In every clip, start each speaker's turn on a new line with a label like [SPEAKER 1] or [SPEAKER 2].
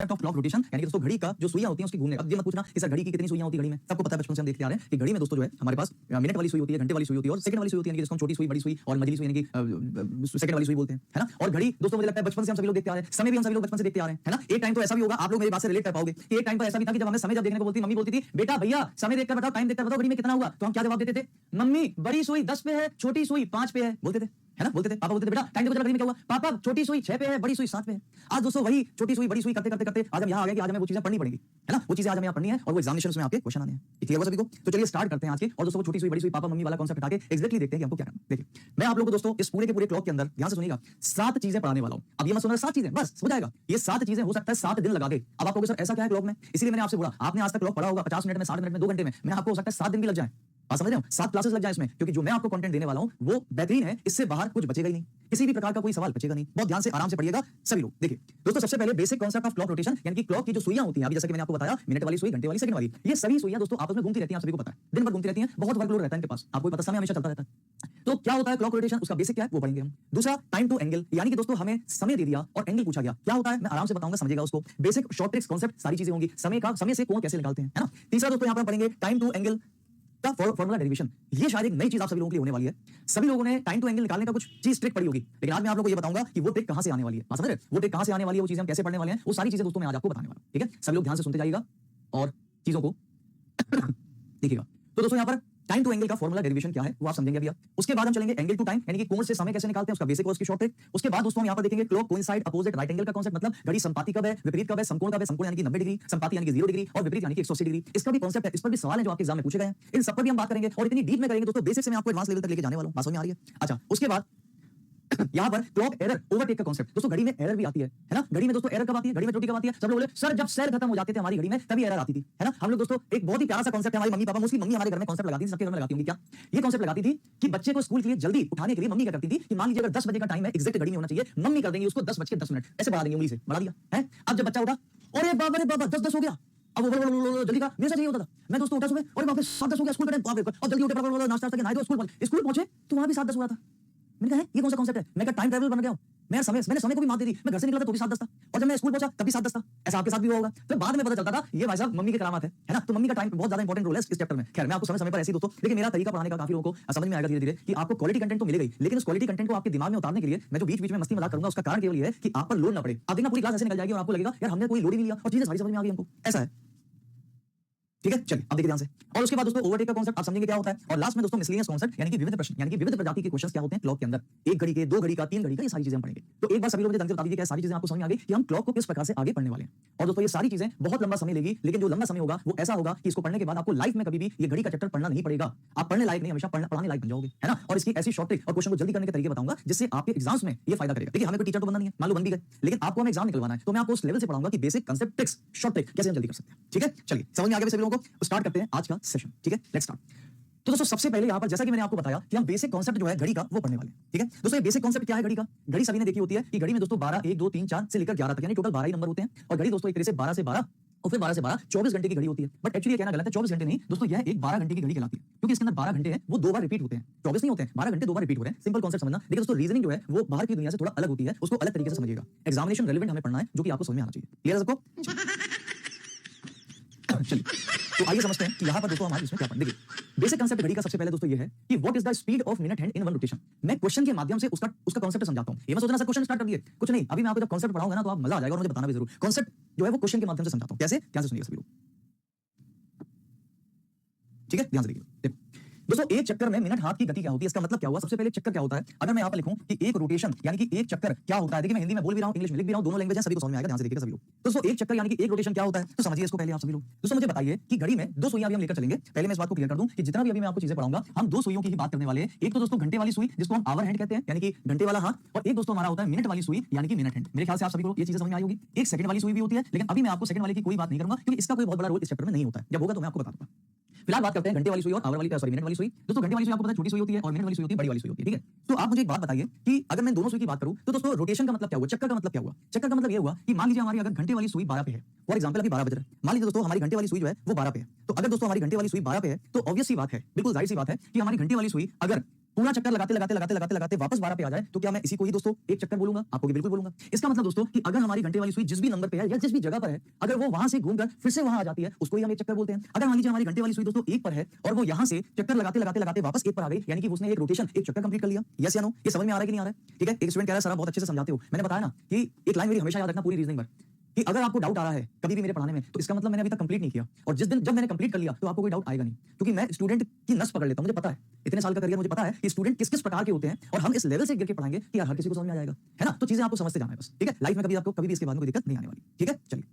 [SPEAKER 1] Concept of clock rotation, यानी कि दोस्तों घड़ी का जो सुइयां होती हैं उसकी घूमने। अब ये मत पूछना कि सर घड़ी की कितनी सुइयां होती है घड़ी में, सबको पता है, बचपन से हम देखते आ रहे हैं कि घड़ी में दोस्तों जो है हमारे पास मिनट वाली सुई होती है, घंटे वाली सुई होती है और सेकंड वाली सुई होती है, यानी कि जिसको हम छोटी सुई, बड़ी सुई और मझली सुई यानी कि सेकंड वाली सुई बोलते हैं, है ना। और घड़ी दोस्तों मुझे लगता है बचपन से हम सभी लोग देखते आ रहे हैं, समय भी हम सभी लोग बचपन से देखते आ रहे हैं, है ना। एक टाइम तो ऐसा भी होगा, आप लोग मेरी बात से रिलेट कर पाओगे कि एक टाइम पर ऐसा भी था कि जब हमें समय जब देखने को बोलती, मम्मी बोलती थी बेटा भैया समय देखकर बताओ, टाइम देखकर बताओ घड़ी में कितना हुआ, तो हम क्या जवाब देते थे, मम्मी बड़ी सुई 10 पे है, छोटी सुई 5 पे है, बोलते थे, है ना। बोलते थे, पापा बोलते थे बेटा टाइम देखो जरा घड़ी में क्या हुआ, पापा छोटी सुई 6 पे है, बड़ी सुई 7 पे है। आज दोस्तों वही छोटी सुई बड़ी सुई करते करते करते आज हम यहाँ आ गए कि आज हमें वो चीजें पढ़नी पड़ेगी, है ना। वो चीजें आज हमें यहाँ पढ़नी है और वो एग्जामिनेशन में आपके क्वेश्चन आने हैं। क्लियर हुआ सभी को? तो चलिए स्टार्ट करते हैं आज के। और दोस्तों छोटी सुई बड़ी सुई पापा मम्मी वाला कॉन्सेप्ट हटा के एग्जैक्टली देखते हैं कि हमको क्या करना। देखिए मैं आप लोगों को दोस्तों इस पूरे के पूरे क्लॉक के अंदर ध्यान से सुनिएगा 7 चीजें पढ़ाने वाला हूं। अब ये मत सुनना 7 चीजें बस हो जाएगा, ये 7 चीजें हो सकता है 7 दिन लगा दे। अब आप कहोगे सर ऐसा क्या है क्लॉक में, इसलिए मैंने आपसे बोला आपने आज तक क्लॉक पढ़ा होगा 50 मिनट में, 60 मिनट में, 2 घंटे में, मैं आपको हो सकता है 7 दिन भी लग जाए। आप समझ रहे हो, 7 क्लासेस लग जाए इसमें, क्योंकि जो मैं आपको कंटेंट देने वाला हूं वो बेहतरीन है, इससे बाहर कुछ बचेगा ही नहीं, किसी भी प्रकार का कोई सवाल बचेगा नहीं। बहुत ध्यान से आराम से पढ़िएगा सभी लोग। देखिए दोस्तों सबसे पहले basic concept of clock rotation, यानी कि क्लॉक की जो सुइयां होती हैं, अभी जैसे कि मैंने आपको बताया मिनट वाली सुई, घंटे वाली, सेकंड वाली, ये सभी सुइयां दोस्तों आपस में घूमती रहती हैं, आप सभी को पता है, दिन भर घूमती रहती हैं, बहुत वर्कलोड रहता है इनके पास, आपको पता समय हमेशा चलता रहता है। तो क्या होता है क्लॉक रोटेशन, उसका बेसिक क्या है वो पढ़ेंगे हम। दूसरा टाइम टू एंगल, यानी कि दोस्तों हमें समय दे दिया और एंगल पूछा गया, क्या होता है मैं आराम से बताऊंगा, समझिएगा उसको। बेसिक शॉर्ट ट्रिक्स कॉन्सेप्ट सारी चीजें होंगी, समय से कोण कैसे निकालते हैं, है ना। तीसरा दोस्तों यहां पर पढ़ेंगे टाइम टू एंगल का फॉर्मूला डेरिवेशन। ये शायद एक नई चीज आप सभी लोगों के लिए होने वाली है। सभी लोगों ने टाइम टू एंगल निकालने का कुछ चीज ट्रिक पढ़ी होगी, लेकिन आज मैं आप लोगों को ये बताऊंगा कि वो ट्रिक कहां से आने वाली है। समझ रहे हैं, वो ट्रिक कहां से आने वाली है, वो चीजें हम कैसे पढ़ने वाले हैं, वो सारी चीजें दोस्तों मैं आज आपको बताने वाला हूं। ठीक है, सभी लोग ध्यान से सुनते जाइएगा और चीजों को देखिएगा। तो दोस्तों यहां पर टाइम टू एंगल का फॉर्मूला डेरिवेशन क्या है वो आप समझेंगे अभी। उसके बाद हम चलेंगे एंगल टू टाइम, यानी कि कोण से समय कैसे निकालते हैं, उसका बेसिक और उसकी शॉर्ट ट्रिक। उसके बाद दोस्तों हम यहां पर देखेंगे clock coincide opposite right angle का कांसेप्ट, मतलब घड़ी संपाती कब है, विपरीत कब है, समकोण कब है, समकोण यानी कि 90 डिग्री, संपाती यानी कि 0 डिग्री और विपरीत यानी कि 180 डिग्री। इसका भी कांसेप्ट है, इस पर भी सवाल है जो आपके एग्जाम में पूछे गए हैं, इन सब पर भी हम बात करेंगे और इतनी डीप में करेंगे दोस्तों, बेसिक से मैं आपको एडवांस लेवल तक लेके जाने वाला हूं। बात समझ में आ रही है? अच्छा उसके बाद यहां पर क्लॉक एरर ओवरटेक का कांसेप्ट, दोस्तों घड़ी में एरर भी आती है ना। घड़ी में दोस्तों एरर कब आती है, घड़ी में त्रुटि कब आती है, सब लोग बोले सर जब सेल खत्म हो जाते थे हमारी घड़ी में तभी एरर आती थी, है ना। हम लोग दोस्तों एक बहुत ही प्यारा सा कांसेप्ट है, हमारी मम्मी पापा मोस्टली मम्मी हमारे घर में कांसेप्ट लगाती थी, सबके घर में लगाती होंगी क्या, ये कांसेप्ट लगाती थी कि बच्चे को स्कूल के लिए जल्दी उठाने के लिए मम्मी क्या करती थी कि मान लीजिए अगर 10 बजे का टाइम है, एग्जैक्ट घड़ी में होना चाहिए, मम्मी कर देंगी उसको 10:10 ऐसे बढ़ा देंगे, उंगली से बढ़ा दिया है। अब जब बच्चा उठा अरे बाबा 10 हो गया, अब वो जल्दी का मेरे साथ यही होता था, मैं दोस्तों उठा सुबह अरे बाप रे 7:10 हो गया, स्कूल का टाइम, बाप रे, और जल्दी उठे नाश्ता करके नहाए दो, स्कूल पहुंचे तो वहां भी 7:10 हो रहा था। मैंने कहा ये कौन सा कांसेप्ट है, मैं क्या टाइम ट्रैवल बन गया हूं, मैंने समय को भी मात दे दी, मैं घर से निकला था तो भी 7:10 था और जब मैं स्कूल पहुंचा तभी 7:10 था। ऐसा आपके साथ भी हुआ होगा। फिर बाद में पता चलता था ये भाई साहब मम्मी की करामात है ना। तो मम्मी का टाइम बहुत ज्यादा इंपॉर्टेंट रोल है इस चैप्टर में। खैर मैं आपको समय पर ऐसे दोस्तों, लेकिन मेरा तरीका पढ़ाने का काफी लोगों को समझ में आएगा धीरे धीरे कि आपको क्वालिटी कंटेंट तो मिलेगा ही, लेकिन उस क्वालिटी कंटेंट को आपके दिमाग में उतारने के लिए मैं जो बीच बीच में मस्ती मजाक करूंगा उसका कारण केवल ये है कि आप पर लोड ना पड़े। अब देखना पूरी क्लास ऐसे निकल जाएगी और आपको लगेगा यार हमने कोई लोड ही नहीं लिया और चीजें सारी समझ में आ गई हमको, ऐसा है। ठीक है चलिए अब देखिए ध्यान से। और उसके बाद दोस्तों ओवरटेक का कांसेप्ट आप समझेंगे क्या होता है, और लास्ट में दोस्तों मिसलेनियस कांसेप्ट, यानी कि विविध प्रश्न, यानी कि विविध प्रजाति के क्वेश्चंस क्या होते हैं क्लॉक के अंदर, 1 घड़ी के, 2 घड़ी का, 3 घड़ी का, ये सारी चीजें हम पढ़ेंगे। तो एक बार सभी लोग मुझे ढंग से बता दीजिए क्या सारी चीजें आपको समझ में आ गई कि हम क्लॉक को किस प्रकार से आगे पढ़ने वाले हैं। और दोस्तों ये सारी चीजें बहुत लंबा समय लेगी, लेकिन जो लंबा समय होगा वो ऐसा होगा कि इसको पढ़ने के बाद आपको लाइफ में कभी भी ये घड़ी का चैप्टर पढ़ना नहीं पड़ेगा। आप पढ़ने लायक नहीं, हमेशा पढ़ाने लायक बन जाओगे, है ना। और इसकी ऐसी शॉर्ट ट्रिक और क्वेश्चन को जल्दी करने के तरीके बताऊंगा जिससे आपके एग्जाम्स में ये फायदा करेगा। देखिए हमें कोई टीचर तो बनना नहीं है, मान लो बन भी गए, लेकिन आपको हमें एग्जाम निकलवाना है, तो मैं आपको उस लेवल से पढ़ाऊंगा कि basic concept tricks short trick कैसे हम जल्दी कर सकते हैं। ठीक है चलिए समझ में आ गया सभी लोगों को। स्टार्ट करते हैं आज का सेशन। ठीक है लेट्स स्टार्ट। तो दोस्तों सबसे पहले यहां पर जैसा कि मैंने आपको बताया कि हम बेसिक कांसेप्ट जो है घड़ी का वो पढ़ने वाले हैं। ठीक है दोस्तों ये बेसिक कांसेप्ट क्या है घड़ी का, घड़ी सभी ने देखी होती है कि घड़ी में दोस्तों 12, 1, 2, 3, 4 से लेकर 11 तक यानी टोटल 12 ही नंबर होते हैं। और घड़ी दोस्तों एक तरह से 12 से 12 और फिर 12 से 12 24 घंटे की घड़ी होती है। बट एक्चुअली ये कहना गलत है, 24 घंटे नहीं दोस्तों, यह एक 12 घंटे की घड़ी कहलाती है, क्योंकि इसके अंदर 12 घंटे हैं वो 2 बार रिपीट होते हैं, 24 नहीं होते हैं, 12 घंटे 2 बार रिपीट हो रहे हैं। सिंपल कांसेप्ट समझना। लेकिन दोस्तों रीजनिंग जो है वो बाहर की दुनिया से थोड़ा अलग होती है, उसको अलग तरीके से समझिएगा। एग्जामिनेशन रेलेवेंट हमें पढ़ना है जो कि आपको समझ में आना चाहिए। क्लियर है सबको? चलिए तो आइए समझते हैं कि यहां पर दोस्तों हमारे इसमें क्या पढ़ना। देखिए बेसिक कांसेप्ट घड़ी का सबसे पहले दोस्तों ये है कि what is the speed of minute hand in one rotation. मैं क्वेश्चन के माध्यम से उसका कांसेप्ट समझाता हूं। ये मत सोचना सर क्वेश्चन स्टार्ट कर दिए, कुछ नहीं, अभी मैं आपको जब कांसेप्ट पढ़ाऊंगा ना तो आप मजा आ जाएगा और मुझे बताना भी जरूर। कांसेप्ट जो है वो क्वेश्चन के माध्यम से समझाता हूं। कैसे ध्यान से सुनिएगा सभी लोग। ठीक है ध्यान से देखिए दोस्तों, एक चक्कर में मिनट हाथ की गति क्या होती है, इसका मतलब क्या हुआ। सबसे पहले चक्कर क्या होता है, अगर मैं यहां पर लिखूं कि एक रोटेशन यानी कि एक चक्कर क्या होता है। देखिए मैं हिंदी में बोल भी रहा हूं, इंग्लिश में लिख भी रहा हूं, दोनों लैंग्वेज है, सभी को समझ में आएगा। ध्यान से देखिएगा सभी लोग। दोस्तों एक चक्कर यानी कि एक रोटेशन क्या होता है तो समझिए इसको पहले आप सभी लोग। दोस्तों मुझे बताइए कि घड़ी में 2 सुइयां भी हम लेकर चलेंगे। पहले मैं इस बात को क्लियर कर दूं कि जितना भी अभी मैं आपको चीजें पढ़ाऊंगा हम 2 सुइयों की ही बात करने वाले हैं। एक तो दोस्तों घंटे वाली सुई जिसको हम आवर हैंड कहते हैं, यानी कि घंटे वाला हाथ, और एक दोस्तों हमारा होता है मिनट वाली सुई यानी कि मिनट हैंड। मेरे ख्याल से आप सभी को ये चीजें समझ में आई होगी। एक सेकंड वाली सुई भी होती है, लेकिन अभी मैं आपको सेकंड वाले की कोई बात नहीं करूंगा क्योंकि इसका कोई बहुत बड़ा रोल इस चैप्टर में नहीं होता है। जब होगा तो मैं आपको बता दूंगा। फिलहाल बात करते हैं घंटे वाली सुई और आवर वाली मिनट वाली सुई। दोस्तों घंटे वाली सुई आपको पता है छोटी सुई होती है और मिनट वाली सुई होती है बड़ी वाली सुई होती है। ठीक है तो आप मुझे एक बात बताइए कि अगर मैं दोनों सुई की बात करूं तो दोस्तों रोटेशन का मतलब क्या हुआ, चक्कर का मतलब क्या हुआ। चक्कर का मतलब ये हुआ कि मान लीजिए हमारी अगर घंटे वाली सुई 12 पे है, फॉर एग्जांपल अभी 12 बज रहा है, मान लीजिए दोस्तों हमारी घंटे वाली सुई जो है वो 12 पे है। तो अगर दोस्तों हमारी घंटे वाली सुई 12 पे है तो ऑब्वियस सी बात है, बिल्कुल जाहिर सी बात है कि हमारी घंटे वाली सुई अगर पूरा चक्कर लगाते लगाते लगाते लगाते लगाते वापस 12 पे आ जाए तो क्या मैं इसी को ही दोस्तों एक चक्कर बोलूंगा? आपको भी बिल्कुल बोलूंगा। इसका मतलब दोस्तों कि अगर हमारी घंटे वाली सुई जिस भी नंबर पे है या जिस भी जगह पर है, अगर वो वहां से घूमकर फिर से वहां आ जाती है, उसको ही हम एक चक्कर बोलते हैं। अगर मान लीजिए हमारी घंटे वाली सुई दोस्तों एक पर है और वो यहां से चक्कर लगाते लगाते लगाते वापस एक पर आ गई, यानी कि उसने एक रोटेशन, एक चक्कर कंप्लीट कर लिया। यस या नो? ये समझ में आ रहा है कि नहीं आ रहा है? ठीक है, एक स्टूडेंट कह रहा है सर आप बहुत अच्छे से समझाते हो। मैंने बताया ना कि एक लाइन मेरी हमेशा याद रखना पूरी रीजनिंग पर, कि अगर आपको डाउट आ रहा है कभी भी मेरे पढ़ाने में, तो इसका मतलब मैंने अभी तक कंप्लीट नहीं किया, और जिस दिन जब मैंने कंप्लीट कर लिया तो आपको कोई डाउट आएगा नहीं, क्योंकि मैं स्टूडेंट की नस पकड़ लेता हूं। मुझे पता है, इतने साल का करियर, मुझे पता है कि स्टूडेंट किस किस प्रकार के होते हैं, और हम इस लेवल से गिर के पढ़ाएंगे कि यार हर किसी को समझ में आ जाएगा, है ना? तो चीजें आपको समझते जाना है बस, ठीक है? लाइफ में कभी आपको कभी भी इसके बाद में कोई दिक्कत नहीं आने वाली, ठीक है? चलिए,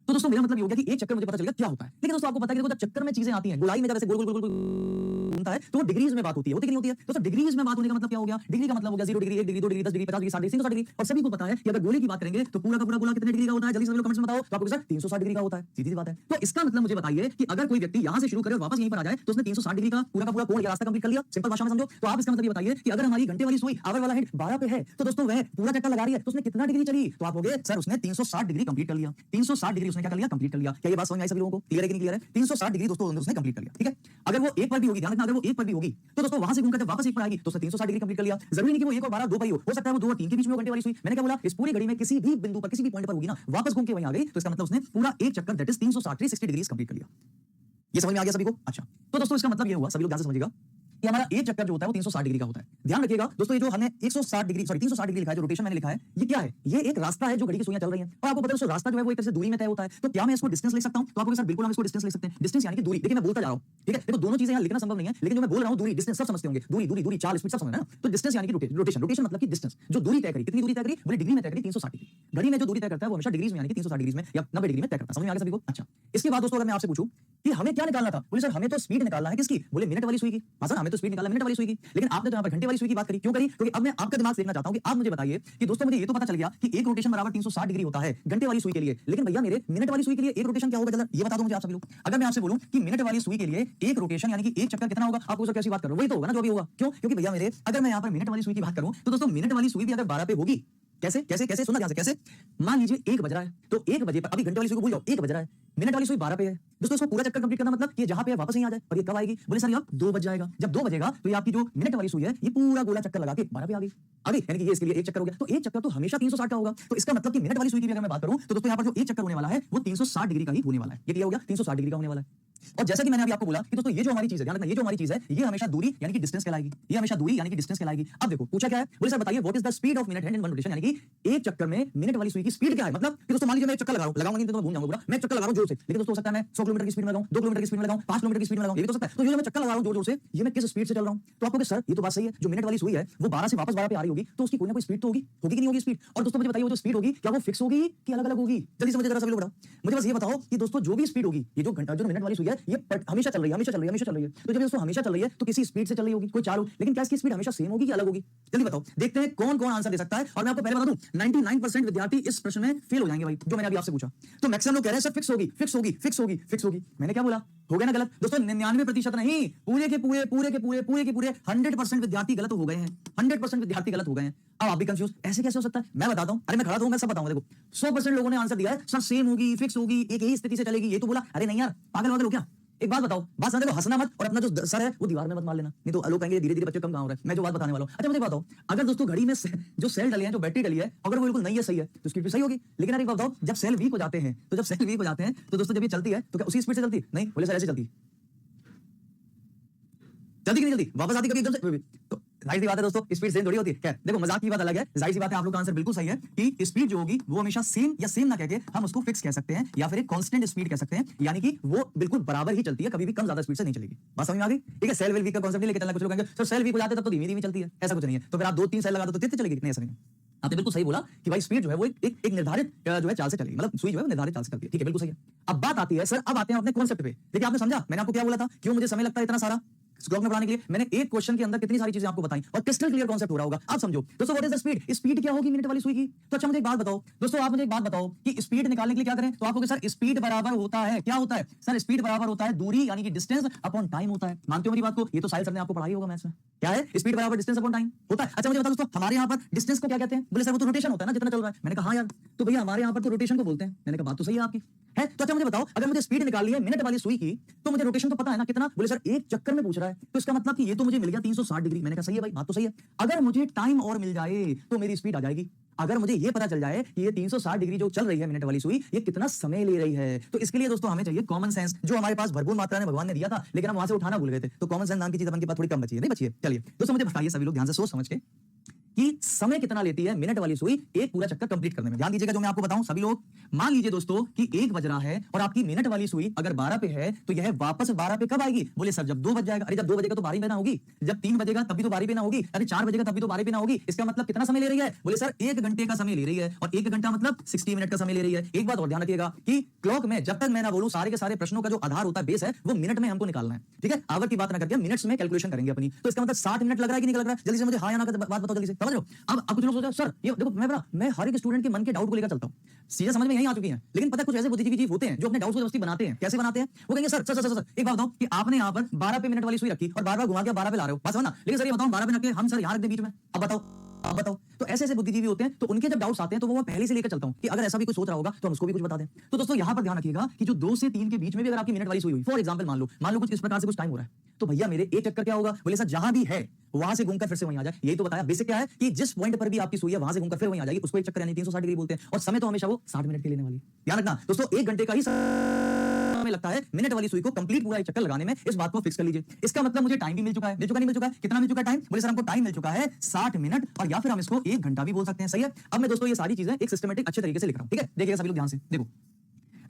[SPEAKER 1] तो दोस्तों मेरा मतलब ये हो गया कि एक चक्कर मुझे पता चल गया क्या होता है। लेकिन दोस्तों आपको पता है कि देखो जब चक्कर में चीजें आती हैं, गोलाई में जब ऐसे गोल गोल गोल गोल घूमता है, तो वो डिग्रीज में बात होती है, होती कि नहीं होती है? दोस्तों डिग्रीज में बात होने का मतलब क्या हो गया? डिग्री का मतलब हो गया 0 degree, 1 degree, 2 degree, 10 degree, 50 degree, 60 degree, 360 degree. और सभी को पता है कि अगर गोले की बात करेंगे तो पूरा का पूरा गोला कितने डिग्री का होता है? जल्दी से सभी लोग कमेंट्स में बताओ। तो आपको सर 360 डिग्री का होता है, सीधी सी बात है। तो इसका मतलब मुझे बताइए कि अगर कोई व्यक्ति यहां से शुरू करे और वापस यहीं पर आ जाए तो उसने 360 डिग्री का पूरा कोण या रास्ता कंप्लीट कर लिया। सिंपल भाषा में समझो तो आप इसका मतलब ये बताइए कि अगर हमारी घंटे वाली सुई आवर वाला हेड 12 पे है तो दोस्तों वह पूरा चक्कर लगा रही है, तो उसने कितना डिग्री चली? तो आप कहोगे सर उसने 360 डिग्री कंप्लीट कर लिया। 360 डिग्री उसने क्या कर लिया? कंप्लीट कर लिया। क्या ये बात समझ में आई सभी लोगों को? क्लियर है कि नहीं क्लियर है? 360 डिग्री दोस्तों उसने कंप्लीट कर लिया, ठीक है? अगर वो एक पर भी होगी, ध्यान रखना, अगर वो एक पर भी होगी तो दोस्तों वहां से घूमकर जब वापस एक पर आएगी तो उसने 360 डिग्री कंप्लीट कर लिया। जरूरी नहीं कि वो एक और 12 2 पर हो सकता है वो 2 और 3 के बीच में वो घंटे वाली सुई। मैंने क्या बोला? इस पूरी घड़ी में किसी भी बिंदु पर, किसी भी पॉइंट पर होगी ना, वापस घूम के वहीं आ गई, तो इसका मतलब उसने पूरा एक चक्कर दैट इज 360 360 डिग्री कंप्लीट कर लिया। ये समझ में आ गया सभी को? अच्छा, तो दोस्तों इसका मतलब ये हुआ, सभी लोग ध्यान से समझिएगा कि हमारा एक चक्कर जो होता है वो 360 डिग्री का होता है। ध्यान रखिएगा दोस्तों, ये जो हमने 160 डिग्री 360 डिग्री लिखा है, जो रोटेशन मैंने लिखा है, ये क्या है? ये एक रास्ता है जो घड़ी की सुइयां चल रही हैं, और आपको पता है दोस्तों रास्ता जो है वो एक तरह से दूरी में तय होता है। तो क्या मैं इसको डिस्टेंस लिख सकता हूं? तो आपको सर बिल्कुल हम इसको डिस्टेंस लिख सकते हैं। डिस्टेंस यानी कि दूरी। देखिए मैं बोलता जा रहा हूं, ठीक है? देखो दोनों चीजें यहां लिखना संभव नहीं है, लेकिन जो मैं बोल रहा हूं दूरी, डिस्टेंस सब समझते होंगे। दूरी दूरी दूरी, चाल, स्पीड सब समझना है ना? तो डिस्टेंस यानी कि रोटेशन, रोटेशन मतलब कि डिस्टेंस, जो दूरी तय करी। कितनी दूरी तय करी? बोले डिग्री में तय करी 360 डिग्री। घड़ी में जो दूरी तय करता है वो हमेशा डिग्रीज में यानी कि 360 डिग्रीज में या 90 डिग्री में तय करता है। समझ में आ गया सभी को? अच्छा, इसके बाद दोस्तों अगर मैं आपसे पूछूं कि हमें क्या निकालना था, बोले सर हमें तो स्पीड निकालना है। किसकी? बोले मिनट वाली सुई की। हां सर हमें तो स्पीड निकालना है मिनट वाली सुई की, लेकिन आपने तो यहां पर घंटे वाली सुई की बात करी। क्यों करी? क्योंकि अब मैं आपका दिमाग देखना चाहता हूं कि आप मुझे बताइए कि दोस्तों मुझे ये तो पता चल गया कि एक रोटेशन बराबर 360 डिग्री होता है घंटे वाली सुई के लिए, लेकिन भैया मेरे मिनट वाली सुई के लिए एक रोटेशन क्या होगा? जरा ये बता दो मुझे आप सभी लोग। अगर मैं आपसे बोलूं कि मिनट वाली सुई के लिए एक रोटेशन यानी कि एक चक्कर कितना होगा, आप कैसी बात कर रहे हो? वही तो होगा ना जो भी होगा। क्यों? क्योंकि भैया मेरे अगर मैं यहां पर मिनट वाली सुई की बात करूं तो दोस्तों मिनट वाली सुई भी अगर 12 पे होगी, कैसे कैसे कैसे सुनना ध्यान से, कैसे? मान लीजिए 1 बज रहा है, तो 1 बजे पर, अभी घंटे वाली सुई को भूल जाओ, 1 बज रहा है, मिनट वाली सुई 12 पे है दोस्तों, इसको पूरा चक्कर कंप्लीट करना मतलब ये जहां पे है वापस नहीं आ जाए। और ये कब आएगी? बोले सर ये 2 बज जाएगा। जब 2 बजेगा तो ये आपकी जो मिनट वाली सुई है ये पूरा गोला चक्कर लगा के 12 पे आ गई, यानी कि ये इसके लिए एक चक्कर हो गया। तो एक चक्कर तो हमेशा 360 का होगा, तो इसका मतलब कि मिनट वाली सुई की अगर मैं बात करूं तो दोस्तों यहां पर जो एक चक्कर होने वाला है वो 360 डिग्री का ही होने वाला है। ये क्या हो गया? 360 डिग्री का होने वाला है। और जैसा कि मैंने अभी आपको बोला कि दोस्तों ये जो हमारी चीज है, ध्यान रखना, ये जो हमारी चीज है ये हमेशा दूरी यानी कि डिस्टेंस कहलाएगी। ये हमेशा दूरी यानी कि डिस्टेंस कहलाएगी। अब देखो पूछा क्या है? बोले सर बताइए what is the speed of minute hand in one rotation, यानी कि एक चक्कर में मिनट वाली सुई की स्पीड क्या है? मतलब कि दोस्तों मान लीजिए मैं एक चक्कर लगाऊंगा नहीं तो मैं भूल जाऊंगा पूरा, मैं चक्कर लगा रहा हूं जोर से, लेकिन दोस्तों हो सकता है मैं 100 किलोमीटर की स्पीड में लगाऊं, 2 किलोमीटर की स्पीड में लगाऊं, 5 किलोमीटर की स्पीड में लगाऊं, ये भी तो सकता है। तो ये जो मैं चक्कर लगा रहा हूं जोर जोर से, ये मैं किस स्पीड से चल रहा हूं? तो आपको सर ये तो बात सही है, जो मिनट वाली सुई है वो 12 से वापस 12 पे आ रही होगी, तो उसकी कोई ना कोई स्पीड तो होगी कि नहीं होगी स्पीड? और दोस्तों मुझे बताइए वो जो स्पीड होगी क्या वो फिक्स होगी कि अलग अलग होगी? जल्दी से मुझे जरा सभी लोग बताओ। मुझे बस ये बताओ कि दोस्तों जो भी स्पीड होगी, ये जो घंटा जो मिनट वाली सुई है ये हमेशा चल रही है, हमेशा चल रही है, हमेशा चल रही है। तो जब दोस्तों हमेशा चल रही है तो किसी स्पीड से चल रही होगी, कोई चाल, लेकिन क्या इसकी स्पीड हमेशा सेम होगी कि अलग होगी? जल्दी बताओ, देखते हैं कौन कौन आंसर दे सकता है। और मैं आपको पहले बता दूं 99% विद्यार्थी इस प्रश्न में फेल हो जाएंगे भाई, जो मैंने अभी आपसे पूछा। तो मैक्सिमम लोग कह रहे हैं सर फिक्स होगी, फिक्स होगी, फिक्स होगी, फिक्स होगी। मैंने क्या बोला? हो गया ना गलत दोस्तों? 99% नहीं, पूरे के पूरे 100% विद्यार्थी गलत हो गए हैं। 100% विद्यार्थी गलत हो गए हैं। अब आप भी कंफ्यूज, ऐसे कैसे हो सकता है? मैं बताता हूं, अरे मैं खड़ा दूंगा सब बताऊंगा। देखो 100% लोगों ने आंसर दिया है सर सेम होगी, फिक्स होगी, एक ही स्थिति से चलेगी। ये तो बोला, अरे नहीं यार पागल वागल हो क्या? एक बात बताओ, बात समझ लो, हंसना मत और अपना जो सर है वो दीवार में मत मार लेना, नहीं तो लोग कहेंगे धीरे धीरे बच्चे कम कहां हो रहे हैं। मैं जो बात बताने वाला हूं, अच्छा मुझे बताओ, अगर दोस्तों घड़ी में जो सेल डली है, जो बैटरी डली है, अगर वो बिल्कुल नहीं है, सही है, तो स्पीड भी सही होगी। लेकिन अरे बताओ जब सेल वीक हो जाते हैं, तो दोस्तों जब ये चलती है तो क्या उसी स्पीड से चलती? नहीं, बोले सर ऐसे चलती जल्दी कि नहीं जल्दी वापस आती कभी एकदम से? तो जाहिर सी बात है दोस्तों स्पीड सेम थोड़ी होती है। क्या देखो मजाक की बात अलग है, जाहिर सी बात है आप लोग का आंसर बिल्कुल सही है कि स्पीड जो होगी वो हमेशा सेम या सेम ना कहके हम उसको फिक्स कह सकते हैं या फिर एक कांस्टेंट स्पीड कह सकते हैं, यानी कि वो बिल्कुल बराबर ही चलती है, कभी भी कम ज्यादा स्पीड से नहीं चलेगी। बात समझ में आ गई? ठीक है, सेल वीक का कांसेप्ट नहीं लेके चलना। कुछ लोग कहेंगे सर सेल वीक हो जाते तब तो धीमी धीमी चलती है, ऐसा कुछ नहीं है। तो फिर आप 2-3 सेल लगा दो तो तेज चलेगी? नहीं, ऐसा नहीं। आपने बिल्कुल सही बोला कि भाई स्पीड जो है वो एक निर्धारित जो है चाल से चलेगी, मतलब सुई जो है वो निर्धारित चाल से चलती है। ठीक है, बिल्कुल सही है। अब बात आती है सर, अब आते हैं अपने कॉन्सेप्ट पे। देखिए आपने समझा मैंने आपको क्या बोला था, क्यों मुझे समय लगता है इतना सारा स्क्रोक में पढ़ाने के लिए? मैंने एक क्वेश्चन के अंदर कितनी सारी चीजें आपको बताई और क्रिस्टल क्लियर कॉन्सेप्ट हो रहा होगा। आप समझो दोस्तों what is the speed? Speed क्या होगी मिनट वाली सुई की? तो अच्छा मुझे एक बात बताओ दोस्तों, आप मुझे एक बात बताओ कि स्पीड निकालने के लिए क्या करें? तो आप कहोगे सर स्पीड बराबर होता है, क्या होता है सर? स्पीड बराबर होता है दूरी यानी कि डिस्टेंस अपॉन टाइम होता है। मानते हो मेरी बात को? ये तो साहिल सर ने आपको पढ़ाई होगा मैथ्स में। क्या है? स्पीड बराबर डिस्टेंस अपॉन टाइम होता है। अच्छा मुझे बताओ दोस्तों हमारे यहाँ पर डिस्टेंस को क्या कहते हैं? बोले सर वो तो रोटेशन होता है ना जितना चल रहा है। मैंने कहा हाँ यार, तो भैया हमारे यहाँ पर तो रोटेशन को बोलते हैं। मैंने कहा बात तो सही है आपकी, है। तो अच्छा मुझे बताओ, अगर मुझे स्पीड निकालनी है मिनट वाली सुई की, तो मुझे रोटेशन तो पता है ना कितना। बोले सर एक चक्कर में पूछ रहा है, तो इसका मतलब कि ये तो मुझे मिल गया 360 डिग्री। मैंने कहा सही है भाई, बात तो सही है। अगर मुझे टाइम और मिल जाए तो मेरी स्पीड आ जाएगी। अगर मुझे ये पता चल जाए कि ये 360 डिग्री जो चल रही है मिनट वाली सुई, ये कितना समय ले रही है, तो इसके लिए दोस्तों हमें चाहिए कॉमन सेंस, जो हमारे पास भरपूर मात्रा में भगवान ने दिया था, लेकिन हम वहां से उठाना भूल गए थे। तो कॉमन सेंस नाम की चीज अपन के पास थोड़ी कम बची है, नहीं बची है। चलिए दोस्तों मुझे बताइए सभी लोग ध्यान से सोच समझ के कि समय कितना लेती है मिनट वाली सुई एक पूरा चक्कर कंप्लीट करने में। ध्यान दीजिएगा जो मैं आपको बताऊं सभी लोग। मान लीजिए दोस्तों कि 1 बज रहा है और आपकी मिनट वाली सुई अगर 12 पे है, तो यह वापस 12 पे कब आएगी? बोले सर जब 2 बज जाएगा। अरे जब 2 बजेगा तो बारी पे ना होगी, जब 3 बजेगा तभी तो बारी पे ना होगी, अरे 4 बजेगा तभी तो बारी पे ना होगी। इसका मतलब कितना समय ले रही है? बोले सर 1 घंटे का समय ले रही है, और 1 घंटा मतलब 60 मिनट का समय ले रही है। एक बात और ध्यान रखिएगा कि क्लॉक में जब तक मैं ना बोलूं, सारे के सारे प्रश्नों का जो आधार होता है, बेस है, वो मिनट में हमको निकालना है। ठीक है, आवर की बात ना करके मिनट्स में कैलकुलेशन करेंगे अपनी। तो इसका मतलब 60 मिनट लग रहा है कि नहीं लग रहा है? जल्दी से मुझे हाँ या ना का बात बताओ जल्दी से, समझ रहे हो? अब कुछ लोग सोच रहे हैं सर ये देखो मैं हर एक स्टूडेंट के मन के डाउट को लेकर चलता हूं, चीजें समझ में यही आ चुकी हैं, लेकिन पता है कुछ ऐसे बुद्धिजीवी जीव होते हैं जो अपने डाउट्स को जबरदस्ती बनाते हैं। कैसे बनाते हैं? वो कहेंगे सर सर सर सर एक बात बताओ कि आपने यहां पर 12 पे मिनट वाली सुई रखी और बार-बार घुमा के 12 पे ला रहे हो, बात समझना। लेकिन सर ये बताओ 12 पे रख के हम सर यहां रख दे बीच में, अब बताओ अब बताओ। तो ऐसे ऐसे बुद्धिजीवी होते हैं, तो उनके जब डाउट्स आते हैं तो वो मैं पहले से लेकर चलता हूं कि अगर ऐसा भी कोई सोच रहा होगा तो हम उसको भी कुछ बता दें। तो दोस्तों यहां पर ध्यान रखिएगा कि जो 2 से 3 के बीच में भी अगर आपकी मिनट वाली सुई हुई, फॉर एग्जांपल मान लो कुछ इस प्रकार से कुछ टाइम हो रहा है, तो भैया मेरे एक चक्कर क्या होगा? बोले सर जहां भी है वहां से घूमकर फिर से वहीं आ जाए। यही तो बताया, बेसिक क्या है कि जिस पॉइंट पर भी आपकी सुई है वहां से घूमकर फिर वहीं आ जाएगी, उसको एक चक्कर यानी 360 डिग्री बोलते हैं। और समय तो हमेशा वो 60 मिनट के लेने वाली। ध्यान रखना दोस्तों, 1 घंटे का ही समय लगता है मिनट वाली सुई को कंप्लीट पूरा एक चक्कर लगाने में। इस बात को फिक्स कर लीजिए। इसका मतलब मुझे टाइम भी मिल चुका है, मिल चुका नहीं मिल चुका है? कितना मिल चुका है टाइम? बोले सर हमको टाइम मिल चुका है 60 मिनट, और या फिर हम इसको 1 घंटा भी बोल सकते हैं। सही है। अब मैं दोस्तों ये सारी चीजें एक सिस्टमैटिक अच्छे तरीके से लिख रहा हूं। ठीक है, देखिएगा सभी लोग ध्यान से देखो।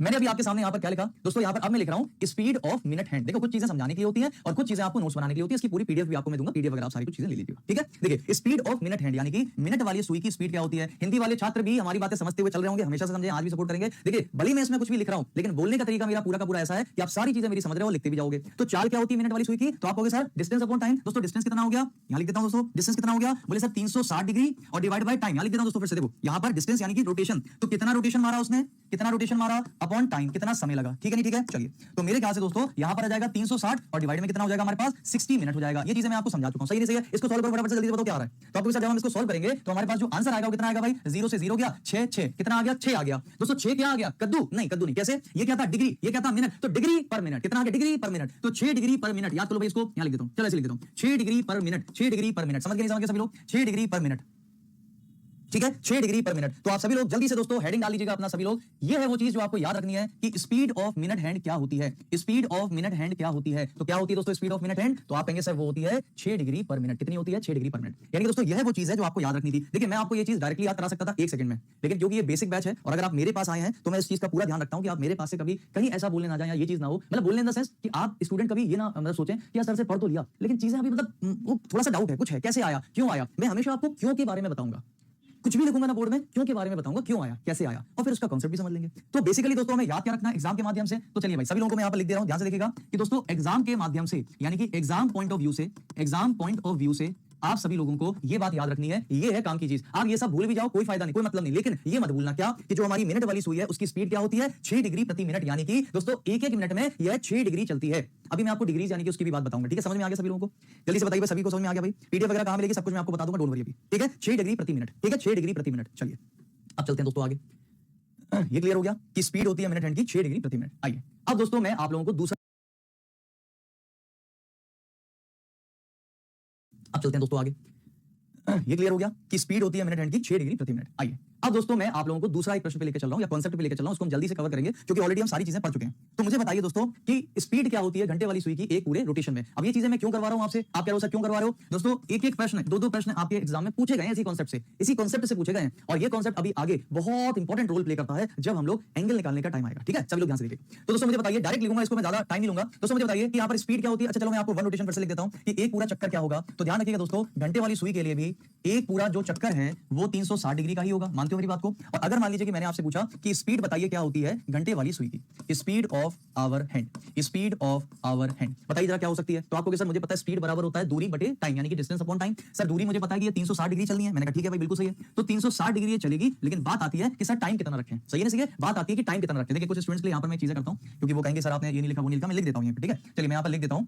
[SPEAKER 1] मैंने अभी आपके सामने यहाँ पर क्या लिखा दोस्तों, यहाँ पर अब मैं लिख रहा हूँ स्पीड ऑफ मिनट हैंड। देखो कुछ चीजें समझाने के लिए होती है और कुछ चीजें आपको नोट्स बनाने के लिए होती है। इसकी पूरी पीडीएफ भी आपको मैं दूंगा, पीडीएफ वगैरह आप सारी कुछ चीजें ले लीजिएगा। ठीक है, देखिए स्पीड ऑफ मिनट हैंड यानी कि मिनट वाली सुई की स्पीड क्या होती है। हिंदी वाले छात्र भी हमारी बातें समझते हुए चल रहे होंगे, हमेशा से समझे, आज भी सपोर्ट करेंगे। देखिए भले मैं इसमें कुछ भी लिख रहा हूँ, लेकिन बोलने का तरीका मेरा पूरा का पूरा ऐसा है कि आप सारी चीजें मेरी समझ रहे हो, लिखते भी जाओगे। तो चाल क्या होती है मिनट वाली सुई की? तो आप कहोगे सर डिस्टेंस अपॉन टाइम। दोस्तों डिस्टेंस कितना हो गया? यहाँ लिख देता हूँ दोस्तों, डिस्टेंस कितना हो गया? बोले सर 360 डिग्री और डिवाइड बाय टाइम। यहाँ लिख देता हूँ दोस्तों फिर से। देखो यहाँ पर डिस्टेंस यानी कि रोटेशन, तो कितना रोटेशन मारा उसने, कितना रोटेशन मारा अपॉन टाइम, कितना समय लगा। ठीक है नहीं? ठीक है, चलिए तो मेरे ख्याल से दोस्तों यहां पर आ जाएगा 360 और डिवाइड में कितना हो जाएगा हमारे पास 60 मिनट हो जाएगा। ये चीजें मैं आपको समझा चुका हूं, सही नहीं सही है? इसको सॉल्व करो फटाफट से, जल्दी बताओ क्या आ रहा है। तो आपको जब हम इसको सॉल्व करेंगे तो हमारे पास जो आंसर आएगा वो कितना आएगा भाई? 0 से 0 गया 6 6, कितना आ गया? 6 आ गया दोस्तों। 6 क्या आ गया? कद्दू नहीं, कद्दू नहीं, कैसे? ये क्या था? डिग्री। ये क्या था? मिनट। तो डिग्री पर मिनट कितना आ गया? डिग्री पर मिनट। तो 6 डिग्री पर मिनट याद करो भाई, इसको यहां लिख देता हूं। चलो ऐसे लिख देता हूं 6 डिग्री पर मिनट। 6 डिग्री पर मिनट समझ गए नहीं समझ गए सभी लोग? 6 डिग्री पर मिनट। ठीक है, 6 डिग्री पर मिनट। तो आप सभी लोग जल्दी से दोस्तों हेडिंग डाल लीजिएगा अपना सभी लोग। ये है वो चीज जो आपको याद रखनी है कि स्पीड ऑफ मिनट हैंड क्या होती है। स्पीड ऑफ मिनट हैंड क्या होती है? तो क्या होती है दोस्तों स्पीड ऑफ मिनट हैंड? तो आप कहेंगे सर वो होती है 6 डिग्री पर मिनट। कितनी होती है? 6 डिग्री पर मिनट। यानी कि दोस्तों यह वो चीज है जो आपको याद रखनी थी। देखिए मैं आपको ये चीज डायरेक्टली याद करा सकता था 1 सेकंड में, लेकिन क्योंकि ये बेसिक बैच है और अगर आप मेरे पास आए हैं तो मैं इस चीज का पूरा ध्यान रखता हूं कि आप मेरे पास से कभी कहीं ऐसा बोलने ना जाए या ये चीज ना हो, मतलब बोलने इन द सेंस कि आप स्टूडेंट कभी ये ना मतलब सोचें कि सर से पढ़ तो लिया लेकिन चीजें अभी मतलब वो थोड़ा सा डाउट है, कुछ है, कैसे आया, क्यों आया। मैं हमेशा आपको क्यों के बारे में बताऊंगा, कुछ भी लिखूंगा ना बोर्ड में, क्यों के बारे में बताऊंगा, क्यों आया, कैसे आया, और फिर उसका कॉन्सेप्ट भी समझ लेंगे। तो बेसिकली दोस्तों हमें याद क्या रखना है एग्जाम के माध्यम से। तो चलिए भाई सभी लोगों को मैं यहां पर लिख दे रहा हूं, ध्यान से देखिएगा कि दोस्तों एग्जाम के माध्यम से यानी कि एग्जाम पॉइंट ऑफ व्यू से आप सभी लोगों को ये बात याद रखनी है। ये है काम की चीज। आप ये सब भूल भी जाओ कोई फायदा नहीं, कोई मतलब नहीं, लेकिन ये मत भूलना क्या कि जो हमारी मिनट वाली सुई है उसकी स्पीड क्या होती है? 6 डिग्री प्रति मिनट। यानी कि दोस्तों एक एक मिनट में यह 6 डिग्री चलती है। अभी मैं आपको डिग्रीज यानी कि उसकी भी बात बताऊंगा। ठीक है, समझ में आ गया सभी लोगों को? जल्दी से बताइए, सभी को समझ में आ गया भाई? पीडीएफ वगैरह कहां मिलेगी सब कुछ मैं आपको बता दूंगा, डोंट वरी अभी। ठीक है, 6 डिग्री प्रति मिनट। ठीक है, 6 डिग्री प्रति मिनट। चलिए अब चलते हैं दोस्तों आगे। ये क्लियर हो गया कि स्पीड होती है मिनट हैंड की 6 डिग्री प्रति मिनट। आइए अब दोस्तों मैं आप लोगों को दूसरा, अब चलते हैं दोस्तों आगे। ये क्लियर हो गया कि स्पीड होती है मिनट हैंड की 6 डिग्री प्रति मिनट। आइए अब दोस्तों मैं आप लोगों को दूसरा एक प्रश्न पे लेकर चल रहा हूं या कॉन्सेप्ट पे लेकर चल रहा हूं, उसको हम जल्दी से कवर करेंगे क्योंकि ऑलरेडी हम सारी चीजें पढ़ चुके हैं। तो मुझे बताइए दोस्तों कि स्पीड क्या होती है घंटे वाली सुई की एक पूरे रोटेशन में। अब ये चीजें मैं क्यों करवा रहा हूं आपसे, आप कह रहे हो सर क्यों करवा रहे हो? दोस्तों एक एक प्रश्न, दो प्रश्न आपके एग्जाम में पूछे गए इसी कॉन्सेप्ट से पूछे गए हैं, और ये कॉन्सेप्ट अभी आगे बहुत इंपॉर्टेंट रोल प्ले करता है जब हम लोग एंगल निकालने का टाइम आएगा। ठीक है, सभी लोग ध्यान से देखिए। तो दोस्तों मुझे बताइए, डायरेक्ट लिखूंगा इसको, मैं ज्यादा टाइम नहीं लूंगा। दोस्तों मुझे बताइए कि यहाँ पर स्पीड क्या होती है। अच्छा चलो मैं आपको वन रोटेशन फिर से लिख देता हूं कि एक पूरा चक्कर क्या होगा। तो ध्यान रखिएगा दोस्तों घंटे वाली सुई के लिए भी एक पूरा जो चक्कर है वो 360 डिग्री का ही होगा। मानते हो मेरी बात को? और अगर मान लीजिए कि मैंने आपसे पूछा कि स्पीड बताइए क्या होती है घंटे वाली सुई की, speed of hour hand, speed of hour hand बताइए जरा क्या हो सकती है। तो आपको सर मुझे पता है स्पीड बराबर होता है दूरी बटे टाइम यानी कि डिस्टेंस अपॉन टाइम। सर दूरी मुझे पता है कि ये 360 डिग्री चलनी है। मैंने कहा ठीक है भाई बिल्कुल सही है, तो 360 डिग्री ये चलेगी, लेकिन बात आती है कि सर टाइम कितना रखें। सही है ना? सही है, बात आती है कि टाइम कितना रखें। देखिए कुछ स्टूडेंट्स के लिए यहाँ पर मैं चीजें करता हूं क्योंकि वो कहेंगे सर आपने ये नहीं लिखा वो नहीं लिखा, मैं लिख देता हूं। ठीक है चलिए मैं यहाँ पर लिख देता हूं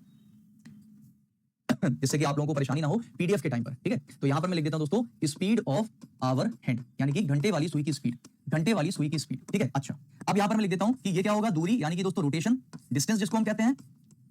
[SPEAKER 1] जिससे कि आप लोगों को परेशानी ना हो पीडीएफ के टाइम पर, ठीक है। तो यहां पर मैं लिख देता हूं दोस्तों स्पीड ऑफ आवर हैंड, यानी कि घंटे वाली सुई की स्पीड, घंटे वाली सुई की स्पीड, ठीक है। अच्छा, अब यहां पर मैं लिख देता हूं कि ये क्या होगा, दूरी यानी कि दोस्तों रोटेशन, डिस्टेंस जिसको हम कहते हैं,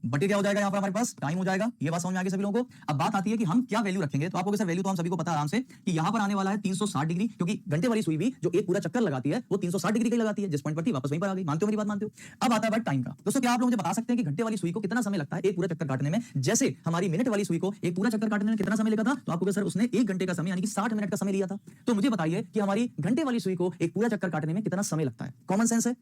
[SPEAKER 1] बटे क्या हो जाएगा यहाँ पर हमारे पास टाइम हो जाएगा। ये बात समझ में आ गई सभी लोगों को। अब बात आती है कि हम क्या वैल्यू रखेंगे, तो आपको सर वैल्यू तो हम सभी को पता आराम से कि यहाँ पर आने वाला है 360 डिग्री, क्योंकि घंटे वाली सुई भी जो एक पूरा चक्कर लगाती है वो 360 डिग्री की लगाती है, जिस पॉइंट पर थी वापस वहीं पर आ गई। मानते हो मेरी बात, मानते हो। अब आता है बात टाइम का। दोस्तों क्या आप लोग मुझे बता सकते हैं कि घंटे वाली सुई को कितना समय लगता है एक पूरा चक्कर काटने में, जैसे हमारी मिनट वाली सुई को एक पूरा चक्कर काटने में कितना समय लगा था, तो आपको सर उसने 1 घंटे का समय यानी कि 60 मिनट का समय लिया था। तो मुझे बताइए कि हमारी घंटे वाली सुई को एक पूरा चक्कर काटने में कितना समय लगता है। कॉमन सेंस है,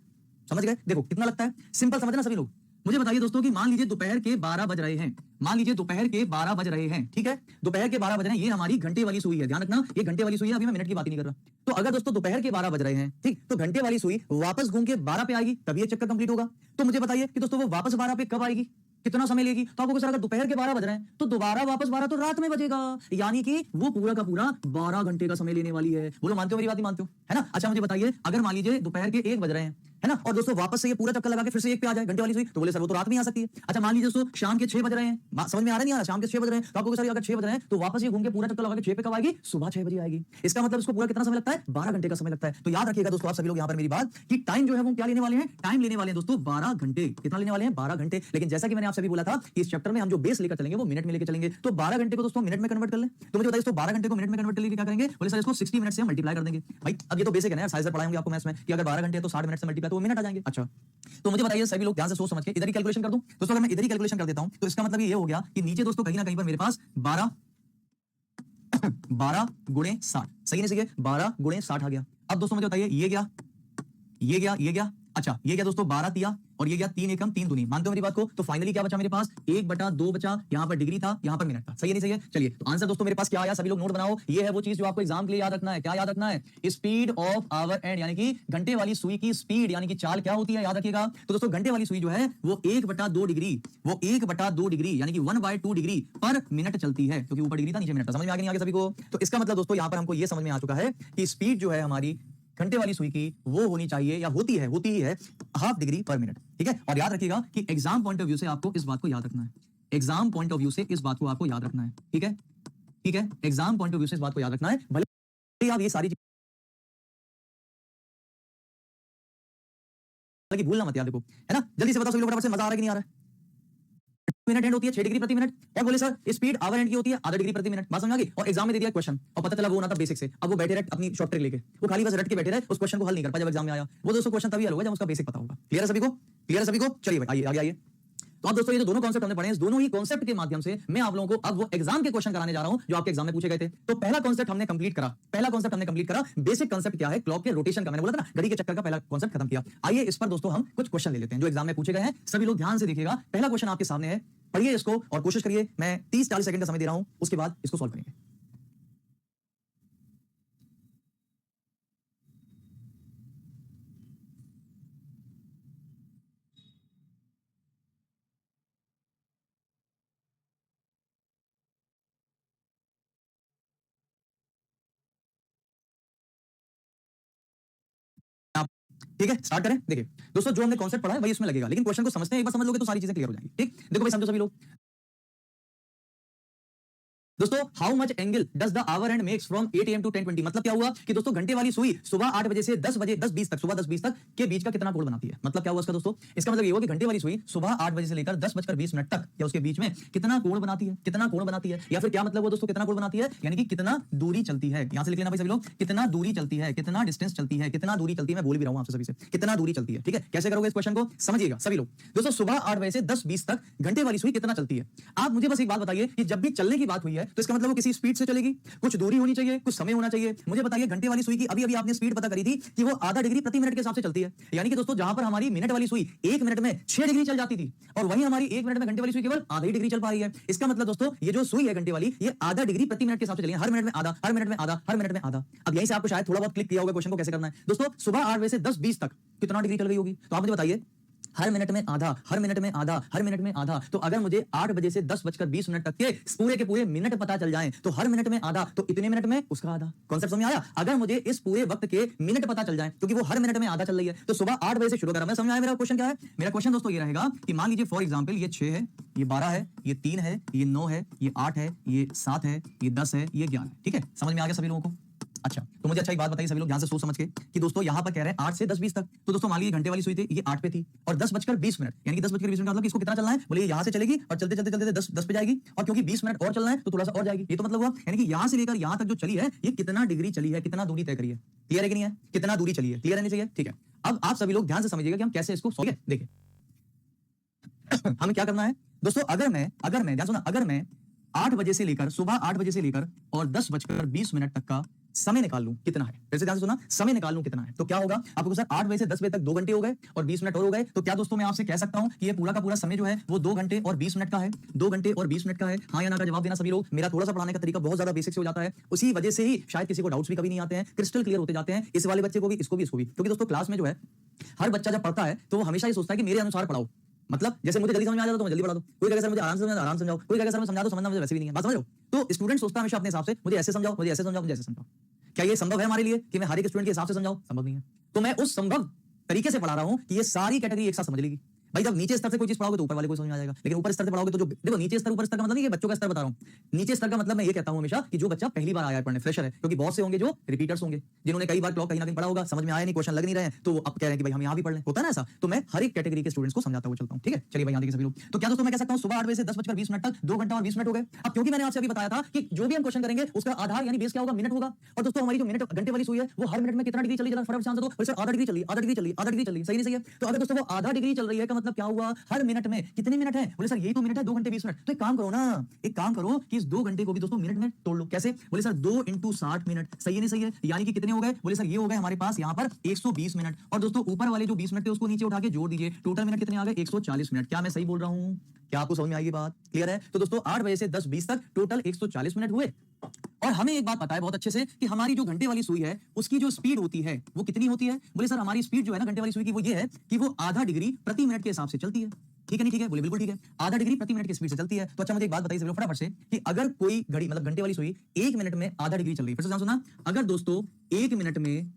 [SPEAKER 1] समझ गए। देखो कितना लगता है, सिंपल समझना सभी लोग। मुझे बताइए दोस्तों कि मान लीजिए दोपहर के 12 बज रहे हैं, मान लीजिए दोपहर के 12 बज रहे हैं, ठीक है। दोपहर के 12 बज रहे हैं, ये हमारी घंटे वाली सुई है, ध्यान रखना ये घंटे वाली सुई है, अभी मैं मिनट की बात ही नहीं कर रहा। तो अगर दोस्तों दोपहर के 12 बज रहे हैं, ठीक, तो घंटे वाली सुई वापस घूम के 12 पे आएगी, तभी ये चक्कर कंप्लीट होगा। तो मुझे बताइए कि दोस्तों वो वापस 12 पे कब आएगी, कितना समय लेगी। तो आपको सर अगर दोपहर के 12 बज रहे हैं तो दोबारा वापस 12 तो रात में बजेगा, यानी कि वो पूरा का पूरा 12 घंटे का समय लेने वाली है। बोलो मानते हो मेरी बात, नहीं मानते हो, है ना। अच्छा मुझे बताइए अगर मान लीजिए दोपहर के 1 बज रहे हैं, है ना, और दोस्तों वापस से ये पूरा चक्कर लगा के फिर से 1 पे आ जाए घंटे वाली सुई, तो बोले सर वो तो रात में आ सकती है। अच्छा मान लीजिए दोस्तों शाम के 6 बज रहे हैं, समझ में आ रहा नहीं आ रहा, शाम के 6 बज रहे हैं, तो आपको सर अगर 6 बज रहे हैं तो वापस ये घूम के पूरा चक्कर लगा के 6 पे कब आएगी, सुबह 6 बजे आएगी। इसका मतलब इसको पूरा कितना समय लगता है, 12 घंटे का समय लगता है। तो याद रखिएगा दोस्तों आप सभी लोग यहाँ पर मेरी बात कि टाइम जो है वो क्या लेने वाले हैं, टाइम लेने वाले हैं दोस्तों 12 घंटे। कितना लेने वाले हैं, 12 घंटे। लेकिन जैसा कि मैंने आप सभी बोला था कि इस चैप्टर में हम जो बेस लेकर चलेंगे वो मिनट में लेकर चलेंगे, तो 12 घंटे को दोस्तों मिनट में कन्वर्ट कर लें। तो मुझे बताइए दोस्तों 12 घंटे को मिनट में कन्वर्ट करके क्या करेंगे, बोले सर इसको 60 मिनट से मल्टीप्लाई कर देंगे। भाई अब ये तो बेसिक है ना यार, साइज पढ़ाएंगे आपको मैथ्स में कि अगर 12 घंटे तो 60 मिनट से मल्टीप्लाई तो वो मिनट आ जाएंगे। अच्छा तो मुझे बताइए सभी लोग ध्यान से सोच समझ के इधर ही कैलकुलेशन कर दूं दोस्तों। अगर मैं इधर ही कैलकुलेशन कर देता हूं तो इसका मतलब ये हो गया कि नीचे दोस्तों कहीं ना कहीं पर मेरे पास 12 गुणे 60, सही नहीं, सही है, 12 गुणे 60 आ गया। अब दोस्तों मुझे बताइए ये क्या, ये क्या, ये क्या, अच्छा ये क्या दोस्तों 12 तिया और ये क्या 3 एकम 3 दूनी, मानते हो मेरी बात को। तो फाइनली क्या बचा मेरे पास, 1/2 बचा, यहाँ पर डिग्री था, यहाँ पर मिनट था, सही है नहीं सही है। चलिए तो आंसर दोस्तों मेरे पास क्या आया, सभी लोग नोट बनाओ। ये है वो चीज जो आपको एग्जाम के लिए याद रखना है। क्या याद रखना है, स्पीड ऑफ आवर एंड, यानी कि घंटे वाली सुई की स्पीड यानी कि चाल क्या होती है, याद रखिएगा। तो दोस्तों घंटे वाली सुई जो है वो 1/2 डिग्री, वो 1/2 डिग्री यानी कि 1/2 डिग्री पर मिनट चलती है, क्योंकि ऊपर डिग्री था नीचे मिनट था। समझ में आ गया नहीं आ गया सभी को। तो इसका मतलब दोस्तों यहाँ पर हमको ये समझ में आ चुका है कि स्पीड जो है हमारी घंटे वाली सुई की वो होनी चाहिए या होती ही है ½ डिग्री पर मिनट, ठीक है। और याद रखिएगा कि एग्जाम पॉइंट ऑफ व्यू से आपको इस बात को याद रखना है, एग्जाम पॉइंट ऑफ व्यू से इस बात को आपको याद रखना है, ठीक है, ठीक है। एग्जाम पॉइंट ऑफ व्यू से इस बात को याद रखना है, भले आप ये सारी चीजें भूलना मत यार, देखो है ना। जल्दी से बताओ सभी लोग फटाफट से, मजा आ रहा है कि नहीं आ रहा है। मिनट एंड होती है 6 डिग्री प्रति मिनट, और बोले सर स्पीड आवर एंड की होती है ½ डिग्री प्रति मिनट। बात समझ आ गई। और एग्जाम में दे दिया क्वेश्चन और पता चला वो ना था बेसिक से, अब वो बैठे रहे अपनी शॉर्ट ट्रिक लेके, वो खाली बस रट के बैठे रहे, उस क्वेश्चन को हल नहीं कर पाया जब एग्जाम में आया। वो दोस्तों क्वेश्चन तभी हल होगा जब उसका बेसिक पता होगा। क्लियर है सभी को, क्लियर है सभी को। चलिए भाई आइए आगे आइए। तो अब दोस्तों ये जो दोनों कॉन्सेप्ट हमने पढ़े हैं, इस दोनों ही कॉन्सेप्ट के माध्यम से मैं आप लोगों को अब वो एग्जाम के क्वेश्चन कराने जा रहा हूं जो आपके एग्जाम में पूछे गए थे। तो पहला कॉन्सेप्ट हमने कंप्लीट करा, पहला कॉन्सेप्ट हमने कंप्लीट करा। बेसिक कॉन्सेप्ट क्या है, क्लॉक के रोटेशन का, मैंने बोला था ना घड़ी के चक्कर का पहला कॉन्सेप्ट खत्म किया। आइए इस पर दोस्तों हम कुछ क्वेश्चन ले लेते हैं जो एग्जाम में पूछे गए हैं। सभी लोग ध्यान से देखिएगा, पहला क्वेश्चन आपके सामने है, पढ़िए इसको और कोशिश करिए। मैं 30-40 सेकंड का समय दे रहा हूं, उसके बाद इसको सॉल्व करेंगे। ठीक है स्टार्ट करें। देखिए दोस्तों जो हमने कॉन्सेप्ट पढ़ा है वही इसमें लगेगा, लेकिन क्वेश्चन को समझते हैं, एक बार समझ लोगे तो सारी चीजें क्लियर हो जाएंगी। ठीक, देखो भाई समझो सभी लोग। दोस्तों how much angle does the hour hand makes from 8 AM to 10:20, मतलब क्या हुआ कि दोस्तों घंटे वाली सुई सुबह 8 बजे से 10:20 तक, सुबह 10:20 तक के बीच का कितना कोण बनाती है। मतलब क्या हुआ इसका दोस्तों, इसका मतलब ये हुआ कि घंटे वाली सुई सुबह 8 बजे से लेकर 10:20 तक या उसके बीच में कितना कोण बनाती है, कितना कोण बनाती है। या फिर क्या मतलब हुआ दोस्तों, कितना कोण बनाती है, यानी कि कितना दूरी चलती है। यहां से लिख लेना भाई सभी लोग, कितना दूरी चलती है, कितना डिस्टेंस चलती है, कितना दूरी चलती है। मैं बोल भी रहा हूं आपसे सभी से, कितना दूरी चलती है। ठीक है, कैसे करोगे इस क्वेश्चन को, समझिएगा सभी लोग। दोस्तों सुबह 8 बजे से 10:20 तक घंटे वाली सुई कितना चलती है। आप मुझे बस एक बात बताइए कि जब भी चलने की बात हुई है तो इसका मतलब वो किसी स्पीड से चलेगी, कुछ दूरी होनी चाहिए, कुछ समय होना चाहिए। मुझे बताइए घंटे वाली सुई की अभी अभी आपने स्पीड पता करी थी कि वो ½ डिग्री प्रति मिनट के हिसाब से चलती है, यानी कि दोस्तों जहां पर हमारी मिनट वाली सुई 1 मिनट में 6 डिग्री चल जाती थी और वहीं हमारी 1 मिनट में घंटे वाली सुई केवल ½ डिग्री चल पा रही है। इसका मतलब दोस्तों ये जो सुई है घंटे वाली, ये ½ डिग्री प्रति मिनट के हिसाब से चली है, हर मिनट में आधा, हर मिनट में आधा, हर मिनट में आधा। अब यहीं से आपको शायद थोड़ा बहुत क्लिक किया होगा क्वेश्चन को कैसे करना है। दोस्तों सुबह 8 बजे से 10:20 तक कितना डिग्री चल गई होगी, तो आप मुझे बताइए हर मिनट में आधा, हर मिनट में आधा, हर मिनट में आधा। तो अगर मुझे 8 बजे से 10:20 तक के पूरे मिनट पता चल जाएं, तो हर मिनट में आधा, तो इतने मिनट में उसका आधा। कॉन्सेप्ट समझ में आया? अगर मुझे इस पूरे वक्त के मिनट पता चल जाएं, क्योंकि वो हर मिनट में आधा चल रही है, तो सुबह 8 बजे से शुरू करा। मैं समझ में आया मेरा क्वेश्चन क्या है? मेरा क्वेश्चन दोस्तों ये रहेगा कि मान लीजिए फॉर एग्जांपल ये 6 है, ये 12 है, ये 3 है, ये 9 है, ये 8 है, ये 7 है, ये 10 है, ये 11 है। ठीक है, समझ में आ गया सभी लोगों को? अच्छा, तो मुझे अच्छा एक बात बताइए सभी लोग ध्यान से सोच समझ के कि दोस्तों यहाँ पर कह रहे हैं 8 से 10:20 तक। तो दोस्तों मान लीजिए घंटे वाली सुई थी, ये 8 पे थी और 10:20 यानी कि 10:20 का मतलब कि इसको कितना चलना है? बोले यहाँ से चलेगी और चलते चलते चलते 10 पे जाएगी, और क्योंकि 20 मिनट और चलना है तो थोड़ा सा और जाएगी। ये तो मतलब हुआ, यानी कि यहाँ से लेकर यहाँ तक जो चली है, ये कितना डिग्री चली है, कितना दूरी तय करी है। क्लियर है कि नहीं है? कितना दूरी चली है, क्लियर रहनी चाहिए। ठीक है, अब आप सभी लोग ध्यान से समझिएगा कि हम कैसे इसको सॉल्व करें। देखिए हमें क्या करना है दोस्तों, अगर मैं ध्यान सुना, अगर मैं 8 बजे से लेकर सुबह 8 बजे से लेकर और 10:20 तक का समय निकाल लूं, कितना है? फिर से ध्यान से सुना, समय निकाल लूं कितना है, तो क्या होगा आपको सर? 8 बजे से 10 बजे तक 2 घंटे हो गए और 20 मिनट और हो गए। तो क्या दोस्तों मैं आपसे कह सकता हूं कि ये पूरा का पूरा समय जो है वो 2 घंटे और 20 मिनट का है? 2 घंटे और 20 मिनट का है। हाँ या ना का जवाब देना सभी लोग। मेरा थोड़ा सा पढ़ाने का तरीका बहुत ज्यादा बेसिक से हो जाता है, उसी वजह से ही शायद किसी को डाउट्स भी कभी नहीं आते हैं, क्रिस्टल क्लियर होते जाते हैं, इस वाले बच्चे को भी, इसको भी, इसको भी। क्योंकि दोस्तों क्लास में जो है हर बच्चा जब पढ़ता है तो वो हमेशा ये सोचता है कि मेरे अनुसार पढ़ाओ, मतलब जैसे मुझे जल्दी समझ में आ जाता तो मैं जल्दी पढ़ा दूं, कोई कहेगा सर मुझे आराम से समझाओ, आराम समझाओ, कोई कहेगा सर मुझे समझा दो, समझना मुझे वैसे भी नहीं है। बात समझ लो? तो स्टूडेंट सोचता है हमेशा अपने हिसाब से, मुझे ऐसे समझाओ, मुझे ऐसे समझाओ, मुझे ऐसे समझाओ। क्या ये संभव है हमारे लिए कि मैं हर एक स्टूडेंट के हिसाब से समझाऊं? संभव नहीं है। तो मैं उस संभव तरीके से पढ़ा रहा हूं कि ये सारी कैटेगरी एक साथ समझ लेगी। भाई जब नीचे स्तर से कोई चीज पढ़ाओगे तो ऊपर वाले को समझ में आ जाएगा, लेकिन ऊपर स्तर से पढ़ाओगे तो जो देखो नीचे स्तर ऊपर स्तर का मतलब नहीं है बच्चों का स्तर बता रहा हूं। नीचे स्तर का मतलब मैं ये कहता हूं हमेशा कि जो बच्चा पहली बार आया है पढ़ने, फ्रेशर है, क्योंकि बहुत से होंगे जो रिपीटर्स होंगे, जिन्होंने कई बार क्लॉक कहीं ना कहीं पढ़ा होगा, समझ में आया नहीं, क्वेश्चन लग नहीं रहे हैं, तो वो अब कह रहे हैं कि भाई हम यहां भी पढ़ लें। होता है ना ऐसा? तो मैं हर एक कैटेगरी के स्टूडेंट्स को समझाता हुआ चलता हूं। ठीक है, चलिए भाई यहां देखिए सभी लोग। तो क्या दोस्तों मैं कह सकता हूं सुबह 8 बजे से 10:20 तक 2 घंटा और 20 मिनट हो गए। अब क्योंकि मैंने आपसे अभी बताया था कि जो भी हम क्वेश्चन करेंगे उसका आधार यानी बेस क्या होगा? मिनट होगा। और दोस्तों हमारी जो मिनट घंटे वाली सुई है वो हर मिनट में कितना डिग्री चली, जरा फटाफट से आंसर दो। वैसे आधा डिग्री चली, आधा डिग्री चली, आधा डिग्री चली, सही नहीं सही है? तो अगर दोस्तों वो आधा डिग्री चल रही है का मतलब क्या हुआ? हर मिनट में कितने मिनट है? बोले सर यही तो मिनट है, 2 घंटे 20 मिनट। तो एक काम करो ना, एक काम करो कि इस 2 घंटे को भी दोस्तों मिनट में तोड़ लो। कैसे? बोले सर 2 × 60 मिनट। सही है नहीं सही है? यानी कि कितने हो गए? बोले सर ये हो गए हमारे पास यहाँ पर 120 मिनट, और दोस्तों ऊपर वाले जो 20 मिनट थे उसको नीचे उठा के जोड़ दीजिए, टोटल मिनट कितने आ गए? 140 मिनट। क्या मैं सही बोल रहा हूँ? क्या आपको समझ में आएगी बात? क्लियर है? तो दोस्तों 8 बजे से 10:20 तक टोटल 140 मिनट हुए। और हमें एक बात पता है बहुत अच्छे से कि हमारी जो घंटे वाली सुई है उसकी जो स्पीड होती है वो कितनी होती है? बोले सर हमारी स्पीड जो है ना घंटे वाली सुई की वो ये है कि वो आधा डिग्री प्रति मिनट के हिसाब से चलती है। ठीक है नहीं? ठीक है, बोले बिल्कुल ठीक है, आधा डिग्री प्रति मिनट की स्पीड से चलती है। तो अच्छा मुझे एक बात बताइए सभी लोग फटाफट से कि अगर कोई घड़ी मतलब घंटे वाली सुई 1 मिनट में आधा डिग्री चल रही है, फिर से ध्यान सुना, अगर दोस्तों 1 मिनट में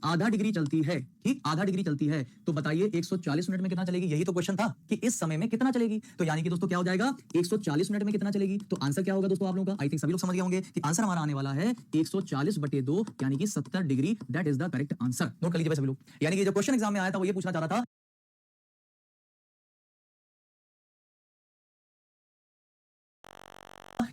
[SPEAKER 1] आधा डिग्री चलती है, ठीक, आधा डिग्री चलती है, तो बताइए 140 मिनट में कितना चलेगी? यही तो क्वेश्चन था कि इस समय में कितना चलेगी। तो यानी कि दोस्तों क्या हो जाएगा? 140 मिनट में कितना चलेगी? तो आंसर क्या होगा दोस्तों आप लोगों का? आई थिंक सभी लोग समझ गए होंगे कि आंसर हमारा आने वाला है 140/2 यानी कि 70 degree. That is the correct answer. Note कर लीजिए सभी लोग। यानी कि जो क्वेश्चन एग्जाम में आया था वो ये पूछना चाह रहा था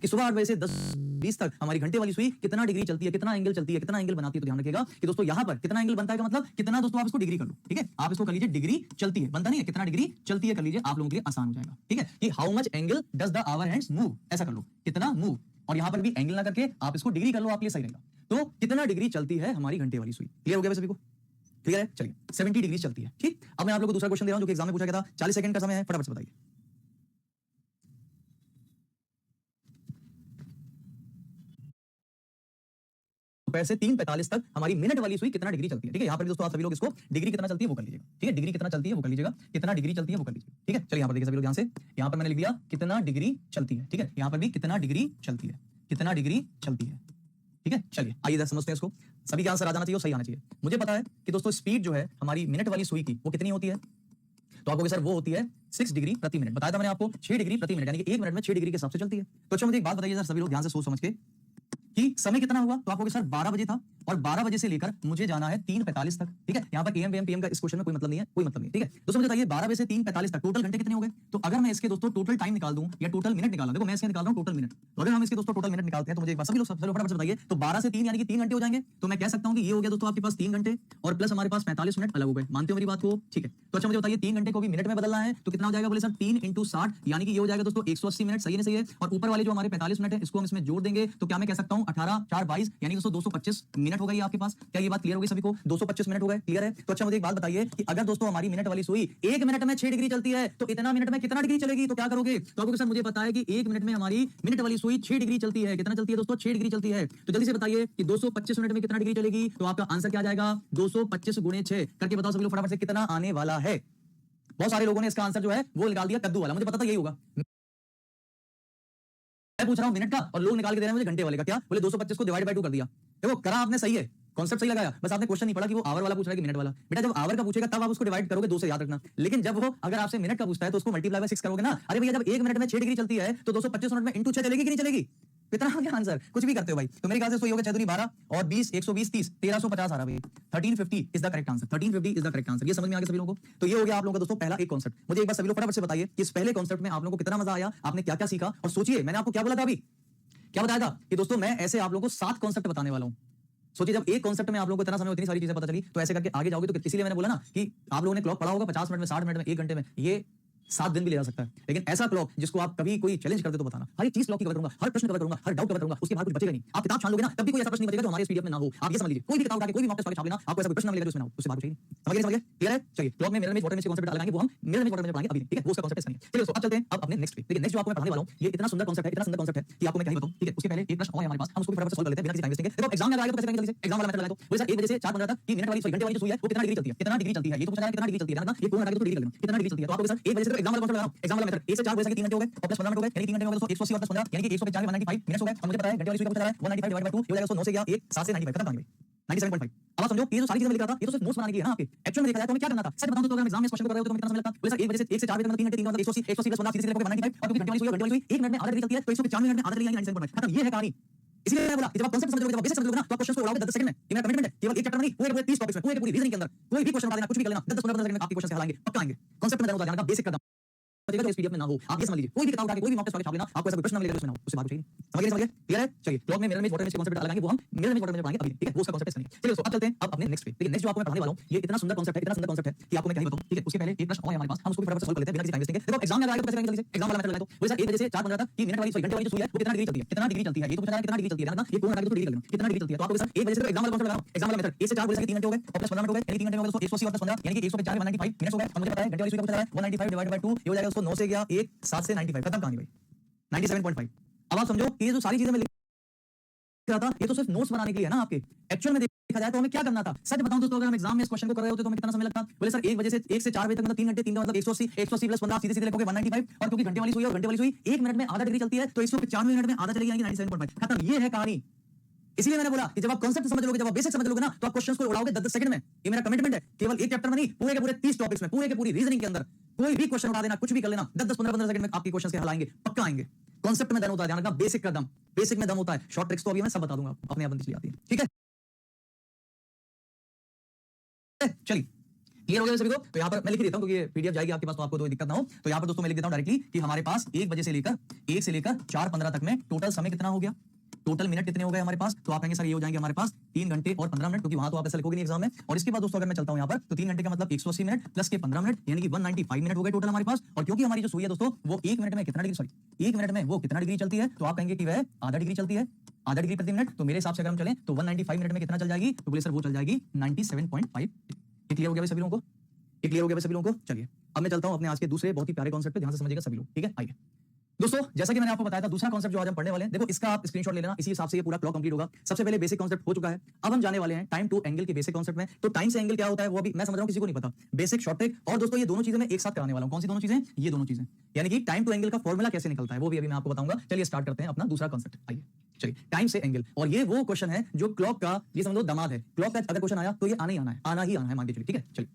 [SPEAKER 1] कि सुबह 8 बजे से 10:20 तक हमारी घंटे वाली सुई कितना डिग्री चलती है, कितना एंगल चलती है, कितना एंगल बनाती है। तो ध्यान रखिएगा कि दोस्तों यहाँ पर कितना एंगल बनता है का मतलब कितना, दोस्तों आप इसको डिग्री कर लो। ठीक है, आप इसको कर लीजिए डिग्री चलती है, बनता नहीं है, कितना डिग्री चलती है कर लीजिए, आप लोगों के लिए आसान हो जाएगा। ठीक है, कि how much angle does the hour hands move, ऐसा कर लो, कितना मूव, और यहाँ पर भी एंगल ना करके आप इसको डिग्री कर लो, आपके लिए सही रहेगा। तो कितना डिग्री चलती है हमारी घंटे वाली सुई? क्लियर हो गया सभी को? क्लियर है? चलिए 70 डिग्री चलती है। ठीक, अब मैं आप लोगों को दूसरा क्वेश्चन दे रहा हूं जो कि एग्जाम में पूछा गया था। 40 सेकंड का समय है, फटाफट से बताइए। दोपहर से 3:45 तक हमारी मिनट वाली सुई कितना डिग्री चलती है। ठीक है, यहाँ पर भी दोस्तों आप सभी लोग इसको डिग्री कितना चलती है वो कर लीजिएगा। ठीक है, डिग्री कितना चलती है वो कर लीजिएगा, कितना डिग्री चलती है वो कर लीजिएगा। ठीक है, चलिए यहाँ पर देखिए सभी लोग ध्यान से, यहाँ पर मैंने लिख दिया कितना डिग्री चलती है। ठीक है, यहाँ पर भी कितना डिग्री चलती है, कितना डिग्री चलती है। ठीक है, चलिए आइए इधर समझते हैं इसको। सभी का आंसर आ जाना चाहिए और सही आना चाहिए। मुझे पता है कि दोस्तों स्पीड जो है हमारी मिनट वाली सुई की वो कितनी होती है, तो आपको सर वो होती है 6 डिग्री प्रति मिनट। बताया था मैंने आपको 6 डिग्री प्रति मिनट, यानी कि 1 मिनट में 6 डिग्री के हिसाब से चलती है। तो अच्छा मुझे एक बात बताइए सर सभी लोग ध्यान से सोच समझ के कि समय कितना हुआ, तो आपको सर 12 बजे था और 12 बजे से लेकर मुझे जाना है 3:45 तक। ठीक है, यहाँ पर एएम एम पीएम का इस क्वेश्चन में कोई मतलब नहीं है, कोई मतलब नहीं। ठीक है, दोस्तों मुझे बताइए 12 बजे से 3:45 तक टोटल घंटे कितने हो गए? तो अगर मैं इसके दोस्तों टोटल टाइम निकाल दूं या टोटल मिनट निकाला, देखो मैं इसके निकाल रहा हूं टोटल मिनट, तो अगर हम इसके दोस्तों टोटल मिनट निकालते हैं तो मुझे एक बात सभी लोग फटाफट से बताइए, तो 12 से 3 यानी कि 3 घंटे हो जाएंगे। तो मैं कह सकता हूं कि ये हो गया दोस्तों आपके पास 3 घंटे और प्लस हमारे पास 45 मिनट अलग हो गए। मानते हो मेरी बात को? ठीक है, तो अच्छा मुझे बताइए 3 घंटे को भी मिनट में बदलना है तो कितना हो जाएगा? बोले सर 3 × 60 यानी कि ये हो जाएगा दोस्तों 180 मिनट। सही है नहीं सही है? और ऊपर वाले जो हमारे 45 मिनट है इसको हम इसमें जोड़ देंगे तो क्या मैं कह सकता हूं 18 4 22 यानी दोस्तों 225 मिनट हो गई आपके पास। क्या ये बात क्लियर हो गई सभी को? 225 मिनट हो गए, क्लियर है? तो अच्छा मुझे एक बात बताइए कि अगर दोस्तों हमारी मिनट वाली सुई 1 मिनट में 6 डिग्री चलती है तो इतना मिनट में कितना डिग्री चलेगी? तो क्या करोगे? तो आपको सर मुझे पता है कि 1 मिनट में हमारी मिनट वाली सुई 6 डिग्री चलती है। कितना चलती है दोस्तों? 6 डिग्री चलती है। तो जल्दी से बताइए कि 225 मिनट में कितना डिग्री चलेगी? तो आपका आंसर क्या आ जाएगा? 225 × 6 करके बताओ सभी लोग फटाफट से कितना आने वाला है। बहुत सारे लोगों ने इसका आंसर जो है वो निकाल दिया कद्दू वाला, मुझे पता था यही होगा। मैं पूछ रहा हूं मिनट का और लोग निकाल के दे रहे हैं मुझे घंटे वाले का। क्या बोले 225 को डिवाइड बाय 2 कर दिया। देखो करा आपने सही है, कॉन्सेप्ट सही लगाया, बस आपने क्वेश्चन नहीं पढ़ा कि वो आवर वाला पूछ रहा है कि मिनट वाला। बेटा जब आवर का पूछेगा तब आप उसको डिवाइड करोगे 2 से, याद रखना। लेकिन जब वो अगर आपसे मिनट का पूछता है तो उसको मल्टीप्लाई बाय 6 करोगे ना। अरे भैया जब 1 मिनट में 6 डिग्री चलती है तो 225 मिनट में इंटू 6 चलेगी कि नहीं चलेगी? कितना आ गया आंसर? कुछ भी करते हो भाई। तो मेरे ख्याल से सोई होगा 6 दूनी 12 और 20 120 30 1350 आ रहा भाई। 1350 is the correct answer. 1350 is the correct answer. ये समझ में आ गया सभी लोगों को? तो ये हो गया आप लोगों का दोस्तों पहला एक कॉन्सेप्ट। मुझे एक बार सभी लोग फटाफट से बताइए कि इस पहले कॉन्सेप्ट में आप लोगों को कितना मजा आया, आपने क्या क्या सीखा। और सोचिए मैंने आपको क्या बोला था अभी, क्या बताया था कि दोस्तों मैं ऐसे आप लोगों को 7 कॉन्सेप्ट बताने वाला हूं। सोचिए जब एक कॉन्सेप्ट में आप लोगों को इतना समय इतनी सारी चीजें पता चली, तो ऐसे करके आगे जाओगे। तो इसीलिए मैंने बोला ना कि आप लोगों ने क्लॉक पढ़ा होगा 50 मिनट में, 60 मिनट में, 1 घंटे में, ये 7 दिन भी ले जा सकता है। लेकिन ऐसा क्लॉक जिसको आप कभी कोई चैलेंज करते तो बताना, हर एक चीज क्लॉक की कवर करूंगा, हर प्रश्न कवर करूंगा, हर डाउट कवर करूंगा, उसके बाद कुछ बचेगा नहीं। आप किताब छान लोगे ना तब भी कोई ऐसा प्रश्न नहीं बचेगा जो हमारे पीडीएफ में ना हो। आप ये समझ लीजिए, कोई भी किताब उठा के कोई भी मॉक टेस्ट छाप लेना, आपको ऐसा कोई प्रश्न ना मिलेगा जो उसमें ना हो, उससे बात चाहिए। समझ गए? क्लियर है? चलिए क्लॉक में मिरर में वाटर में कॉन्सेप्ट लगाएंगे, वो हम मिरर में वाटर में पढ़ाएंगे अभी, ठीक है? वो उसका कॉन्सेप्ट नहीं है। चलिए दोस्तों अब चलते हैं अब अपने नेक्स्ट पे। देखिए नेक्स्ट जो आपको मैं पढ़ाने वाला हूं ये इतना सुंदर कॉन्सेप्ट है, इतना सुंदर कॉन्सेप्ट है कि आपको मैं क्या ही बताऊं, ठीक है? उसके पहले एक प्रश्न और है हमारे पास, हम उसको फटाफट से सॉल्व कर लेते हैं बिना किसी टाइम वेस्टिंग के। देखो एग्जाम में आएगा तो कैसे करेंगे जल्दी से? एग्जाम वाला मेथड लगाए तो बोले सर 1 बजे से 4:15 तक कि मिनट वाली घंटे वाली जो सुई है वो कितना डिग्री चलती है, कितना डिग्री चलती है, ये तो पूछा जाएगा कितना डिग्री चलती है ना, ये कोण हटा के तो डिग्री कर लेना, कितना डिग्री चलती है। तो आपको सर 1 बजे से एग्जाम वाला कॉन्सेप्ट लगा रहा हूं, एग्जाम वाला मेथड 1 से 4 बजे से 3 घंटे हो गए और प्लस 15 मिनट हो गए, यानी 3 घंटे में होगा दोस्तों 180 और प्लस 15 यानी कि 150 में 195 मिनट्स हो गए। और मुझे पता है घंटे वाली सुई का पूछा जा रहा है 195 डिवाइड बाय 2 ये हो जाएगा दोस्तों 9 से गया 1 7 से 95 खत्म करेंगे 97.5। अब आप समझो ये जो सारी चीजें मैं लिख रहा था ये तो सिर्फ नोट्स बनाने की है ना आपके। एक्चुअल में देखा जाए तो हमें क्या करना था, सच बताऊं तो अगर हम एग्जाम में इस क्वेश्चन को कर रहे हो तो हमें कितना समय लगता? बोले सर 1 बजे से 1 से 4 बजे तक मतलब 3 घंटे 3 का मतलब 180 180 प्लस 15 सीधे सीधे लिखोगे 195 और क्योंकि घंटे वाली सुई 1 मिनट में आधा डिग्री चलती है तो 195 मिनट में आधा डिग्री यानी 97.5 खत्म। ये है कहानी। इसलिए मैंने बोला कि जब आप कॉन्सेप्ट समझ लोगे, जब आप बेसिक समझ लोगे ना तो आप क्वेश्चंस को उड़ाओगे 10 सेकंड में। ये मेरा कमिटमेंट है, केवल एक चैप्टर में नहीं, पूरे 30 टॉपिक्स में, पूरे रीजनिंग के अंदर कोई भी क्वेश्चन उठा देना, कुछ भी कर लेना, 10-15 सेकंड में आपके क्वेश्चन से हलाएंगे, पक्का आएंगे। कॉन्सेप्ट में ध्यान होता है, बेसिक का बचेगा जो इस पीडीएफ में ना हो। आप ये समझ लीजिए, कोई भी किताब उठा के कोई भी मॉक टेस्ट छाप लेना, आपको ऐसा कोई प्रश्न ना मिलेगा जो उसमें ना हो, उससे बात चाहिए। समझ गए? क्लियर है? चलिए क्लॉक में मिरर में वाटर में कॉन्सेप्ट लगाएंगे, वो हम मिरर में वाटर में पढ़ाएंगे अभी, ठीक है? वो उसका कॉन्सेप्ट नहीं है। चलिए दोस्तों अब चलते हैं अब अपने नेक्स्ट पे। देखिए नेक्स्ट जो आपको मैं पढ़ाने वाला हूं ये इतना सुंदर कॉन्सेप्ट है, इतना सुंदर कॉन्सेप्ट है कि आपको मैं क्या ही बताऊं, ठीक है? उसके पहले एक प्रश्न और है हमारे पास, हम उसको फटाफट से सॉल्व कर लेते हैं बिना किसी टाइम वेस्टिंग के। देखो एग्जाम में आएगा तो कैसे करेंगे जल्दी से? एग्जाम वाला मेथड लगाए तो बोले सर 1 बजे से 4:15 तक कि मिनट वाली सुई घंटे वाली जो सुई है वो कितना डिग्री चलती है, कितना डिग्री चलती है, ये तो पूछा जाएगा कितना डिग्री चलती है ना, ये कोण हटा के तो डिग्री कर लेना, कितना डिग्री चलती है। तो आपको सर 1 बजे से एग्जाम वाला कॉन्सेप्ट लगा रहा हूं, एग्जाम वाला मेथड 1 से 4 बजे से 3 घंटे हो गए और प्लस 15 मिनट हो गए, यानी 3 घंटे में होगा दोस्तों 180 और प्लस 15 यानी कि 100 पे 4 में 195 मिनट्स हो गए। और मुझे पता है घंटे वाली सुई का पूछा जा रहा है 195 डिवाइड बाय 2 ये हो जाएगा दोस्तों 9 से गया 1 7 से 95 खत्म कहानी भाई 97.5। अब आप समझो ये जो सारी चीजें मैं लिख रहा था ये तो सिर्फ नोट्स बनाने के लिए है ना आपके। एक्चुअल में देखा जाए तो हमें क्या करना था, सच बताऊं दोस्तों अगर हम एग्जाम में इस क्वेश्चन को कर रहे होते तो हमें कितना समय लगता? बोले सर 1 बजे से 1 से 4 बजे तक मतलब 3 घंटे 3 का मतलब 180 180 प्लस 15 सीधे सीधे लिखोगे 195 और क्योंकि घंटे वाली सुई और घंटे वाली सुई 1 मिनट में आधा डिग्री चलती है तो 195 मिनट में आधा चलेगी यानी 97.5 खत्म। ये है कहानी। इसलिए मैंने बोला कि जब आप कॉन्सेप्ट समझ लोगे, जब आप बेसिक समझ लोगे ना तो आप क्वेश्चंस को उड़ाओगे 10 सेकंड में। ये मेरा कमिटमेंट है, केवल एक चैप्टर में नहीं, पूरे के पूरे 30 टॉपिक्स में, पूरे के पूरी रीजनिंग के अंदर कोई भी क्वेश्चन उठा देना, कुछ भी कर लेना, 10 15 सेकंड में आपके क्वेश्चंस के हल आएंगे, पक्का आएंगे। कॉन्सेप्ट में दम होता है, ध्यान रखना, बेसिक का दम, बेसिक में दम होता है। शॉर्ट ट्रिक्स तो अभी मैं सब बता दूंगा, अपने आप बनती आती है, ठीक है? चलिए क्लियर हो गया सभी को? तो यहाँ पर मैं लिख देता हूं क्योंकि पीडीएफ जाएगी आपके पास तो आपको कोई दिक्कत ना हो। तो यहाँ पर दोस्तों मैं लिख देता हूं डायरेक्टली कि हमारे पास 1 बजे से लेकर 4:15 तक में टोटल समय कितना हो गया, टोटल मिनट कितने हो गए हमारे पास। तो आप कहेंगे सर ये हो जाएंगे हमारे पास 3 घंटे और 15 मिनट, क्योंकि वहां तो आप ऐसा लिखोगे नहीं एग्जाम में। और इसके बाद दोस्तों अगर मैं चलता हूं यहाँ पर तो 3 घंटे का मतलब 180 मिनट प्लस के 15 मिनट यानी कि 195 मिनट हो गए टोटल हमारे पास। और क्योंकि हमारी जो सुई है दोस्तों वो 1 मिनट में कितना डिग्री, सॉरी 1 मिनट में वो कितना डिग्री चलती है, तो आप कहेंगे कि वह आधा डिग्री चलती है, आधा डिग्री प्रति मिनट। तो मेरे हिसाब से अगर हम चलें तो 195 मिनट में कितना चल जाएगी, तो बोले सर वो चल जाएगी 97.5। क्लियर हो गया सभी लोगों को? क्लियर हो गया सभी लोगों को? चलिए अब मैं चलता हूं अपने आज के दूसरे बहुत ही प्यारे कॉन्सेप्ट पे, ध्यान से समझिएगा सभी लोग, ठीक है? आइए दोस्तों जैसा कि मैंने आपको बताया था दूसरा कॉन्सेप्ट जो आज हम पढ़ने वाले हैं, देखो इसका आप स्क्रीनशॉट ले लेना, इसी हिसाब से ये पूरा क्लॉक कंप्लीट होगा। सबसे पहले बेसिक कॉन्सेप्ट हो चुका है, अब हम जाने वाले हैं टाइम टू एंगल के बेसिक कॉन्सेप्ट में। तो टाइम से एंगल क्या होता है वो अभी मैं समझ रहा हूं किसी को नहीं पता, बेसिक शॉर्ट ट्रिक। और दोस्तों ये दोनों चीजें मैं एक साथ कराने वाला हूं। कौन सी दोनों चीजें? ये दोनों चीजें, यानी कि टाइम टू एंगल का फॉर्मूला कैसे निकलता है वो भी अभी मैं आपको बताऊंगा। चलिए स्टार्ट करते हैं अपना दूसरा कॉन्सेप्ट। आइए चलिए टाइम से एंगल, और ये वो क्वेश्चन है जो क्लॉक का, ये समझ लो दामाद है। क्लॉक का अगर क्वेश्चन आया तो ये आना ही आना है, आना ही आना है, मान के चलिए, ठीक है? चलिए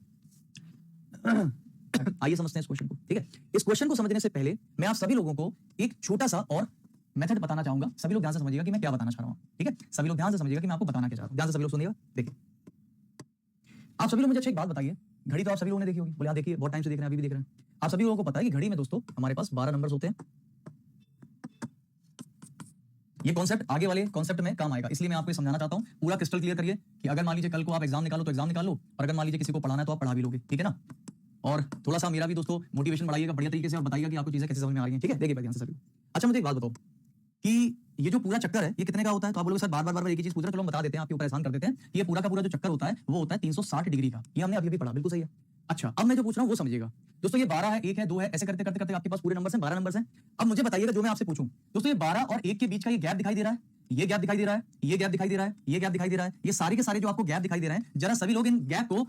[SPEAKER 1] आइए समझते हैं इस क्वेश्चन को, ठीक है? इस क्वेश्चन को समझने से पहले मैं आप सभी लोगों को एक छोटा सा और मेथड बताना चाहूंगा। सभी लोग ध्यान से समझिएगा कि मैं क्या बताना चाह रहा हूं, ठीक है? सभी लोग ध्यान से समझिएगा कि मैं आपको बताना क्या चाह रहा हूं, ध्यान से सभी लोग सुनिएगा। देखिए आप सभी लोग मुझे अच्छा एक बात बताइए, घड़ी तो आप सभी लोगों ने देखी होगी, बोले हाँ देखिए, बहुत टाइम से देख रहे हैं, अभी भी देख रहे हैं। आप सभी लोगों को पता है कि घड़ी में दोस्तों हमारे पास 12 नंबर्स होते हैं। ये कॉन्सेप्ट आगे वाले कॉन्सेप्ट में काम आएगा, इसलिए मैं आपको समझाना चाहता हूं। पूरा क्रिस्टल क्लियर करिए कि अगर मान लीजिए कल को आप एग्जाम निकालो तो एग्जाम निकाल लो, और अगर मान लीजिए किसी को पढ़ाना है तो आप पढ़ा भी लोगे, ठीक है ना? और थोड़ा सा मेरा भी दोस्तों मोटिवेशन बढ़ाइएगा बढ़िया तरीके से और बताइएगा कि आपको चीजें कैसे समझ में आ रही हैं, ठीक है? देखिए ध्यान से सभी। अच्छा मुझे एक बात बताओ कि ये जो पूरा चक्कर है ये कितने का होता है? तो आप बोलोगे सर बार बार एक ही चीज पूछ रहे हैं, चलो हम बता देते हैं, आपके ऊपर एहसान कर देते हैं। ये पूरा का पूरा जो चक्कर होता है वो होता है 360 डिग्री का। ये हमने अभी पढ़ा, बिल्कुल सही है। अच्छा अब मैं जो पूछ रहा हूँ वो समझिएगा दोस्तों। ये 12 है, 1 है, 2 है, ऐसे करते करते करते आपके पास पूरे नंबर्स हैं, 12 नंबर्स हैं। अब मुझे बताइएगा जो मैं आपसे पूछूं दोस्तों, ये 12 और 1 के बीच का ये गैप दिखाई दे रहा है, ये गैप दिखाई दे रहा है, ये गैप दिखाई दे रहा है, ये गैप दिखाई दे रहा है, ये सारे के सारे जो आपको गैप दिखाई दे रहे हैं, जरा सभी लोग इन गैप को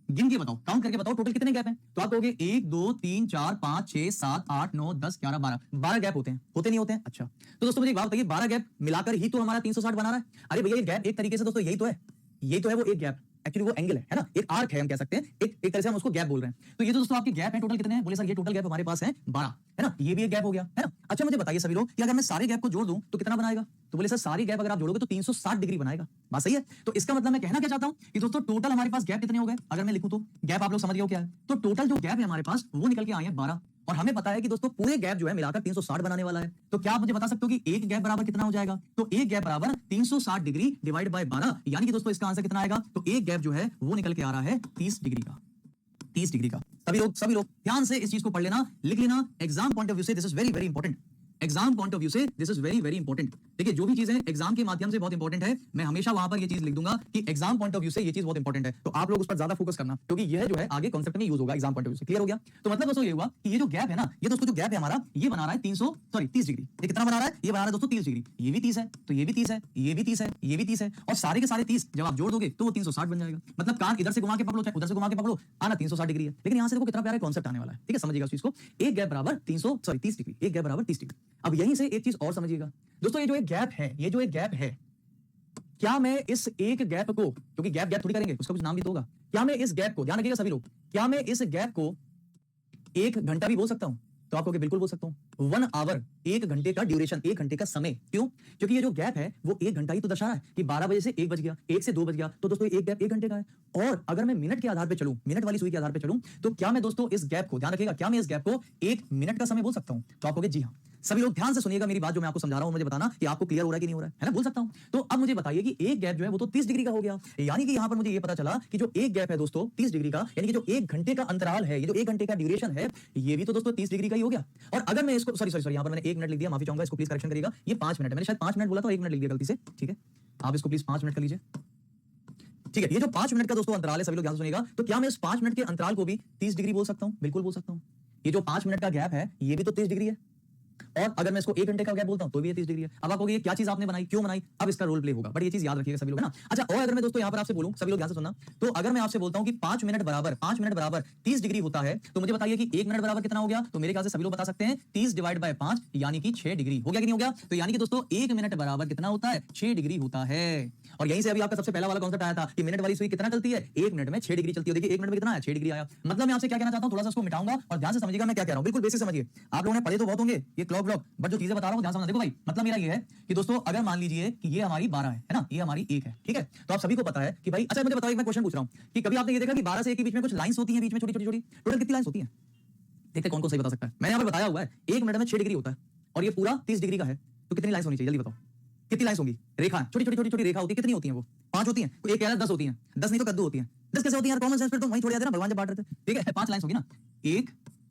[SPEAKER 1] गिन के बताओ, काउंट करके बताओ टोटल कितने गैप हैं। तो आप कहोगे 1 2 3 4 5 6 7 8 9 10 11 12 12 गैप होते हैं, होते नहीं होते हैं। अच्छा तो दोस्तों मुझे एक बात बताइए, 12 गैप मिलाकर ही तो हमारा 360 बना रहा है। अरे भैया ये गैप एक तरीके से दोस्तों यही तो है, ये तो है वो एक गैप, एक्चुअली वो एंगल है ना, एक आर्क है हम कह सकते हैं, एक तरह से हम उसको गैप बोल रहे हैं। तो ये तो दोस्तों आपके गैप है टोटल कितने हैं, बोले सर ये टोटल गैप हमारे पास है 12, है ना, ये भी एक गैप हो गया, है ना। अच्छा मुझे बताइए सभी लोग कि अगर मैं सारे गैप को जोड़ दूं तो कितना बनाएगा, तो बोले सर सारी गैप अगर आप जोड़ोगे तो 360 डिग्री बनाएगा। बात सही है। तो इसका मतलब मैं कहना क्या चाहता हूं कि दोस्तों टोटल हमारे पास गैप कितने हो गए, अगर मैं लिखूं तो गैप आप लोग समझ गए हो क्या है। तो टोटल जो गैप है हमारे पास वो निकल के आए हैं 12, और हमें पता है कि दोस्तों पूरे गैप जो है मिलाकर 360 बनाने वाला है। तो क्या आप मुझे बता सकते हो कि एक गैप बराबर कितना हो जाएगा, तो एक गैप बराबर 360 डिग्री डिवाइड बाय 12, यानी कि दोस्तों इसका आंसर कितना आएगा, तो एक गैप जो है वो निकल के आ रहा है 30 डिग्री का, 30 डिग्री का। सभी लोग ध्यान से इस चीज को पढ़ लेना, लिख लेना, एग्जाम पॉइंट ऑफ व्यू से this is very very important, exam point of view से this is very very important. देखिए जो भी चीजें एग्जाम के माध्यम से बहुत इंपॉर्टेंट है, मैं हमेशा वहां पर ये चीज लिख दूंगा कि एग्जाम पॉइंट ऑफ व्यू से ये चीज बहुत इंपॉर्टेंट है, तो आप लोग उस पर ज्यादा फोकस करना, क्योंकि यह जो है आगे कॉन्सेप्ट में यूज होगा एग्जाम पॉइंट ऑफ व्यू से। क्लियर हो गया। तो मतलब दोस्तों ये हुआ कि ये जो गैप है ना, ये दोस्तों जो गैप है हमारा, ये बना रहा है 30 डिग्री। ये कितना बना रहा है, ये बना रहा है दोस्तों 30 डिग्री। ये भी 30 है, तो ये भी 30 है, ये भी 30 है, ये भी 30 है, और सारे के सारे 30 जब आप जोड़ दोगे तो वो 360 बन जाएगा। मतलब कान इधर से घुमा के पकड़ो चाहे उधर से घुमा के पकड़ो, आना 360 डिग्री है। लेकिन यहां से देखो कितना प्यारा कॉन्सेप्ट आने वाला है, ठीक है, समझिएगा उस चीज को। एक गैप बराबर 30 डिग्री, एक गैप बराबर 30 डिग्री। अब यहीं से एक चीज और समझिएगा दोस्तों, ये जो एक गैप है, ये जो एक गैप है, क्या मैं इस एक गैप को, क्योंकि गैप गैप थोड़ी करेंगे, उसका कुछ नाम भी तो होगा, क्या मैं इस गैप को, ध्यान रखिएगा सभी लोग, क्या मैं इस गैप को 1 घंटा भी बोल सकता हूं, तो आप कहोगे बिल्कुल बोल सकता हूं। 1 आवर, 1 घंटे का ड्यूरेशन, 1 घंटे का समय। क्यों, क्योंकि ये जो गैप है वो 1 घंटा ही तो दर्शा रहा है कि 12 बजे से 1 बज गया, 1 से 2 बज गया, तो दोस्तों एक गैप 1 घंटे का है। और अगर मैं मिनट के आधार पे चलूं, मिनट वाली सुई के आधार पे चलूं, तो क्या मैं दोस्तों इस गैप को, ध्यान रखिएगा, क्या मैं इस गैप को 1 मिनट का समय बोल सकता हूं, तो आप कहोगे जी हां। सभी लोग ध्यान से सुनिएगा मेरी बात, जो मैं आपको समझा रहा हूं, मुझे बताना कि आपको क्लियर हो रहा है कि नहीं हो रहा है ना, बोल सकता हूं। तो अब मुझे बताइए कि एक गैप जो है वो तो 30 डिग्री का हो गया, यानी कि यहां पर मुझे ये पता चला कि जो एक गैप है दोस्तों 30 डिग्री का, यानी कि जो 1 घंटे का अंतराल है, ये जो 1 घंटे का ड्यूरेशन है, ये भी तो दोस्तों 30 डिग्री का ही हो गया। और अगर मैं इसको सॉरी यहां पर मैंने 1 मिनट लिख दिया, माफी चाहूंगा, इसको प्लीज करेक्शन करिएगा, ये 5 मिनट है, मैंने शायद 5 मिनट बोला था, 1 मिनट लिख दिया गलती से, ठीक है, आप इसको प्लीज 5 मिनट कर लीजिए, ठीक है। ये जो 5 मिनट का दोस्तों अंतराल है, सभी लोग ध्यान से सुनिएगा, तो क्या मैं इस 5 मिनट के अंतराल को भी 30 डिग्री बोल सकता हूं, बिल्कुल बोल सकता हूं। ये जो 5 मिनट का गैप है ये भी तो 30 डिग्री है, और अगर मैं इसको 1 घंटे का गैप बोलता हूं तो भी ये 30 डिग्री है। अब आप कहोगे ये क्या चीज आपने बनाई, क्यों बनाई, अब इसका रोल प्ले होगा, बट ये चीज याद रखिएगा सभी लोग, है ना। अच्छा, और अगर मैं दोस्तों यहां पर आपसे बोलूं, सभी लोग ध्यान से सुनना, तो अगर मैं आपसे बोलता हूं कि 5 मिनट बराबर 30 डिग्री होता है, तो मुझे बताइए कि 1 मिनट बराबर कितना हो गया, तो मेरे ख्याल से सभी लोग बता सकते हैं 30 डिवाइड बाय 5 यानी कि 6 डिग्री हो गया कि नहीं हो गया। तो यानी कि दोस्तों 1 मिनट बराबर कितना होता है, 6 डिग्री होता है। और यहीं से अभी आपका सबसे पहला वाला कॉन्सेप्ट आया था कि मिनट वाली सुई कितना चलती है, 1 मिनट में 6 डिग्री चलती है। देखिए 1 मिनट में कितना है, 6 डिग्री आया। मतलब मैं आपसे क्या कहना चाहता हूं, थोड़ा सा उसको मिटाऊंगा और ध्यान से समझिएगा मैं क्या कह रहा हूं, बिल्कुल बेसिक समझिए। आप लोगों ने पढ़े तो बहुत होंगे ये क्लॉक ब्लॉक, बट जो चीजें बता रहा हूं ध्यान समझना। देखो भाई, मतलब मेरा ये है कि दोस्तों अगर मान लीजिए कि ये हमारी 12 है ना, ये हमारी 1 है, ठीक है, तो आप सभी को पता है कि भाई, अच्छा मुझे बताओ, एक मैं क्वेश्चन पूछ रहा हूं कि कभी आपने ये देखा कि 12 से 1 के बीच में कुछ लाइंस होती हैं, बीच में छोटी छोटी छोटी, टोटल कितनी लाइंस होती हैं, देखते कौन कौन सही बता सकता है। मैंने यहां पर बताया हुआ है 1 मिनट में 6 डिग्री होता है, और ये पूरा 30 डिग्री का है, तो कितनी लाइंस होनी चाहिए, जल्दी बताओ कितनी लाइंस होंगी, रेखा छोटी छोटी छोटी छोटी रेखा होती है, कितनी होती है वो, 5 होती हैं, कोई एक कह रहा है 10 होती हैं, 10 नहीं तो कद्दू होती हैं, 10 कैसे होती है यार, कॉमन सेंस पे तो वहीं छोड़ जाते हैं ना, भगवान जब बांट रहे थे, ठीक है, 5 लाइंस होगी ना, 1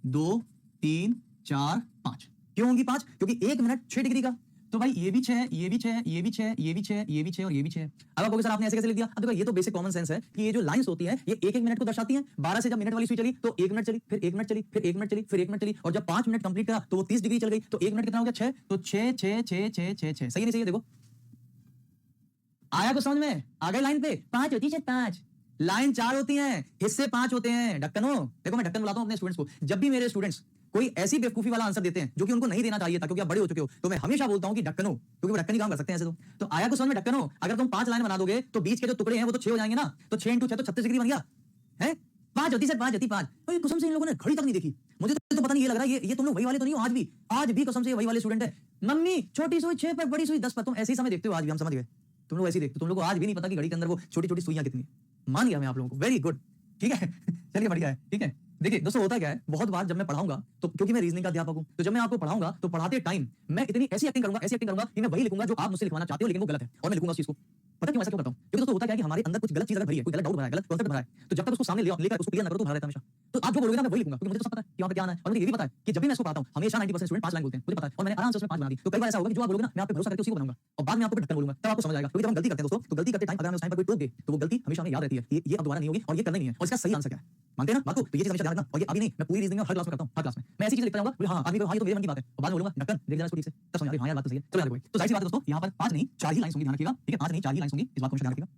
[SPEAKER 1] 2 3 4 5, क्यों होंगी 5, क्योंकि 1 मिनट 6 डिग्री का, तो भाई ये भी 6 है, ये भी 6 है, ये भी 6 है, ये भी 6 है, ये भी 6 है और ये भी 6 है। अब आप कहोगे सर आपने ऐसे कैसे लिख दिया, अब देखो ये तो बेसिक कॉमन सेंस है कि ये जो लाइंस होती हैं ये 1-1 मिनट को दर्शाती हैं। 12 से जब मिनट वाली सुई चली तो 1 मिनट चली, फिर 1 मिनट चली, फिर 1 मिनट चली, फिर 1 मिनट चली, और जब 5 मिनट कंप्लीट करा तो वो 30 डिग्री चल गई, तो 1 मिनट कितना हो गया, 6, तो 6 6 6 6 6 6, सही नहीं सही है, देखो आया कुछ समझ में, आ गई लाइन पे, 5 होती है, 5 लाइन 4 होती हैं, हिस्से 5 होते हैं, ढक्कनो। देखो मैं ढक्कन बुलाता हूं अपने स्टूडेंट्स को, जब भी मेरे स्टूडेंट्स कोई ऐसी बेवकूफी वाला आंसर देते हैं जो कि उनको नहीं देना चाहिए था क्योंकि आप बड़े हो चुके हो, तो मैं हमेशा बोलता हूं कि ढक्कनो, क्योंकि वो ढक्कन ही काम कर सकते हैं ऐसे। तो आया कुछ समझ में, ढक्कनो, अगर तुम 5 लाइन बना दोगे तो बीच के जो टुकड़े हैं वो तो 6 हो जाएंगे ना, तो 6 × 6 तो 36 डिग्री बन गया है, 5 होती सर, 5 होती 5। तो कसम से इन लोगों ने घड़ी तक नहीं देखी, मुझे तो पता नहीं, ये लग रहा है ये तुम लोग वही वाले तो नहीं हो, आज भी कसम से वही वाले स्टूडेंट है। मम्मी छोटी सुई 6 पर, बड़ी सुई 10 पर, तुम ऐसे ही समय देखते हो आज भी, हम समझ गए, तुम लोग ऐसे ही देखते हो, तुम लोग को आज भी नहीं पता कि घड़ी के अंदर वो छोटी छोटी सुइयां कितनी है। मान गया मैं आप लोगों को, वेरी गुड, ठीक है चलिए बढ़िया है, ठीक है। देखिए दोस्तों होता क्या है, बहुत बार जब मैं पढ़ाऊंगा तो, क्योंकि मैं रीजनिंग का अध्यापक हूं, तो जब मैं आपको पढ़ाऊंगा तो पढ़ाते टाइम मैं इतनी ऐसी एक्टिंग करूंगा कि मैं वही लिखूंगा जो आप मुझसे लिखवाना चाहते हो, लेकिन वो गलत है, और मैं लिखूंगा उस चीज को। पता क्यों ऐसा क्यों करता हूं, क्योंकि दोस्तों होता क्या है कि हमारे अंदर कुछ गलत चीज अगर भरी है, कोई गलत डाउट भरा है, गलत कांसेप्ट भरा है, तो जब तक उसको सामने लेकर उसको क्लियर ना करो तो भरा रहता है हमेशा। तो आप जो बोलोगे ना मैं वही लिखूंगा, क्योंकि मुझे तो सब पता है कि वहां पे क्या आना है, और मुझे ये भी पता है कि जब भी मैं इसको पढ़ाता हूं हमेशा 90% स्टूडेंट 5 लाइन बोलते हैं, मुझे पता है, और मैंने आराम से उसमें 5 बना दी। तो कई बार ऐसा होगा कि जो आप बोलोगे ना मैं आप पे भरोसा करके उसी को बनाऊंगा, और बाद में आपको ढक्कन बोलूंगा, तब आपको समझ आएगा। क्योंकि जब हम गलती करते हैं दोस्तों, तो गलती करते टाइम अगर हम उस टाइम पर कोई टोक दे तो वो गलती हमेशा हमें याद रहती है, ये अब दोबारा नहीं होगी और ये करना ही नहीं है, और इसका सही आंसर क्या है, मानते हैं ना बात को, तो ये चीज हमेशा ध्यान रखना। और ये अभी नहीं, मैं पूरी रीजनिंग में हर क्लास में करता हूं, हर क्लास में मैं ऐसी चीज लिखता जाऊंगा, हां आदमी को हां ये तो मेरे मन की बात है, और बाद में बोलूंगा ढक्कन देख जरा इसको ठीक से, तब समझ आ गई हां यार बात तो सही है, चलो यार कोई। तो जाहिर सी बात है दोस्तों, यहां पर 5 नहीं 4 ही लाइंस होंगी, ध्यान रखिएगा, ठीक है, 5 नहीं 4 ही लाइंस होंगी, इस बात को हमेशा ध्यान रखिएगा।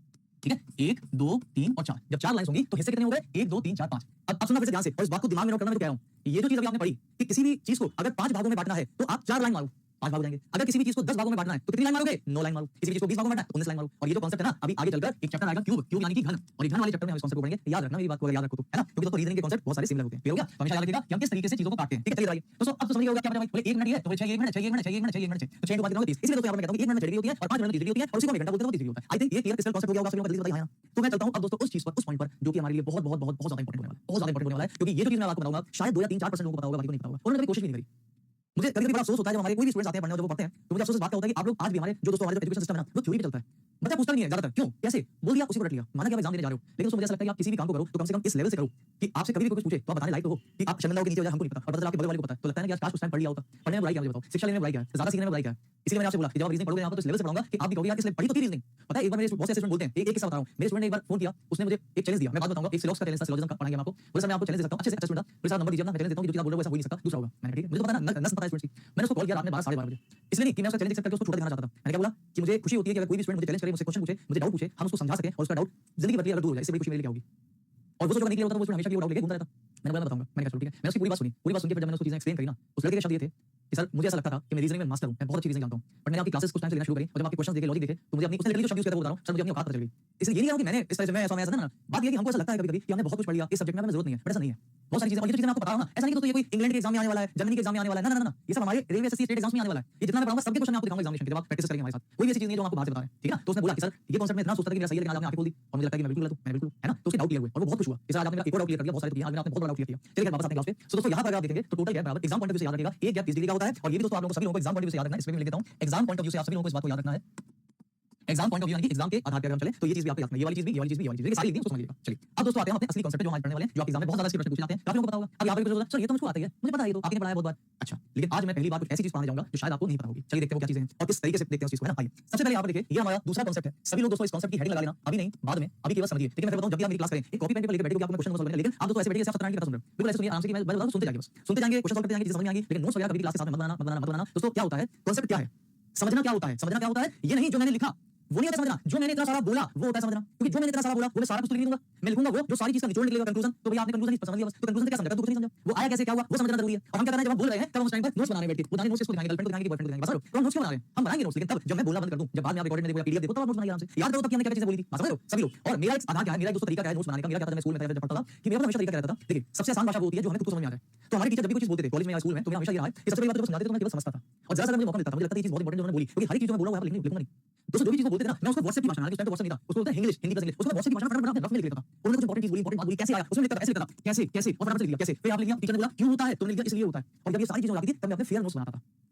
[SPEAKER 1] ठीक है, 1 2 3 और 4। जब 4 लाइंस होंगी तो हिस्से कितने हो गए? 1 2 3 4 5। अब सुनना फिर से ध्यान से, और इस बात को दिमाग में नोट करना, मैं तो कह रहा हूं ये जो चीज अभी आपने पढ़ी कि किसी भी चीज को अगर 5 भागों में बांटना है तो आप 4 लाइन मारो, 5 भाग हो जाएंगे। अगर किसी भी चीज को 10 भागों में बांटना है तो कितनी लाइन मारोगे? 9 लाइन मारो। किसी भी चीज को 20 भागों में बांटना है 19 लाइन मारो। और ये जो कांसेप्ट है ना, अभी आगे चलकर एक चैप्टर आएगा क्यूब यानी कि घन, और ये घन वाले चैप्टर में हम इस कांसेप्ट को पढ़ेंगे। याद रखना मेरी बात को, याद रखो तो, है ना, क्योंकि दोस्तों रीजनिंग के कांसेप्ट बहुत सारे सिमिलर होते हैं। क्लियर हो गया? तो हमेशा याद रखिएगा कि हम किस तरीके से चीजों को काटते हैं। ठीक है, चलिए बताइए दोस्तों, अब तो समझ गए होगा क्या बता भाई, बोले 1 मिनट ही है तो फिर 6 1 मिनट 6 1 मिनट 6 1 मिनट 6 1 मिनट 6 तो 6 के बाद 30। इसलिए दोस्तों यहां पर मैं कहता हूं कि 1 मिनट में 6 डिग्री होती है और 5 मिनट में 30 डिग्री होती है, और उसी को हम घंटा बोलते हैं तो 30 डिग्री होता है। आई थिंक ये क्लियर क्रिस्टल कांसेप्ट हो गया होगा सभी लोगों को, जल्दी बताइए। हां, तो मैं चलता हूं अब दोस्तों उस चीज पर, उस पॉइंट पर जो कि हमारे लिए बहुत बहुत बहुत बहुत ज्यादा इंपॉर्टेंट होने वाला है, बहुत ज्यादा इंपॉर्टेंट होने वाला है, क्योंकि ये जो चीज मैं आपको बताऊंगा शायद 2 या 3 4% लोगों को पता होगा, बाकी को नहीं पता होगा, उन्होंने कभी कोशिश भी नहीं करी। मुझे कभी-कभी बड़ा अफसोस होता है जब हमारे कोई भी स्टूडेंट्स आते हैं पढ़ने और जब वो पढ़ते हैं तो मुझे अफसोस इस बात का होता है कि आप लोग आज भी हमारे जो दोस्तों हमारे जो एजुकेशन सिस्टम है ना, वो थ्योरी पे चलता है। बच्चा पूछता नहीं है ज्यादातर, क्यों कैसे बोल दिया उसी को रट लिया, माना कि आप एग्जाम देने जा रहे हो। लेकिन उसको मुझे ऐसा लगता है कि आप किसी भी काम को करो तो कम से कम इस लेवल से करो कि आपसे कभी भी कोई कुछ पूछे तो आप बताने लायक तो हो कि आप शर्मिंदा हो कि नीचे हो जाए हमको नहीं पता, और पता चला आपके बगल वाले को पता है, तो लगता है ना कि आज काश उस टाइम पढ़ लिया होता। पढ़ने में बुराई क्या है मुझे बताओ? शिक्षा लेने में बुराई क्या है? ज्यादा सीखने में बुराई क्या है? इसलिए मैंने आपसे बोला कि जब आप रीजनिंग पढ़ोगे यहाँ पर तो इस लेवल से पढ़ाऊंगा कि आप भी कहोगे यार किसने पढ़ी तो थी रीजनिंग। पता है एक बार मेरे बहुत से स्टूडेंट बोलते हैं, एक किस्सा बता रहा हूं। मेरे स्टूडेंट ने एक बार फोन किया, उसने मुझे एक चैलेंज दिया, मैं बात बताऊंगा, एक सिलॉक्स का चैलेंज था, सिलोजिज्म का पढ़ाएंगे हम आपको। बोले सर मैं आपको चैलेंज दे सकता हूं, अच्छे से अच्छा स्टूडेंट, बोले सर नंबर दीजिए ना, मैं चैलेंज देता हूं कि जो चीज आप बोल रहे हो वैसा हो ही नहीं सकता, दूसरा होगा। मैंने कहा ठीक है, मुझे तो पता है नस पता है स्टूडेंट्स की। मैंने उसको कॉल किया रात में 12 12:30 बजे, इसलिए नहीं कि मैं उसका चैलेंज एक्सेप्ट करके उसको छोड़ देना चाहता था। मैंने क्या बोला कि मुझे खुशी होती है कि अगर कोई भी स्टूडेंट मुझे चैलेंज करे, मुझसे क्वेश्चन पूछे, मुझे डाउट पूछे, हम उसको समझा सकें और उसका डाउट जिंदगी भर के लिए अगर दूर हो जाए, इससे बड़ी खुशी मेरे लिए क्या होगी। और वो जो नहीं क्लियर होता वो हमेशा के लिए डाउट लेके घूमता रहता। मैंने बोला मैं बताऊंगा, मैंने कहा चलो ठीक है। मैंने उसकी पूरी बात सुनी, पूरी बात सुन के फिर जब मैंने उसको चीजें एक्सप्लेन करी ना, उस लड़के के शब्द ये थे कि सर मुझे ऐसा लगता था कि मैं रीजनिंग में मास्टर हूं, मैं बहुत अच्छी रीजनिंग जानता हूं, बट मैंने आपकी क्लासेस कुछ टाइम से लेना शुरू करी और जब आपके क्वेश्चंस देखे, लॉजिक देखे, तो मुझे अपनी उसने लिटरली जो शब्द यूज किया था वो बता रहा हूं, सर मुझे अपनी औकात पता चल गई। इसलिए ये नहीं है कि मैंने इस तरह से मैं ऐसा ना, बात ये है कि हमको ऐसा लगता है कभी-कभी कि हमने बहुत कुछ पढ़ लिया इस सब्जेक्ट में, हमें जरूरत नहीं है, बट ऐसा नहीं है। बहुत सारी चीजें, और ये चीजें मैं आपको बता रहा हूं ना, ऐसा नहीं कि दोस्तों ये कोई इंग्लैंड के एग्जाम में आने वाला है, जर्मनी के एग्जाम में आने वाला है, ना, ये सब हमारे रेलवे एसएससी स्टेट एग्जाम्स में आने वाला है। ये जितना मैं पढ़ाऊंगा सबके क्वेश्चन मैं आपको दिखाऊंगा एग्जामिनेशन के जब आप प्रैक्टिस करेंगे हमारे साथ। कोई भी ऐसी चीज नहीं जो आपको बाहर से बता रहे हैं, ठीक है ना। तो उसने बोला कि सर ये कॉन्सेप्ट में इतना सोचता था कि मेरा सही है, लेकिन आज आपने आके बोल दी और मुझे लगता है कि मैं बिल्कुल गलत हूं, मैं बिल्कुल, है ना। तो उसके डाउट क्लियर हुए और वो बहुत खुश हुआ कि सर आज आपने मेरा एक और डाउट क्लियर कर दिया, बहुत सारे तो किया, आज आपने बहुत बड़ा डाउट क्लियर किया। चलिए वापस अपने क्लास पे। सो दोस्तों यहां पर अगर आप देखेंगे तो टोटल गैप बराबर एग्जाम पॉइंट ऑफ व्यू से याद रखिएगा, एक गैप 30 डिग्री का होता है। और ये भी दोस्तों आप लोगों को सभी लोगों को एग्जाम पॉइंट ऑफ व्यू से याद रखना है, इसमें भी लिख देता हूं। एग्जाम पॉइंट ऑफ व्यू से आप सभी लोगों को इस बात को याद रखना है। एग्जाम पॉइंट ऑफ व्यू यानी कि एग्जाम के आधार पर हम चले तो ये चीज भी आपको याद रखना है, ये वाली चीज भी, ये वाली चीज भी, ये वाली चीज भी, सारी लिख दी, उसको समझ लीजिएगा। चलिए अब दोस्तों आते हैं अपने असली कांसेप्ट पे जो हमारे पढ़ने वाले हैं, जो आप एग्जाम में बहुत ज्यादा प्रश्न पूछे जाते हैं, काफी लोगों को पता होगा। अब यहां पे कुछ होता है सर ये तो मुझको आता ही है, मुझे पता है, ये तो आपने पढ़ाया बहुत बार। अच्छा, लेकिन आज मैं पहली बार कुछ ऐसी चीज पढ़ाने जाऊंगा जो शायद आपको नहीं पता होगी। चलिए देखते हैं वो क्या चीजें हैं और किस तरीके से देखते हैं उस चीज को, है ना। आइए सबसे पहले यहां पर देखिए, ये हमारा दूसरा कांसेप्ट है। सभी लोग दोस्तों इस कांसेप्ट की हेडिंग लगा लेना, अभी नहीं बाद में, अभी केवल समझिए। लेकिन मैं बताऊं जब भी आप मेरी क्लास करें एक कॉपी पेन पेपर लेकर बैठे, क्योंकि आपको क्वेश्चन सॉल्व करने, लेकिन आप दोस्तों ऐसे बैठिए जैसे आप सत्यनारायण की कथा सुन रहे हो, बिल्कुल ऐसे सुनिए आराम से कि मैं बताऊं, सुनते जाइए, बस सुनते जाएंगे, क्वेश्चन सॉल्व करते जाएंगे, चीजें समझ में आएंगी, लेकिन नोट्स वगैरह कभी क्लास के साथ में मत बनाना। दोस्तों क्या होता है, कांसेप्ट क्या है, समझना क्या होता है, समझना क्या होता है, ये नहीं जो मैंने लिखा वो नहीं होता समझना, जो मैंने इतना सारा बोला वो होता है समझना। क्योंकि जो मैंने इतना सारा बोला वो मैं सारा कुछ लिख नहीं दूंगा, मैं लिखूंगा वो जो सारी चीज का निचोड़ निकलेगा, कंक्लूजन। तो भैया आपने कंक्लूजन नहीं समझ लिया, बस तो कंक्लूजन से क्या समझा, तो कुछ नहीं समझा, वो आया कैसे क्या हुआ वो समझना जरूरी है। और हम क्या कर रहे हैं, जब हम बोल रहे हैं तब हम उस टाइम पर नोट्स बना रहे हैं बैठ के, वो दाने नोट्स किसको दिखाएंगे, गर्लफ्रेंड को दिखाएंगे, बॉयफ्रेंड को दिखाएंगे, बस तो हम नोट्स क्यों बना रहे हैं, हम बनाएंगे नोट्स, लेकिन तब जब मैं बोलना बंद कर दूं, जब बाद में आप रिकॉर्डिंग में देखो या पीडीएफ देखो तब आप नोट्स बनाइए आराम से, याद करो तब कि हमने क्या चीजें बोली थी, समझ रहे हो सभी लोग। और मेरा एक आधार क्या है, मेरा एक दोस्तों तरीका क्या है नोट्स बनाने का, मेरा क्या था, मैं स्कूल में जब पढ़ता था कि मेरा हमेशा तरीका क्या रहता था, देखिए सबसे आसान भाषा वो होती है जो हमें खुद को समझ में आ जाए। तो हमारे टीचर जब भी कुछ चीज बोलते थे कॉलेज में या स्कूल में, तो मेरा हमेशा ये रहा है कि सबसे पहली बात जब समझाते थे तो मैं केवल समझता था, और जरा सा मुझे मौका मिलता था, मुझे लगता था ये चीज बहुत इंपॉर्टेंट जो मैंने बोली, क्योंकि हर एक चीज जो मैं बोल रहा हूं लिखूंगा नहीं। दोस्तों जो भी चीज बोलते थे ना, मैं उसको व्हाट्सएप की भाषा में, उस टाइम व्हाट्सएप नहीं था, उसको बोलते हैं इंग्लिश, हिंदी प्लस इंग्लिश, उसको व्हाट्सएप की भाषा में फटाफट रफ में लिख देता था। उन्होंने कुछ इंपॉर्टेंट चीज बोली, इंपॉर्टेंट बात बोली, कैसे आया उसमें लिखता था, ऐसे लिखता था, कैसे कैसे, और फटाफट से लिख दिया, कैसे, फिर आप लिख दिया, टीचर ने बोला क्यों होता है, तुमने लिख दिया इसलिए होता है। और जब ये सारी चीजें हो जाती थी तब मैं अपने फेयर नोट्स बनाता था,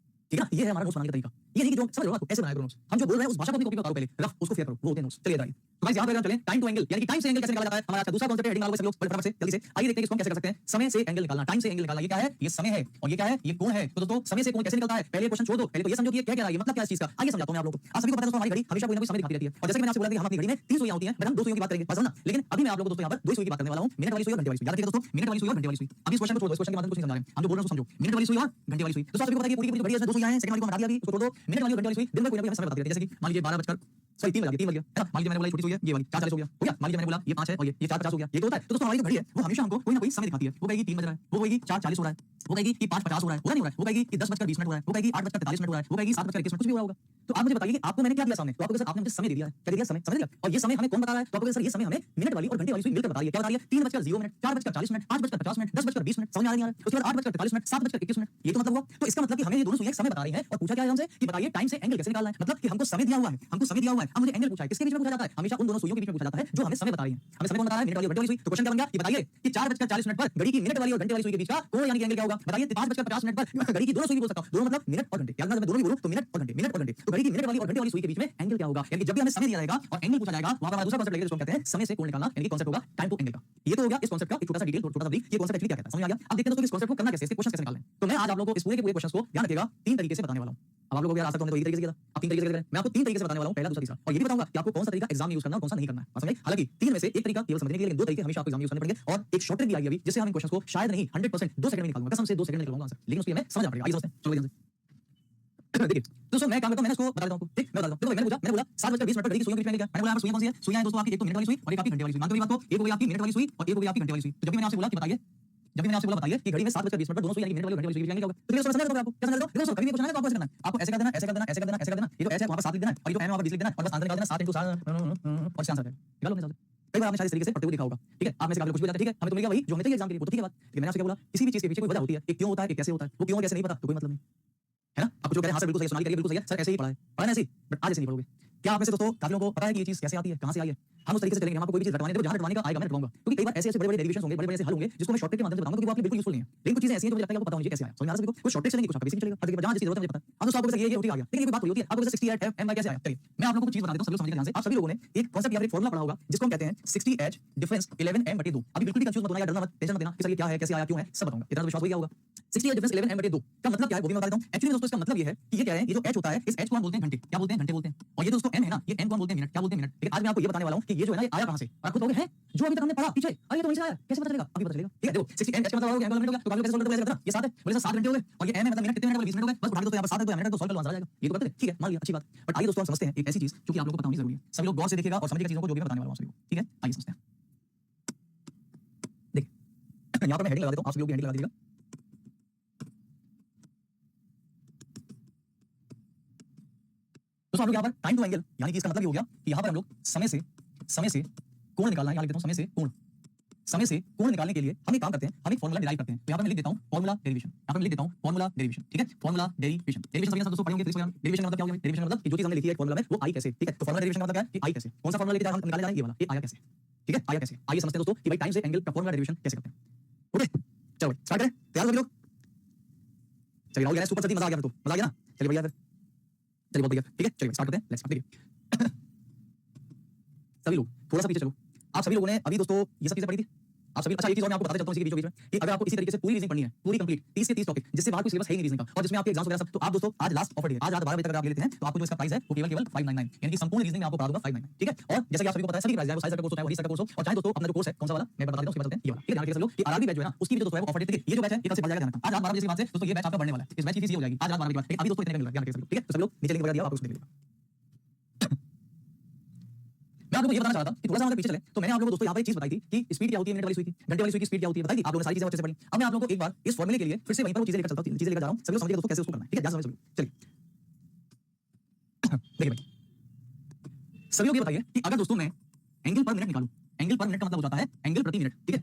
[SPEAKER 1] ठीक है। ये है हमारा नोट्स बनाने का तरीका, ये नहीं कि जो समझ लो आपको ऐसे बनाया करो नोट्स, हम जो बोल रहे हैं उस भाषा को अपनी कॉपी पर उतारो पहले, रफ उसको फेयर करो, वो होते हैं नोट्स। चलिए आइए तो गाइस यहां पे हम चलें टाइम टू एंगल, यानी कि टाइम से एंगल कैसे निकाला जाता है, हमारा दूसरा कांसेप्ट है, हेडिंग डालोगे सब लोग फटाफट से जल्दी से। आइए देखते हैं इसको हम कैसे कर सकते हैं, समय से एंगल निकालना, टाइम से एंगल निकालना। ये क्या है, ये समय है, और ये क्या है, ये कोण है। तो दोस्तों समय से कोण कैसे निकलता है, पहले क्वेश्चन छोड़ दो, पहले तो ये समझो कि ये क्या कह रहा है, ये मतलब क्या है इस चीज का। आइए समझाता हूं मैं आप लोगों को। आप सभी को पता है दोस्तों हमारी घड़ी हमेशा कोई ना कोई समय दिखाती रहती है, और जैसे कि मैंने आपसे बोला कि हम अपनी घड़ी में 3 सुइयां होती हैं, बट हम 2 सुइयों की बात करेंगे, बस ना। लेकिन अभी मैं आप लोगों को दोस्तों यहां पर 2 सुई की बात करने वाला हूं, मिनट वाली सुई और घंटे वाली सुई। याद रखिएगा दोस्तों, मिनट वाली सुई और घंटे वाली सुई। अब इस क्वेश्चन को छोड़ दो, इस क्वेश्चन के बाद कुछ नहीं समझा रहे हैं, हम जो बोल रहे हैं उसको समझो। मिनट वाली सुई और घंटे वाली सुई। दोस्तों सभी को पता है कि पूरी की पूरी घड़ी है, इसमें 2 सुइयां हैं, सेकंड वाली को हटा दिया, अभी उसको छोड़ दो। मिनट वाली और घंटे वाली सुई दिन में कोई ना कोई हमें समय बताती रहती है, जैसे कि मान लीजिए 12 बजकर सॉरी 3 बज गया, है ना। मान लीजिए मैंने बोला छोटी सुई है, ये वाली 4:40 हो गया, हो गया। मान लीजिए मैंने बोला ये 5 है और ये 4:50 हो गया, ये तो होता है। तो दोस्तों हमारी जो घड़ी है वो हमेशा हमको कोई ना कोई समय दिखाती है, वो कहेगी 3 बज रहा है, वो कहेगी 4:40 हो रहा है, वो कहेगी कि 5:50 हो रहा है, नहीं हो रहा है, वो कहेगी कि 10:20 हो रहा है, वो कहेगी 8:43 हो रहा है, वो कहेगी 7:21 कुछ भी हो रहा होगा। तो आप मुझे बताइए कि आपको मैंने क्या दिया सामने, तो आपको सर आपने मुझे समय दे दिया है, क्या दे दिया, समय, समझ लिया। और ये समय हमें कौन बता रहा है, तो आपको सर ये समय हमें मिनट वाली और घंटे वाली सुई मिलकर बता रही है, क्या बता रही है, 3:0 4:40 8:50 10:20 समझ आ रही है। उसके बाद 8:43 7:21 ये तो मतलब हुआ। तो इसका मतलब कि हमें ये दोनों सुइयां समय बता रही हैं, और पूछा क्या है हमसे कि बताइए टाइम से एंगल कैसे निकालना है। मतलब कि हमको समय दिया हुआ है, हमको समय दिया हुआ है, अब मुझे एंगल पूछा है, किसके बीच में पूछा जाता है, हमेशा उन दोनों सुइयों के बीच में पूछा जाता है जो हमें समय बता रही है। हमें समय कौन बता रहा है, मिनट वाली और घंटे वाली सुई। तो क्वेश्चन क्या बन गया कि बताइए कि 4:40 पर घड़ी की मिनट वाली और घंटे वाली सुई के बीच का कोण यानी कि एंगल क्या होगा। बताइए 5:50 पर घड़ी की दोनों सुई बोल सकता हूं, दोनों मतलब मिनट और घंटे, याद रखना मैं दोनों भी बोलूं तो मिनट और घंटे। तो घड़ी की मिनट वाली और घंटे वाली सुई के बीच में एंगल क्या होगा, यानी कि जब भी हमें समय दिया जाएगा और एंगल पूछा जाएगा, वहां पर हमारा दूसरा कांसेप्ट लगेगा जिसको हम कहते हैं समय से कोण निकालना, यानी कि कांसेप्ट होगा टाइम टू एंगल का। ये तो हो गया इस कांसेप्ट का एक छोटा सा डिटेल, छोटा सा ब्रीफ, ये कांसेप्ट एक्चुअली क्या कहता है, समझ आ गया। अब देखते हैं दोस्तों कि इस कांसेप्ट को करना कैसे, इसके क्वेश्चन कैसे निकालने हैं। तो मैं आज आप लोगों को इस पूरे के पूरे क्वेश्चंस को ध्यान रखिएगा 3 तरीके से बताने वाला हूं। अब आप लोगों को यार आज तक हमने तो एक तरीके से किया था, अब 3 तरीके से करें। मैं आपको 3 तरीके से बताने वाला हूं, पहला दूसरा तीसरा, और ये भी बताऊंगा कि आपको कौन सा तरीका एग्जाम में यूज करना है और कौन सा नहीं करना है, समझ गए। हालांकि 3 में से एक तरीका केवल समझने के लिए, लेकिन 2 तरीके हमेशा आपको एग्जाम में यूज करने पड़ेंगे। और एक शॉर्ट ट्रिक भी आई अभी, जिससे हम इन क्वेश्चंस को शायद नहीं 100% 2 सेकंड में निकाल दूंगा, कसम से 2 सेकंड में निकालूंगा आंसर, लेकिन उसके लिए मैं समझ आ पड़ेगा। आइए समझते हैं, चलो जल्दी से। देखिए दोस्तों मैं काम करता हूं, मैंने इसको बता देता हूं आपको, ठीक मैं बता देता हूं। देखो मैंने बोला 7:20 पर घड़ी की सुइयों के बीच में क्या मैंने बोला यहाँ पर सुइयां कौन सी है, सुइयां है दोस्तों आपकी, एक तो मिनट वाली सुई और एक आपकी घंटे वाली सुई। मानते हो मेरी बात को, एक हो गई आपकी मिनट वाली सुई और एक हो गई आपकी घंटे वाली सुई। तो जब भी मैंने आपसे बोला कि बताइए, जब भी मैंने आपसे बोला बताइए कि घड़ी में 7:20 पर दोनों सुई यानी मिनट वाली और घंटे वाली सुई क्या होगा, तो ये समझ सकते हो आपको कैसे समझ लो। देखो दोस्तों कभी भी पूछना है तो आपको ऐसे करना है, आपको ऐसे कर देना, ऐसे कर देना, ऐसे कर देना, ऐसे कर देना। ये जो ऐसे है वहां पर 7 लिख देना और ये जो एम है वहां पर 20 लिख देना और बस आंसर निकाल देना 7 × 7 और इसका आंसर है। निकालो अपने हिसाब से। कई बार आपने शायद इस तरीके से पढ़ते हुए देखा होगा, ठीक है। आप में से काफी कुछ भी हो जाता है, ठीक है। हमें तो मिल गया वही जो हमें चाहिए एग्जाम के लिए, वो तो ठीक है बात। लेकिन मैंने आपसे क्या बोला, किसी भी चीज के पीछे कोई वजह होती है, एक क्यों होता है, एक कैसे होता है। वो क्यों कैसे नहीं पता तो कोई मतलब नहीं है ना। आप जो कह रहे हैं हाँ सर बिल्कुल सही, सोनाली करिए बिल्कुल सही है सर, ऐसे ही पढ़ा है ऐसे ही, बट आज ऐसे नहीं पढ़ोगे। क्या आप में से दोस्तों काफी लोगों को पता है कि ये चीज कैसे आती है, कहां से आई है। हम उस तरीके से चलेंगे, हम आपको कोई भी चीज रटवाने, देखो जहां रटवाने का आएगा मैं रटवाऊंगा, क्योंकि कई बार ऐसे बड़े-बड़े डेरिवेशंस होंगे, बड़े-बड़े ऐसे हल होंगे जिसको मैं शॉर्टकट के माध्यम से बताऊंगा, क्योंकि वो आपके बिल्कुल यूजफुल नहीं है। लेकिन कुछ चीजें ऐसी हैं जो मुझे लगता है आपको पता होनी चाहिए कैसे आया। समझ आ रहा है सभी को, कुछ शॉर्टकट चलेंगे, कुछ आपको बेसिक चलेगा। अब देखिए जहां जिसकी जरूरत है मुझे पता है। अब दोस्तों आपको ये होती आ गया, लेकिन ये कोई बात थोड़ी होती है। आपको 68 एम बाय कैसे आया। चलिए मैं आप लोगों को चीज बता देता हूं, सब लोग समझिए ध्यान से। आप सभी लोगों ने एक कांसेप्ट या फिर एक फार्मूला पढ़ा होगा जिसको हम कहते हैं 60h डिफरेंस 11m/2। अभी बिल्कुल भी कंफ्यूज मत होना या डरना मत, टेंशन मत लेना कि सर ये क्या है, कैसे आया, क्यों है, सब बताऊंगा। इतना तो विश्वास हो गया होगा। 60h डिफरेंस 11m/2 का मतलब क्या है वो भी मैं बता देता हूं। एक्चुअली दोस्तों इसका मतलब ये है कि ये क्या है, ये जो h होता है इस h को हम बोलते हैं घंटे, क्या बोलते हैं, घंटे बोलते हैं। और ये दोस्तों m है ना, ये m को हम बोलते हैं मिनट, क्या बोलते हैं, मिनट। लेकिन आज मैं आपको ये बताने वाला हूं कि ये जो है ना ये आया कहां से। और आप खुद कहोगे हैं जो अभी तक हमने पढ़ा पीछे, अरे ये तो वहीं से आया, कैसे पता चलेगा, अभी पता चलेगा, ठीक है। देखो 60m h का मतलब हो गया मिनट हो गया, तो आप लोग कैसे सोल्व करते हैं, ये 7 है बोले 7 घंटे हो गए, और ये m है मतलब मिनट, कितने मिनट, 20 मिनट हो गए, बस उठा के दोस्तों यहां पर 7 है तो मिनट तो सॉल्व कर लो, आंसर आ जाएगा। ये तो करते हैं, ठीक है, मान लिया, अच्छी बात। बट आइए दोस्तों हम समझते हैं एक ऐसी चीज जो कि आप लोगों को पता होनी जरूरी है। सभी लोग गौर से देखिएगा और समझिएगा चीजों को जो भी मैं बताने वाला हूं सभी को, ठीक है। आइए समझते हैं। देखिए यहां पर मैं हेडिंग लगा देता हूं, आप सभी लोग भी हेडिंग लगा दीजिएगा। दोस्तों हम लोग यहाँ पर टाइम टू एंगल यानी कि इसका मतलब ये हो गया कि यहाँ पर हम लोग समय से कोण निकालना है। यहाँ लिख देता हूँ समय से कोण निकालने के लिए हम एक काम करते हैं, हम एक फॉर्मूला डिराइव करते हैं। तो यहाँ पर मैं लिख देता हूँ फॉर्मूला डेरिवेशन, यहाँ पर मैं लिख देता हूँ फॉर्मूला डेरिवेशन, ठीक है। फॉर्मूला डेरिवेशन, डेरिवेशन सभी दोस्तों पढ़ेंगे फिजिक्स में। डेरिवेशन का मतलब क्या होगा, डेरिवेशन का मतलब कि जो चीज हमने लिखी है फॉर्मूला में वो आई कैसे, ठीक है। तो फॉर्मूला डेरिवेशन का मतलब क्या है कि आई कैसे, कौन सा फॉर्मूला लेके हम निकाले जा रहे हैं, ये वाला, ये आया कैसे, ठीक है, आया कैसे। आइए समझते हैं दोस्तों कि भाई टाइम से एंगल का फॉर्मूला डेरिवेशन कैसे करते हैं। ओके चलो भाई स्टार्ट करें, तैयार हो सभी लोग। चलिए राहुल गया सुपर सदी, मजा आ गया तो मजा आ गया ना। चलिए भैया फिर चलिए बहुत बढ़िया, ठीक है। चलिए स्टार्ट करते हैं, लेट्स स्टार्ट। देखिए सभी लोग थोड़ा सा पीछे चलो। आप सभी लोगों ने अभी दोस्तों ये सब चीजें पढ़ी थी आप सभी। अच्छा एक चीज और मैं आपको बताता चलता हूं इसी के बीच में कि अगर आपको इसी तरीके से पूरी रीजनिंग पढ़नी है, पूरी कंप्लीट 30 के 30 टॉपिक, जिससे बाहर कोई सिलेबस है ही नहीं रीजनिंग का और जिसमें आपके एग्जाम्स वगैरह सब, तो आप दोस्तों आज लास्ट ऑफर डे है, आज रात 12 बजे तक अगर आप ले लेते हैं तो आपको जो इसका प्राइस है वो केवल 599, यानी कि संपूर्ण रीजनिंग में आपको पढ़ा दूंगा 599, ठीक है। और जैसे कि आप सभी को पता है सभी प्राइस है, वो साइज का कोर्स होता है, वही साइज का कोर्स हो। और चाहे दोस्तों अपना जो कोर्स है कौन सा वाला मैं बता देता हूं, उसके बाद चलते हैं ये वाला, ठीक है। ध्यान रखिए सब लोग कि आरआरबी बैच जो है ना उसकी भी जो दोस्तों है वो ऑफर डे, ठीक है। ये जो बैच है ये कल से बढ़ जाएगा, ध्यान रखना। आज रात 12 बजे के बाद से दोस्तों ये बैच आपका बढ़ने वाला है। इस बैच की फीस ये हो जाएगी आज रात 12 बजे के बाद, अभी दोस्तों इतने मिल रहा है, ध्यान रखिए सब लोग, ठीक है। तो सभी लोग नीचे लिंक वगैरह दिया आपको उसको देख लीजिएगा। मैं आप लोगों को ये बताना चाहता था कि थोड़ा सा हम पीछे चले तो मैंने आप लोगों को दोस्तों यहाँ पर एक चीज बताई थी कि स्पीड क्या होती है, मिनट वाली सुई की, घंटे वाली सुई की स्पीड क्या होती है बताई थी। आप लोगों ने सारी चीजें अच्छे से पढ़ी। अब मैं आप लोगों को एक बार इस फॉर्मूले के लिए फिर से वहीं पर वो चीजें लेकर चलता हूं, चीजें लेकर जा रहा हूं, सभी लोग समझिए दोस्तों कैसे उसको करना है, ठीक है। ध्यान से समझिए चलिए। देखिए भाई सभी लोग ये बताइए कि अगर दोस्तों मैं एंगल पर मिनट निकालूं, एंगल पर मिनट का मतलब हो जाता है एंगल प्रति मिनट, ठीक है।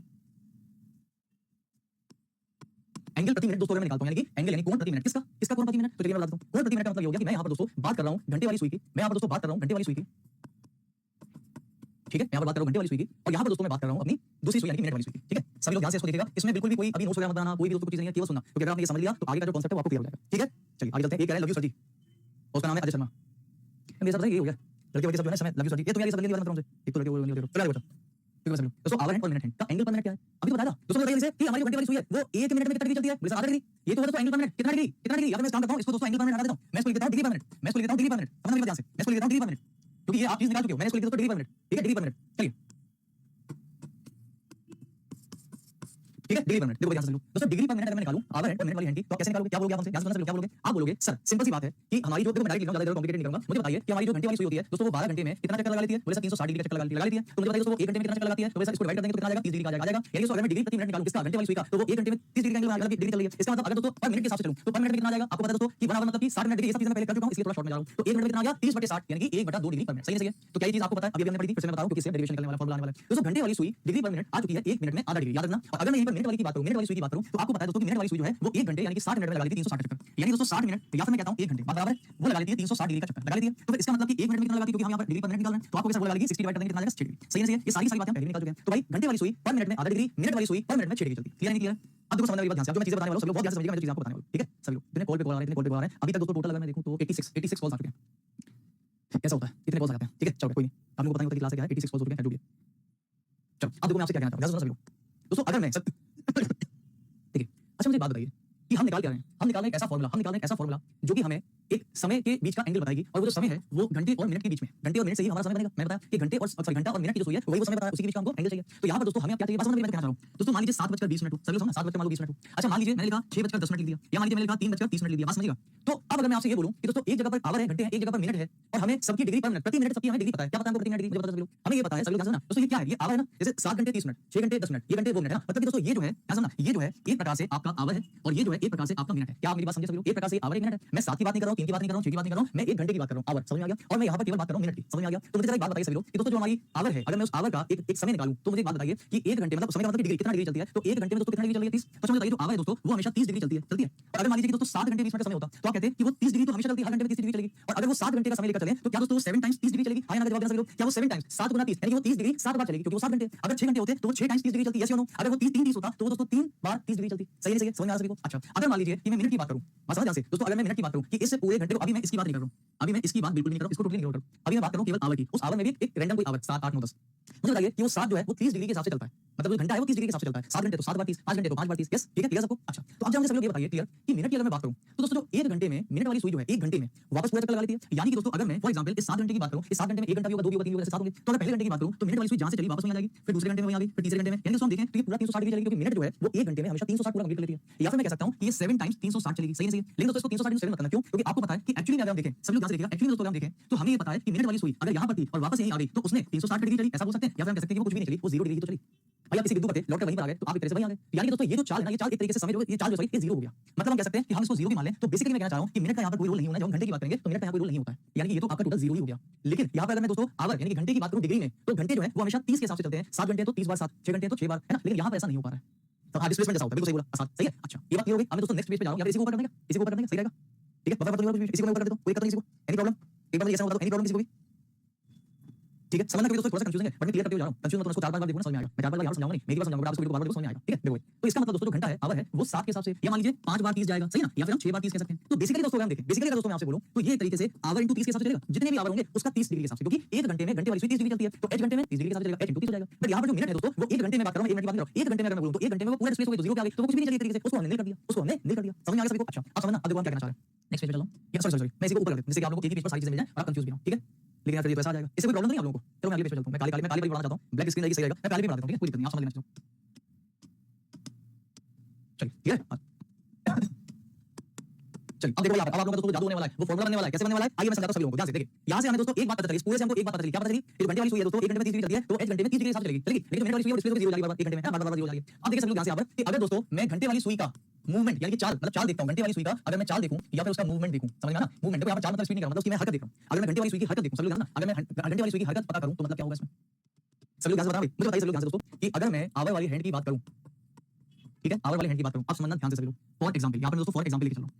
[SPEAKER 1] एंगल प्रति मिनट दोस्तों मैं निकालता हूं, यानी कि एंगल यानी कोण प्रति मिनट, किसका कोण प्रति मिनट। तो चलिए मैं बता देता हूं कोण प्रति मिनट का मतलब ये हो गया कि मैं यहां पर दोस्तों बात कर रहा हूं घंटे वाली सुई की, मैं यहां पर दोस्तों बात कर रहा हूं घंटे वाली सुई की, ठीक है। यहाँ पर बात कर रहा हूं घंटे वाली सुई की और यहाँ पर दोस्तों मैं बात कर रहा हूं अपनी दूसरी सुई यानी कि मिनट वाली सुई की, ठीक है। सभी लोग ध्यान से इसको देखिएगा, इसमें बिल्कुल भी कोई अभी नोट्स वगैरह मत बनाना, कोई भी दोस्तों को चीज नहीं है, केवल सुनना, क्योंकि अगर आपने ये समझ लिया तो आगे का जो कांसेप्ट है वो आपको क्लियर हो जाएगा, ठीक है। चलिए आगे चलते हैं। ये कह रहे हैं लव यू सर जी, उसका नाम है अजय शर्मा। मेरे साथ ये हो गया लड़के वड़के सब जो है समय लव यू सर जी, ये तुम यार ये सब लेने की बात मत करो मुझे, एक तो लड़के वो नहीं चलो आगे बताओ, ठीक है सभी लोग। दोस्तों आवर हैंड और मिनट हैंड का एंगल पर मिनट क्या है अभी तो बताया था दोस्तों। बताइए कि हमारी जो घंटे वाली सुई है वो 1 मिनट में कितना डिग्री चलती है, बोले सर आधा डिग्री। ये तो होता है एंगल पर मिनट कितना डिग्री, कितना डिग्री। या फिर मैं काम करता हूं इसको दोस्तों एंगल पर मिनट हटा देता हूं, मैं इसको लिख देता हूं डिग्री पर मिनट, मैं इसको लिख देता हूं डिग्री पर मिनट, समझना मेरी बात ध्यान से, मैं इसको लिख देता हूं डिग्री पर मिनट, क्योंकि ये आप चीज निकाल चुके हो। मैंने इसको लिख दिया दोस्तों डिग्री पर मिनट, ठीक है, डिग्री पर मिनट। चलिए ठीक है, डिग्री पर मिनट। देखो ध्यान से सुनो दोस्तों, डिग्री पर मिनट अगर मैं निकालूं आवर हैंड और मिनट वाली हैंड की तो कैसे निकालोगे, क्या बोलोगे आप हमसे, ध्यान से सुनना, क्या बोलोगे आप, बोलोगे सर सिंपल सी बात है कि हमारी जो, देखो मैं डायरेक्ट लिख रहा हूं, ज्यादा कॉम्प्लिकेटेड नहीं करूंगा। मुझे बताइए कि हमारी जो घंटे वाली सुई होती है दोस्तों वो 12 घंटे में कितना चक्कर लगा लेती है, बोले सर 360 डिग्री का चक्कर लगा लेती है। तो मुझे बताइए दोस्तों 1 घंटे में कितना चक्कर लगाती है, तो वैसे इसको डिवाइड कर देंगे तो कितना आ जाएगा, 30 डिग्री का आ जाएगा। यानी दोस्तों अगर मैं डिग्री प्रति मिनट निकालूं किसका, घंटे वाली सुई का, तो वो 1 घंटे में 30 डिग्री का एंगल डिग्री चल रही है। इसका मतलब अगर दोस्तों पर मिनट के हिसाब से चलूं तो पर मिनट में कितना आ जाएगा आपको पता है दोस्तों कि 1 आवर मतलब कि 60 मिनट डिग्री। ये सब चीजें मैं पहले कर चुका हूं, इसलिए थोड़ा शॉर्ट में जा रहा हूं। तो 1 मिनट में कितना आ गया 30/60 यानी कि 1/2 डिग्री पर मिनट, सही है। तो क्या ये चीज आपको पता है, अभी हमने पढ़ी थी, फिर से मैं बता रहा हूं क्योंकि इससे डेरिवेशन निकलने वाला, फॉर्मूला आने वाला है। दोस्तों घंटे वाली सुई डिग्री पर मिनट आ चुकी है 1 मिनट में आधा डिग्री, याद रखना। और अगर मैं यहीं पर मिनट वाली की बात करूं, मिनट वाली सुई की बात करूं, तो आपको पता है दोस्तों कि मिनट वाली सुई जो है वो 1 घंटे यानी कि 60 मिनट में लगा लेती है 360 चक्कर, यानी दोस्तों 60 मिनट या फिर मैं कहता हूं 1 घंटे बराबर है वो लगा लेती है 360 डिग्री का चक्कर लगा लेती है। तो फिर इसका मतलब कि 1 मिनट में कितना लगाती है, क्योंकि हम यहां पर डिग्री पर मिनट निकाल रहे हैं, तो आपको कैसे बोला लगेगी 60 डिवाइड कर देंगे कितना आ जाएगा 60 डिग्री, सही है। ये सारी बातें हम पहले निकाल चुके हैं। तो भाई घंटे वाली सुई पर मिनट में आधा डिग्री, मिनट वाली सुई पर मिनट में 6 डिग्री चलती है, क्लियर नहीं क्लियर। अब देखो समझना मेरी बात ध्यान से, जो मैं चीजें बताने वाला हूं सब लोग बहुत ध्यान से समझिएगा, मैं जो चीजें आपको बताने वाला हूं, ठीक है। सभी लोग इतने कॉल पे कॉल आ रहे हैं, इतने कॉल पे कॉल आ रहे हैं अभी तक दोस्तों टोटल अगर मैं देखूं तो 86 कॉल्स आ चुके हैं। ऐसा होता है, इतने कॉल्स आ जाते हैं, ठीक है। चलो कोई नहीं, आप लोगों को पता नहीं होता कि क्लास क्या है, 86 कॉल्स हो चुके हैं, जो भी है। चलो अब देखो मैं आपसे क्या कहना चाहता हूं, ध्यान से सुनना सभी लोग। दोस्तों अगर मैं देखिए अच्छा मुझे बात बताइए कि हम निकाल क्या रहे हैं, हम निकाल रहे हैं एक ऐसा फॉर्मूला जो कि हमें एक समय के बीच का एंगल बताएगी और वो जो समय है वो घंटे और मिनट के बीच में, घंटे और मिनट से ही हमारा समय बनेगा। मैंने बताया कि घंटे और सॉरी घंटा और मिनट की जो सुई है वही वो समय बताया, उसी के बीच का हमको एंगल चाहिए। तो यहाँ पर दोस्तों हमें क्या चाहिए, बस मैं कहना चाह रहा हूँ दोस्तों, मान लीजिए 7:20 सभी लोग 7 बजकर मान लो 20 मिनट हो। अच्छा मान लीजिए मैंने लिखा 6:10 लिख दिया, या मान लीजिए मैंने लिखा 3:30 लिख दिया, बात समझिएगा। तो अब अगर मैं आपसे ये बोलूं कि दोस्तों एक जगह पर आवर है, घंटे हैं, एक जगह पर मिनट है, और हमें सबकी डिग्री पर मिनट प्रति मिनट सबकी हमें डिग्री पता है। क्या पता है हमको प्रति मिनट डिग्री, मुझे पता है सभी लोग, हमें ये पता है सभी लोग, ध्यान से ना दोस्तों। ये क्या है, ये आवर है ना, जैसे 7 घंटे 30 मिनट, 6 घंटे 10 मिनट, ये घंटे वो मिनट है ना, मतलब कि दोस्तों ये जो है ध्यान से ना, ये जो है एक प्रकार से आपका आवर है और ये जो है एक प्रकार से आपका मिनट है। क्या आप मेरी बात समझे सभी लोग? एक प्रकार से आवर एक मिनट है। मैं 7 की बात नहीं कर रहा हूं, 3 की बात नहीं कर रहा हूं, 6 की बात नहीं कर रहा हूं, मैं 1 घंटे की बात कर रहा हूं, आवर समझ में आ गया। और मैं यहां पर केवल बात कर रहा हूं मिनट की, समझ में आ गया। तो मुझे जरा एक बात बताइए सभी लोग कि दोस्तों जो हमारी आवर है, अगर मैं उस आवर का एक समय निकालूं तो मुझे एक बात बताइए कि 1 घंटे मतलब समय का मतलब डिग्री, कितना डिग्री चलती है, तो 1 घंटे में दोस्तों कितना डिग्री चल रही है, 30। तो मुझे बताइए जो आवर है दोस्तों वो हमेशा 30 डिग्री चलती है। और अगर मान लीजिए कि दोस्तों 7 घंटे 20 मिनट का समय होता तो आप कहते हैं कि वो 30 डिग्री तो हमेशा चलती है, हर घंटे में 30 डिग्री चलेगी। और अगर वो 7 घंटे का समय लेकर चले तो क्या दोस्तों 7 टाइम्स 30 डिग्री चलेगी? हां या ना जवाब देना सभी लोग। क्या वो 7 टाइम्स 7 गुना 30 यानी कि वो 30 डिग्री 7 बार चलेगी, क्योंकि वो 7 घंटे। अगर 6 घंटे होते तो वो 6 टाइम्स 30 डिग्री चलती है, यस या नो? अगर वो 30 होता तो वो दोस्तों 3 बार 30 डिग्री चलती। सही है, समझ में आ रहा है सभी को? अच्छा अगर मान लीजिए कि मैं मिनट की बात करूं, बस समझ ध्यान से दोस्तों, अगर मैं मिनट की बात करूं कि इससे पूरे घंटे को, अभी मैं इसकी बात नहीं कर रहा हूं, अभी मैं इसकी बात बिल्कुल नहीं कर रहा हूं, इसको टोटली नहीं कर रहा हूं, अभी मैं बात कर रहा हूं केवल आवर की। उस आवर में भी एक रैंडम कोई आवर 7 8 9 10, मुझे बताइए कि वो 7 जो है वो 30 डिग्री के हिसाब से चलता है, मतलब जो घंटा है वो 30 डिग्री के हिसाब से चलता है। 7 घंटे तो 7 बार 30, 5 घंटे तो 5 बार 30, यस ठीक है सबको। अच्छा तो अब जरा मुझे सभी लोग ये बताइए क्लियर कि मिनट की अगर मैं बात करूं तो दोस्तों जो 1 घंटे में मिनट वाली सुई जो है 1 घंटे में वापस पूरा चक्कर लगा लेती है। यानी कि दोस्तों अगर मैं फॉर एग्जांपल इस 7 घंटे की बात करूं, इस 7 घंटे में 1 घंटा भी होगा, 2 भी होगा, 3 भी होगा, 7 होंगे। तो अगर पहले घंटे की बात करूं तो मिनट वाली सुई जहां से चली वापस वहीं आ जाएगी, फिर दूसरे घंटे में वहीं आ गई, फिर तीसरे घंटे में, यानी दोस्तों हम देखें तो ये पूरा 360 डिग्री चलेगी, क्योंकि मिनट जो है वो 1 घंटे में हमेशा 360 पूरा कंप्लीट कर लेती है। या फिर मैं कह सकता हूं कि ये 7 टाइम्स 360 चलेगी। सही नहीं? लेकिन दोस्तों इसको 360 7 मत करना, क्यों? क्योंकि आपको पता है कि एक्चुअली में अगर हम देखें, सभी लोग ध्यान से देखिएगा, एक्चुअली में दोस्तों अगर हम देखें तो हमें ये पता है कि मिनट वाली सुई अगर यहां पर थी और वापस यहीं आ गई तो उसने 360 डिग्री चली, ऐसा बोल सकते हैं। या फिर हम कह सकते हैं कि वो कुछ भी नहीं चली, वो 0 डिग्री तो चली। भाई आप किसी बिंदु पर थे, लौट कर वहीं पर आ गए तो आप एक तरह से वहीं आ गए। यानी कि दोस्तों ये जो चाल है ना, ये चाल एक तरीके से समय जो ये चाल जो है ये 0 हो गया। मतलब हम कह सकते हैं कि हम इसको 0 भी मान लें तो बेसिकली मैं कहना चाह रहा हूं कि मिनट का यहां पर कोई रोल नहीं होना। जब हम घंटे की बात करेंगे तो मिनट का यहां कोई रोल नहीं होता है, यानी कि ये तो आपका टोटल 0 ही हो गया। लेकिन यहां पर अगर मैं दोस्तों आवर यानी कि घंटे की बात करूं डिग्री में, तो घंटे जो है वो हमेशा 30 के हिसाब से चलते हैं। 7 घंटे तो 30 बार 7, 6 घंटे तो 6 बार, है ना। लेकिन यहां पर ऐसा नहीं हो पा रहा है। तो डिस्प्लेसमेंट जैसा होता है, बिल्कुल सही बोला, आसान सही है। अच्छा ये बात क्लियर हो गई। अब मैं दोस्तों नेक्स्ट पेज पे जा रहा हूं, या फिर इसी को ऊपर करने का, इसी को ऊपर करने का सही रहेगा, ठीक है। बफर बटन इसी को मैं ऊपर कर देता हूं, कोई दिक्कत नहीं, किसी को एनी प्रॉब्लम? एक बार मुझे ऐसा बता दो, एनी प्रॉब्लम किसी को भी? ठीक है समझना, कभी दोस्तों थोड़ा सा कंफ्यूजन है बट मैं क्लियर करते हुए जा रहा हूं। कंफ्यूजन मत होना, इसको 4 बार देखो ना समझ में आएगा। मैं 4 बार यहां समझाऊंगा नहीं, मैं एक बार समझाऊंगा, आप इसको बार-बार समझ में आएगा, ठीक है। देखो तो इसका मतलब दोस्तों जो घंटा है आवर है वो 7 के हिसाब से, या मान लीजिए 5 बार 30 जाएगा, सही ना, या फिर हम 6 बार 30 कह सकते हैं। तो बेसिकली दोस्तों अगर हम देखें, बेसिकली अगर दोस्तों मैं आपसे बोलूं तो ये एक तरीके से आवर इनटू 30 के हिसाब से चलेगा। जितने भी आवर होंगे उसका 30 डिग्री के हिसाब से, क्योंकि 1 घंटे में घंटे वाली सुई 30 डिग्री चलती है, तो 1 घंटे में 30 डिग्री के हिसाब से चलेगा, 1 इनटू 30 हो जाएगा। बट यहां पर जो मिनट है दोस्तों वो 1 घंटे में बात कर रहा हूं, 1 मिनट की बात नहीं कर रहा हूं। 1 घंटे में अगर मैं बोलूं तो 1 घंटे में वो पूरा डिस्प्लेस हो गई, तो 0 पे आ गई, तो वो कुछ भी नहीं चली एक तरीके से, उसको हमने नील कर दिया, उसको हमने नील कर दिया। समझ में आ गया सभी को? अच्छा अब समझना अब देखो हम क्या कहना चाह रहे हैं। नेक्स्ट पेज पे चलो, या सॉरी मैं इसी को ऊपर कर देता हूं, जिससे कि आप लोगों को एक ही पेज पर सारी चीजें मिल जाए और आप कंफ्यूज भी ना हो, ठीक है। लेकिन यार फिर ये तो ऐसा आ जाएगा, इससे कोई प्रॉब्लम नहीं है आप लोगों को। चलो मैं अगले पेज पे चलता हूं, मैं काले काले पर बनाना चाहता हूं, ब्लैक स्क्रीन रहेगी सही रहेगा, मैं काले पे बना देता हूं, ठीक है कोई दिक्कत नहीं, आप समझ लेना। चलो चलिए ठीक है। चलिए अब देखो यहाँ पर अब आप लोगों को जादू होने वाला है, वो फॉर्मूला बनने वाला है। कैसे बनने वाला है आइए मैं समझाता हूं सभी लोगों को, ध्यान से देखिए। यहाँ से हमें दोस्तों एक बात पता चली, इस पूरे से हमको एक बात पता चली। क्या पता चली? ये घंटे वाली सुई है दोस्तों 1 घंटे में 30 डिग्री चलती है, तो 1 घंटे में 30 डिग्री के साथ चलेगी, लेकिन मिनट वाली सुई है डिस्प्ले 0 हो जाएगी, बार 1 घंटे में बार बार 0 हो जाएगी। अब देखिए सभी लोग यहाँ से यहाँ पर कि अगर दोस्तों मैं घंटे वाली सुई का मूवमेंट यानी कि चाल, मतलब चाल देखता हूं, घंटे वाली सुई का अगर मैं चाल देखूं या फिर उसका मूवमेंट देखूं, समझ में आना। मूवमेंट यहाँ पर चाल मतलब स्पीड नहीं कर रहा, मतलब उसकी मैं हरकत देख रहा हूं। अगर मैं घंटे वाली सुई की हरकत देखूं, सभी लोग ना, अगर मैं घंटे वाली सुई की हरकत पता करूं तो मतलब क्या होगा इसमें? सभी लोग ध्यान से बताओ, मुझे बताइए सभी लोग ध्यान से दोस्तों कि अगर मैं आवर वाली हैंड की बात करूं, ठीक है, आवर वाली हैंड की बात करूं, अब समझना ध्यान से सभी लोग। फॉर एग्जांपल यहाँ पर दोस्तों फॉर एग्जांपल लेके चलो,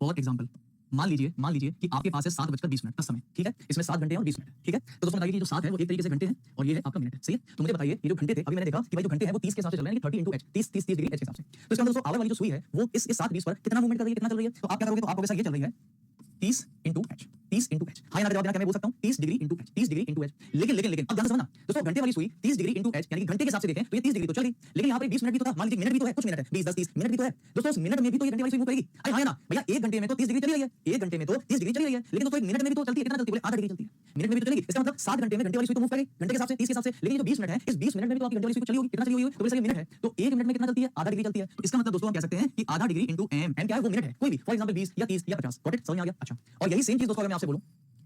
[SPEAKER 1] फॉर एग्जांपल मान लीजिए कि आपके पास है 7:20 का समय, ठीक है, इसमें 7 घंटे और 20 मिनट, ठीक है। तो दोस्तों बताइए कि जो 7 है वो एक तरीके से घंटे हैं और ये है आपका मिनट है, सही है। तो मुझे बताइए ये जो घंटे थे, अभी मैंने देखा कि भाई जो घंटे हैं वो 30 के हिसाब से चल रहे हैं, 30 into h, 30 डिग्री h के हिसाब से। तो इसका मतलब दोस्तों आवर वाली जो सुई है वो इस 7:20 पर कितना मूवमेंट कर रही है, कितना चल रही है? तो आप क्या करोगे, तो आप कहोगे सर ये चल रही है 30 into h, 30 into h। हां ना जवाब देना, क्या मैं बोल सकता हूं 30 degree into h, 30 degree into h। लेकिन अब ध्यान से समझना दोस्तों, घंटे वाली सुई 30 डिग्री into h यानी कि घंटे के हिसाब से देखें तो ये 30 डिग्री तो चल रही, लेकिन यहां पर 20 मिनट भी तो था, मान लीजिए मिनट भी तो है, कुछ मिनट है, 20 10 30 मिनट भी तो है दोस्तों। उस मिनट में भी तो ये घंटे वाली सुई मूव करेगी। अरे हां ना भैया, 1 घंटे में तो 30 डिग्री चली रही है, 1 घंटे में तो 30 डिग्री चली रही है, लेकिन दोस्तों 1 मिनट में भी तो चलती है, कितना चलती है? बोले आधा डिग्री चलती है, मिनट में भी तो चलेगी। इसका मतलब 7 घंटे में घंटे वाली सुई तो मूव करेगी घंटे के हिसाब से, 30 के हिसाब से, लेकिन ये जो 20 मिनट है, इस 20 मिनट में भी तो आपकी घंटे वाली सुई चली होगी, कितना चली हुई होगी? तो बोले मिनट है, तो 1 मिनट में कितना चलती है? आधा डिग्री चलती है। तो इसका मतलब दोस्तों हम कह सकते हैं कि आधा डिग्री into m, m क्या है? वो मिनट है, कोई भी, फॉर एग्जांपल 20 या 30 या 50, गॉट इट? समझ में आ गया? अच्छा और यही सेम चीज दोस्तों अगर मैं आपसे बोलूं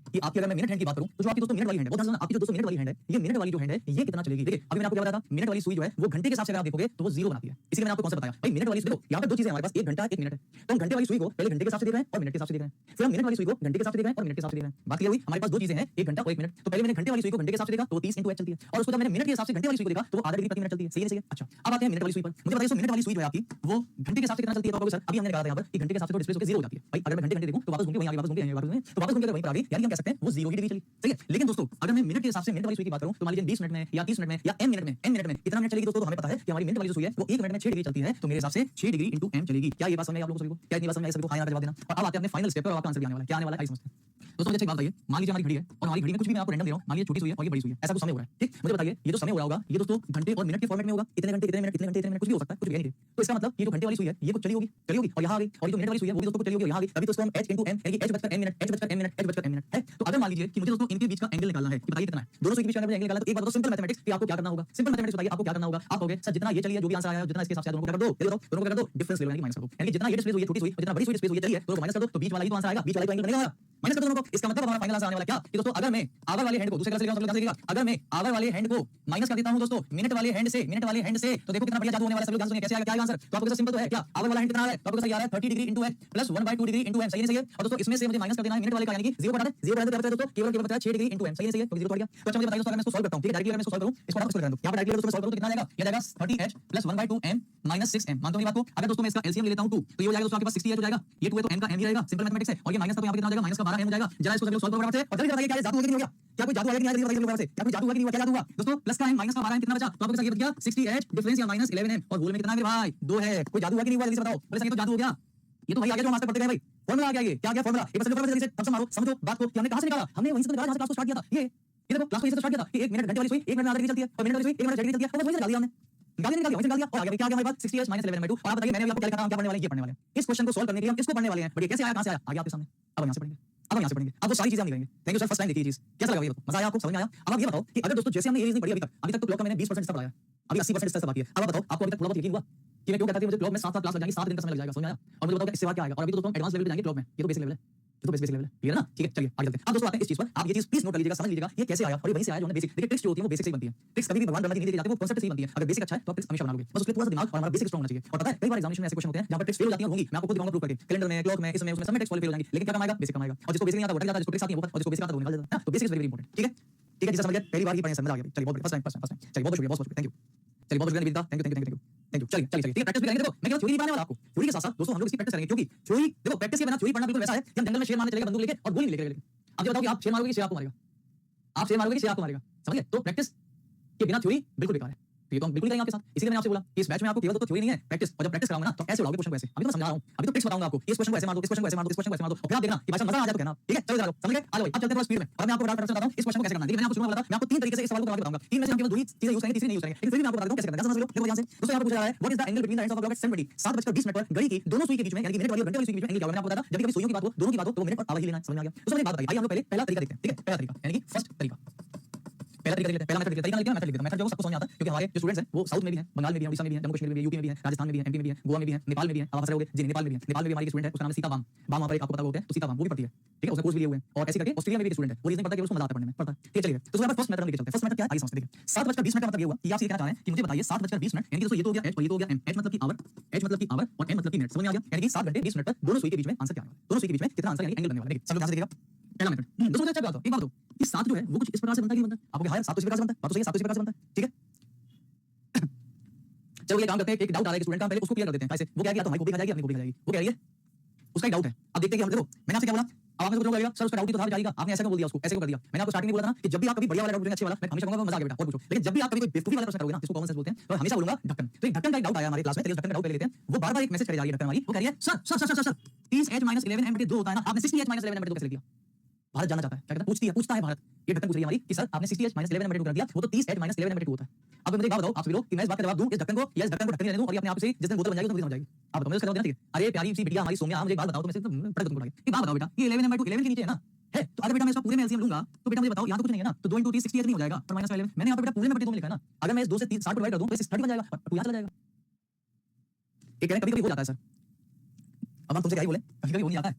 [SPEAKER 1] कि आपकी अगर मैं मिनट हैंड की बात करूं तो जो आपकी दोस्तों मिनट वाली हैंड है, बहुत ध्यान से सुनना, आपकी जो दोस्तों मिनट वाली हैंड है, ये मिनट वाली जो हैंड है ये कितना चलेगी? देखिए अभी मैंने आपको क्या बताया था, मिनट वाली सुई जो है वो घंटे के हिसाब से अगर आप देखोगे तो वो 0 बनाती है। इसीलिए मैंने आपको कौन सा बताया भाई, मिनट वाली सुई। देखो यहाँ पे दो चीजें हमारे पास, एक घंटा एक मिनट है। तो हम घंटे वाली सुई को पहले घंटे के हिसाब से देख रहे हैं और मिनट के हिसाब से देख रहे हैं, फिर हम मिनट वाली सुई को घंटे के हिसाब से देख रहे हैं और मिनट के हिसाब से देख रहे हैं। बात क्लियर हुई? हमारे पास दो चीजें हैं, एक घंटा और एक मिनट। तो पहले मैंने घंटे वाली सुई को घंटे के हिसाब से देखा तो 30 into h चलती है, और उसको जब मैंने मिनट के हिसाब से घंटे वाली सुई को देखा तो वो आधा डिग्री प्रति मिनट चलती है। सही है? अच्छा अब आते हैं मिनट वाली सुई पर। मुझे बताइए मिनट वाली सुई जो है आपकी वो घंटे के हिसाब से कितना चलती है? तो सर अभी हमने कहा था यहाँ पर कि घंटे के हिसाब से तो डिस्प्लेस होकर 0 हो जाती है। भाई अगर मैं घंटे देखूं तो वापस घूम के वहीं आ गई, वापस घूम के यहीं वापस घूम के, तो वापस घूम के वहीं पर आ गई, यानी हम कह सकते हैं वो 0 की डिग्री चली। सही है? लेकिन दोस्तों अगर मैं मिनट के हिसाब से मिनट वाली सुई की बात करूं तो मान लीजिए 20 मिनट में या 30 मिनट में या n मिनट में कितना मिनट चलेगी दोस्तों? तो हमें पता है कि हमारी मिनट वाली जो सुई है वो 1 मिनट में 6 डिग्री चलती है, तो मेरे हिसाब से 6 डिग्री into m चलेगी। क्या ये बात समझ में आई आप लोगों को सभी को? क्या इतनी बात समझ में आई सभी को? हां या ना जवाब देना। और अब आते हैं अपने फाइनल स्टेप पर और आपका आंसर भी आने वाला है। क्या आने वाला है आइए समझते हैं। दोस्तों मुझे अच्छा एक बात बताइए, मान लीजिए हमारी घड़ी है और हमारी घड़ी में कुछ भी मैं आपको रैंडम दे रहा हूँ, मान लीजिए छोटी सुई है और ये बड़ी सुई है, ऐसा कुछ समय हो रहा है, ठीक? मुझे बताइए ये जो समय हो रहा होगा ये दोस्तों घंटे और मिनट के फॉर्मेट में होगा, इतने घंटे इतने मिनट इतने घंटे इतने मिनट कुछ भी हो सकता है, कुछ भी नहीं। तो इसका मतलब ये जो घंटे वाली सुई है ये कुछ चली होगी और यहाँ आ गई, और ये जो मिनट वाली सुई है वो भी दोस्तों कुछ चली होगी और यहाँ आ गई, अभी तो उसको हम h * m यानी कि h बचकर m मिनट h बचकर m मिनट h बचकर m मिनट है। तो अगर मान लीजिए कि मुझे दोस्तों इनके बीच का एंगल निकालना है, कि बताइए कितना है, दोनों सुई के बीच का एंगल निकालना है, तो एक बात बताओ सिंपल मैथमेटिक्स कि आपको क्या करना होगा, सिंपल मैथमेटिक्स बताइए आपको क्या करना होगा। आप कहोगे सर जितना ये चलिए जो भी आंसर आया जितना इसके हिसाब से दोनों को कर दो, ये बताओ दोनों को कर दो, डिफरेंस ले लो यानी माइनस कर दो, यानी जितना ये डिस्प्लेस हुई है छोटी सुई और जितना बड़ी सुई डिस्प्लेस हुई है चलिए दोनों को माइनस कर दो, तो बीच वाला ही तो आंसर आएगा, बीच वाला ही तो एंगल बनेगा, माइनस कर दो दोनों को। इसका मतलब हमारा फाइनल आंसर आने वाला क्या कि दोस्तों अगर मैं आवर वाले हैंड को दूसरे कलर से लिखेगा, अगर मैं आवर वाले हैंड को माइनस कर देता हूं दोस्तों मिनट वाले हैंड से, तो देखो कितना बढ़िया जादू होने वाला है। सब लोग ध्यान सुनिए कैसे आएगा, क्या आएगा आंसर। तो आपको सिंपल तो है क्या, आवर वाला हैंड कितना है, तो आपको सही आ रहा है 30 degree * h plus 1/2 degree * m, सही है। और दोस्तों इसमें से मुझे माइनस कर देना है मिनट वाले का, यानी कि 0 बटा दे, 0 बटा दे दोस्तों केवल बचा 6 डिग्री * m, सही है, तो 0 तो आ गया। तो अच्छा मुझे बताइए दोस्तों अगर मैं इसको सॉल्व करता हूं, ठीक है, डायरेक्टली अगर मैं इसको सॉल्व करूं, इसको आप इसको लिख दो, यहां पर डायरेक्टली दोस्तों सॉल्व करूं तो कितना आएगा, ये जाएगा 30h plus 1/2 m minus 6m, मानते हो ये बात को। अगर दोस्तों मैं इसका एलसीएम ले लेता हूं 2 तो ये हो जाएगा दोस्तों आपके पास 60h हो जाएगा, ये 2 है तो m का m ही रहेगा, सिंपल मैथमेटिक्स है। और ये माइनस का तो यहां पे कितना हो जाएगा, माइनस का 12m हो जाएगा। जरा इसको सब लोग सॉल्व करो फटाफट से, और जल्दी बताइए क्या ये जादू है कि नहीं हो गया, क्या कोई जादू है कि नहीं आया, जल्दी बताइए क्या कोई जादू है कि नहीं हुआ, क्या जादू हुआ दोस्तों। प्लस का m माइनस का 12m कितना बचा, तो आपको ये बच गया 60h डिफरेंस या माइनस 11m, और होल में कितना है मेरे भाई 2 है। कोई जादू है कि नहीं हुआ, जल्दी से बताओ। बोले सर ये तो जादू हो गया, ये तो भाई आ गया जो मास्टर पढ़ते गए भाई, फार्मूला आ गया, ये क्या आ गया फार्मूला, एक बार जल्दी से थम्स अप मारो, समझो बात को कि हमने कहां से निकाला, हमने वहीं से निकाला जहां से क्लास को स्टार्ट किया था। ये देखो क्लास को इसे स्टार्ट किया था कि 1 मिनट घंटे वाली सुई 1 मिनट में आधा डिग्री चलती है, और मिनट वाली सुई 1 मिनट डिग्री चलती है, और वहीं से निकाल दिया हमने, निकाल दिया और आ गया क्या आ गया हमारे पास 60h माइनस 11/2। और आप बताइए मैंने आपको क्या लिखा था, हम क्या पढ़ने वाले हैं, ये पढ़ने वाले हैं। इस क्वेश्चन को सॉल्व करने के लिए हम इसको पढ़ने वाले हैं, बट ये कैसे आया कहां से आया आ गया आपके सामने। अब हम यहां से पढ़ेंगे, अब हम यहां से पढ़ेंगे, अब वो सारी चीजें हम लिखेंगे। Thank you sir, first time देखी ये चीज, कैसा लगा ये बताओ, मजा आया आपको, समझ में आया। अब आप ये बताओ कि अगर दोस्तों जैसे हमने ये चीज पढ़ी अभी तक तो क्लॉक का मैंने 20% हिस्सा पढ़ाया, अभी 80% हिस्सा बाकी है। अब आप बताओ आपको अभी तक थोड़ा बहुत यकीन हुआ कि मैं क्यों कहता था मुझे क्लॉक में 7 क्लास लग जाएंगी, 7 दिन का समय लग जाएगा, समझ आया। और मुझे बताओ कि इससे बाद क्या आएगा, और अभी तो दोस्तों हम एडवांस लेवल पे जाएंगे क्लॉक में, ये तो बेसिक लेवल है, ये तो बेसिक लेवल है, क्लियर है ना, ठीक है चलिए आगे चलते हैं। अब दोस्तों आते हैं इस चीज पर, आप ये चीज प्लीज नोट कर लीजिएगा, समझ लीजिएगा ये कैसे आया और ये वहीं से आया जो हमने बेसिक। देखिए ट्रिक्स जो होती है वो बेसिक से ही बनती है, ट्रिक्स कभी भी भगवान ब्रह्मा जी नहीं देके जाते, वो कांसेप्ट से ही बनती है। अगर बेसिक अच्छा है तो आप ट्रिक्स हमेशा बनाओगे, बस उसके लिए थोड़ा सा दिमाग और हमारा बेसिक स्ट्रांग होना चाहिए। और पता है कई बार एग्जामिनेशन में ऐसे क्वेश्चन होते हैं जहां पर ट्रिक्स फेल हो जाती हैं और होंगी, मैं आपको खुद दिखाऊंगा प्रूफ करके, कैलेंडर में क्लॉक में इसमें उसमें सब में ट्रिक्स फेल हो जाएंगी, लेकिन क्या कमाएगा, बेसिक कमाएगा। और जिसको बेसिक नहीं आता वो डर जाता है, जिसको ट्रिक्स आती है वो और जिसको बेसिक आता है वो निकाल देता है। तो बेसिक इज वेरी इंपॉर्टेंट, ठीक है ठीक है जी, समझ गए, पहली बार ही पढ़े समझ आ गया। चलिए बहुत बढ़िया, फर्स्ट टाइम चलिए बहुत शुक्रिया, बहुत शुक्रिया, थैंक यू, चलिए बहुत शुक्रिया निविदा, thank you thank you thank you thank you. चलिए चलिए चलिए ठीक है, प्रैक्टिस भी करेंगे। देखो मैं केवल थ्योरी नहीं पढ़ाने वाला आपको, थ्योरी के साथ साथ दोस्तों हम लोग इसकी प्रैक्टिस करेंगे, क्योंकि थ्योरी देखो प्रैक्टिस के बिना थ्योरी पढ़ना बिल्कुल वैसा है कि हम जंगल में शेर मारने चलेगा बंदूक लेके और गोली नहीं लेके। अब ये बताओ कि आप शेर मारोगे कि शेर आपको मारेगा, आप शेर मारोगे कि शेर आपको मारेगा, समझ गए। तो प्रैक्टिस के बिना थ्योरी बिल्कुल बेकार है, तो ये तो हम बिल्कुल करेंगे आपके साथ। इसीलिए मैंने आपसे बोला कि इस बैच में आपको केवल तो थ्योरी नहीं है प्रैक्टिस, और जब प्रैक्टिस कराऊंगा ना तो ऐसे उड़ाओगे क्वेश्चन को ऐसे। अभी तो मैं समझा रहा हूं, अभी तो ट्रिक्स बताऊंगा आपको, इस क्वेश्चन को ऐसे मार दो, इस क्वेश्चन को ऐसे मार दो, इस क्वेश्चन को ऐसे मार दो, और फिर आप देखना कि भाई साहब मजा आ जाए तो कहना, ठीक है चलो चलो समझ गए, आ जाओ अब चलते हैं थोड़ा स्पीड में। और मैं आपको बड़ा बताता हूं इस क्वेश्चन को कैसे करना है। देखिए मैंने आपको शुरू में बोला था मैं आपको 3 तरीके से इस सवाल को करके बताऊंगा, 3 में से हम केवल 2 ही चीजें यूज करेंगे, तीसरी नहीं यूज करेंगे, लेकिन फिर भी मैं आपको बता दूं कैसे करना है। समझ लो देखो ध्यान से दोस्तों, यहां पर पूछा जा रहा है what is the angle between the hands of the clock at 7:20 7:20 पर घड़ी की दोनों सुई के बीच में, यानी कि मिनट वाली और घंटे वाली सुई के बीच में एंगल क्या होगा। मैंने आपको बताया था जब कभी सुइयों की बात हो दोनों की बात हो तो मिनट और आवर ही लेना है, समझ में आ गया। दोस्तों एक बात बताइए, आइए हम लोग पहले पहला तरीका देखते हैं, ठीक है पहला तरीका यानी कि फर्स्ट तरीका, पहला तरीका लेते हैं, पहला मेथड लेते हैं, तरीका लेते हैं, मेथड जो सबको समझ आता है, क्योंकि हमारे जो स्टूडेंट्स हैं वो साउथ में भी हैं, बंगाल में भी हैं, उड़ीसा में भी हैं, जम्मू कश्मीर में भी हैं, यूपी में भी हैं, राजस्थान में भी हैं, एमपी में भी हैं, गोवा में भी हैं, नेपाल में भी हैं। आप फंसे होंगे जी, नेपाल में भी हैं, नेपाल में भी हमारी स्टूडेंट है, उसका नाम है सीता बाम, बाम वहां पर आपको पता होगा तो सीता बाम वो भी पढ़ती है, ठीक है उसका कोर्स भी लिए हुए हैं। और ऐसे करके ऑस्ट्रेलिया में भी स्टूडेंट है, वो रीजन पढ़ता है कि उसको मजा आता है पढ़ने में, पढ़ता है, ठीक है चलिए। तो उसके बाद फर्स्ट मेथड हम लेके चलते हैं। फर्स्ट मेथड क्या है आइए समझते हैं। देखिए 7:20 का मतलब ये हुआ कि आप ये कहना चाह रहे हैं कि मुझे बताइए 7:20 यानी कि दोस्तों ये तो हो गया h और ये तो हो गया m, h मतलब कि आवर, h मतलब कि आवर और m मतलब कि मिनट, समझ में आ गया। यानी कि 7 घंटे 20 मिनट पर दोनों सुई के बीच में आंसर क्या आने वाला है, दोनों सुई के बीच में कितना आंसर यानी एंगल बनने वाला है। देखिए सब लोग ध्यान से देखिएगा, पहला मेथड दोस्तों मुझे अच्छा बात हो, एक बात हो कि 7 जो है वो कुछ इस प्रकार से बनता है कि बनता है आपको हायर 7 इस प्रकार से बनता है, बात तो सही है 7 इस प्रकार से बनता है, ठीक है। चलो ये काम करते हैं, एक डाउट आ रहा है स्टूडेंट का, पहले उसको क्लियर कर देते हैं। कैसे वो क्या है कि या तो हमारी कॉपी खा जाएगी अपनी कॉपी खा जाएगी, वो कह रही है उसका एक डाउट है। अब देखते हैं कि हम देखो मैंने आपसे क्या बोला, अब आपने कुछ लोग लगेगा सर उसका डाउट ही तो था जाएगा, आपने ऐसा क्यों बोल दिया उसको, ऐसे क्यों कर दिया। मैंने आपको स्टार्टिंग में बोला था ना कि जब भी आप कभी बढ़िया वाला डाउट अच्छे वाला, मैं हमेशा कहूंगा मजा आ गया बेटा और पूछो, लेकिन जब भी आप कभी कोई बेवकूफी वाला प्रश्न करोगे ना जिसको कॉमन सेंस बोलते हैं, तो हमेशा बोलूंगा ढक्कन। तो एक ढक्कन का एक डाउट आया हमारी क्लास में, ढक्कन का डाउट पहले लेते हैं। वो बार-बार एक मैसेज करे जा रही है ढक्कन वाली, वो कह रही है sir sir sir sir 30h - 11m/2 होता है ना, आपने 60h - 11m/2 कैसे लिख दिया। भारत जानना चाहता है, क्या कहता है, पूछता है भारत, ये ढक्कन पूछ रही है हमारी कि सर आपने 60h - 11m/2 कर दिया, वो तो 30h - 11m/2 होता है। अब मुझे एक बात बताओ आप सभी लोग कि मैं इस बात का जवाब दूं इस ढक्कन को या इस ढक्कन को ढक्कन रहने दूं और ये अपने आप से जिस दिन बोतल बन जाएगी तो मुझे समझ जाएगी। आप बताओ मुझे उसका जवाब देना, ठीक है। अरे प्यारी सी बिटिया हमारी सोनिया, मुझे एक बात बताओ, तो मैं से पटक दूंगा ये बात बताओ बेटा, ये 11m/2 11 के नीचे है ना, है तो अगर बेटा मैं इसका पूरे में एलसीएम लूंगा तो बेटा मुझे बताओ यहाँ तो कुछ नहीं है ना, तो 2 * 3 60h नहीं हो जाएगा और -11 मैंने यहाँ पे बेटा पूरे में 2 में लिखा है ना, अगर मैं इस 2 से 60 डिवाइड कर दूं तो इस 30 बन जाएगा और 2 यहाँ चला जाएगा। ये कहने कभी-कभी हो जाता है सर, अब हम तुमसे क्या ही बोले, कभी-कभी हो नहीं जाता है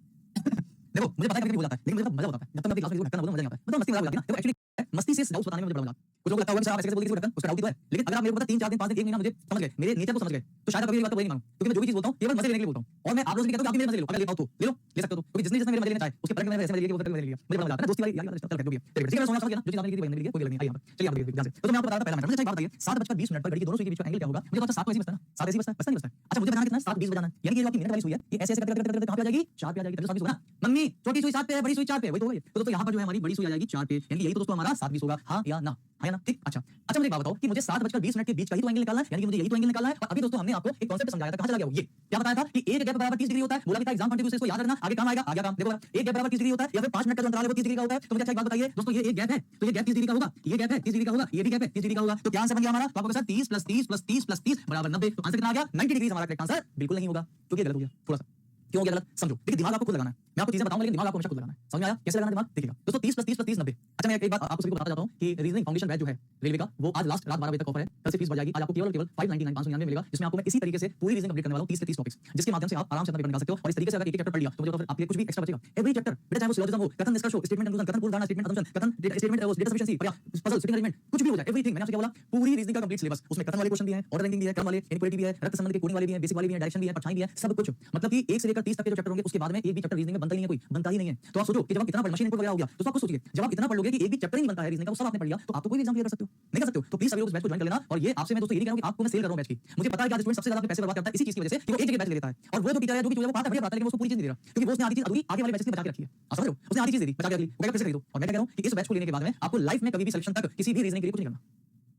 [SPEAKER 1] देखो मुझे पता है कभी-कभी हो जाता है, लेकिन मुझे मजा आता है जब तक मैं अपनी क्लास में ढक्कन बोलूं मजा नहीं आता है, मतलब मस्ती मजाक हो जाती है ना। देखो एक्चुअली मस्ती से डाउट बताने में मुझे बड़ा मजा आता है। कुछ लोग लगता होगा कि आप ऐसे कैसे बोल दिए ढक्कन, उसका डाउट ही तो है, लेकिन अगर आप मेरे को पता 3 4 दिन 5 दिन 1 महीना मुझे समझ गए, मेरे नेचर को समझ गए, तो शायद कभी ये बात तो वही नहीं मानूं, क्योंकि मैं जो भी चीज बोलता हूं केवल मजे लेने के लिए बोलता हूं। और मैं आप लोगों से कहता हूं कि आप भी मेरे मजे ले लो, अगर ले पाओ तो ले लो, ले सकते हो, क्योंकि जिसने मेरे मजे लेना चाहे उसके परख में मैंने ऐसे मजे लिए कि वो तक मजे ले लिया, मुझे बड़ा मजा आता है दोस्ती वाली यार चल कहते हो भी ठीक है। मैं समझ गया ना, जो चीज आपने की वही नहीं कोई गलत नहीं आई यहां पर। चलिए आप देखिए ध्यान से, तो मैं आपको बता रहा था पहला मैटर, मुझे एक बात बताइए 7:20 पर घड़ी के दोनों सुई के बीच में एंगल क्या होगा। मुझे पता 7 को ऐसे बचता है ना, 7 ऐसे बचता है, बचता नहीं बचता। अच्छा मुझे बताना कितना 7:20 बजाना, यानी कि जो आपकी मिनट वाली सुई है ये ऐसे ऐसे करते करते कहां पे आ जाएगी 4 पे आ जाएगी, तभी 7:20 होगा ना। मम्मी नहीं, छोटी सुई 7 पे है, बड़ी सुई 4 पे है, वही तो होगा ये। तो दोस्तों यहाँ पर जो है हमारी बड़ी सुई आ जाएगी 4 पे, यानी यही तो दोस्तों हमारा 7 20 होगा, हाँ या ना? हाँ या ना? ठीक, अच्छा मुझे एक बात बताओ कि मुझे 7:20 के बीच का ही तो एंगल निकालना है, यानी कि मुझे यही तो एंगल निकालना है। और अभी दोस्तों हमने आपको एक कांसेप्ट समझाया था, कहां चला गया वो, ये क्या बताया था कि एक गैप बराबर 30 डिग्री होता है, बोला कि था एग्जाम पॉइंट ऑफ व्यू से इसको याद रखना, आगे काम आएगा, आ गया काम। देखो एक गैप बराबर 30 डिग्री होता है या फिर 5 मिनट का जो अंतराल है वो 30 डिग्री का होता है। तो मुझे अच्छा एक बात बताइए दोस्तों, ये एक गैप है तो ये गैप 30 डिग्री का होगा, ये गैप है 30 डिग्री का होगा, ये भी गैप है 30 डिग्री का होगा। तो क्या आंसर बन गया हमारा? तो आपको कैसा 30 + 30 + 30 + 30 बराबर 90। तो आंसर कितना आ गया? 90 डिग्री हमारा करेक्ट आंसर बिल्कुल नहीं होगा, क्योंकि गलत हो गया थोड़ा सा। क्यों हो गया गलत? समझो, देखिए दिमाग आपको खुद लगाना है, मैं आपको चीजें बताऊंगा लेकिन दिमाग आपको हमेशा खुद लगाना है। समझ में आया कैसे लगाना दिमाग? देखिएगा दोस्तों 30 + 30 + 30 90। अच्छा मैं एक बात आपको सभी को बताता जाता हूं कि रीजनिंग फाउंडेशन बैच जो है रेलवे का, वो आज लास्ट रात 12 बजे तक ऑफर है, कल से फीस बढ़ जाएगी। आज आपको केवल 599 599 मिलेगा, जिसमें आपको मैं इसी तरीके से पूरी रीजनिंग कंप्लीट करने वाला हूं, 30 से 30 टॉपिक्स, जिसके माध्यम से आप आराम से अपना पेपर निकाल सकते हो। और इस तरीके से अगर एक चैप्टर पढ़ लिया तो मुझे तो फिर आपके कुछ भी एक्स्ट्रा बचेगा। एवरी चैप्टर बेटा, चाहे वो सिलोजिज्म हो, कथन निष्कर्ष हो, स्टेटमेंट कंक्लूजन, कथन पूर्वधारणा, स्टेटमेंट असम्पशन, कथन statement data sufficiency, puzzle, sitting arrangement, कुछ भी हो जाए, एवरीथिंग। मैंने आपसे क्या बोला? पूरी रीजनिंग का कंप्लीट सिलेबस, उसमें कथन वाले क्वेश्चन भी हैं, ऑर्डर रैंकिंग भी है, क्रम वाले, इनक्वालिटी भी है, रक्त संबंध के कोडिंग वाले भी हैं, बेसिक वाले भी हैं, डायरेक्शन भी है, परछाई भी है, सब कुछ। मतलब कि 1 से लेकर 30 तक के जो चैप्टर होंगे उसके बाद में एक भी चैप्टर रीजनिंग में बनता ही नहीं है, कोई बनता ही नहीं है। तो आप सोचो कि जब आप इतना मशीन इनपुट वगैरह हो गया तो आप खुद सोचिए, जब आप इतना पढ़ लोगे कि एक भी चैप्टर ही नहीं बनता है रीजनिंग का, वो सब आपने पढ़ लिया, तो आप तो कोई भी एग्जाम क्लियर कर सकते हो, नहीं कर सकते हो। तो प्लीज सभी लोग इस बैच को ज्वाइन कर लेना। और ये आपसे मैं दोस्तों ये नहीं कह रहा हूं कि आपको मैं सेल कर रहा हूं बैच की। मुझे पता है कि आज स्टूडेंट सबसे ज्यादा अपने पैसे बर्बाद करता है इसी चीज की वजह से कि वो एक जगह बैच ले लेता है, और वो जो टीचर है जो कि जो है वो पढ़ाता है बढ़िया पढ़ाता है, लेकिन वो उसको पूरी चीज नहीं दे रहा, क्योंकि वो उसने आधी चीज अधूरी आगे वाले बैचेस में बचा के रखी है। आप समझ रहे हो? उसने आधी चीज दे दी, बचा के रखी, वो कहेगा पैसे खरीदो। और मैं क्या कह रहा हूं कि इस बैच को लेने के बाद में आपको लाइफ में कभी भी सिलेक्शन तक किसी भी रीजनिंग के लिए कुछ नहीं करना।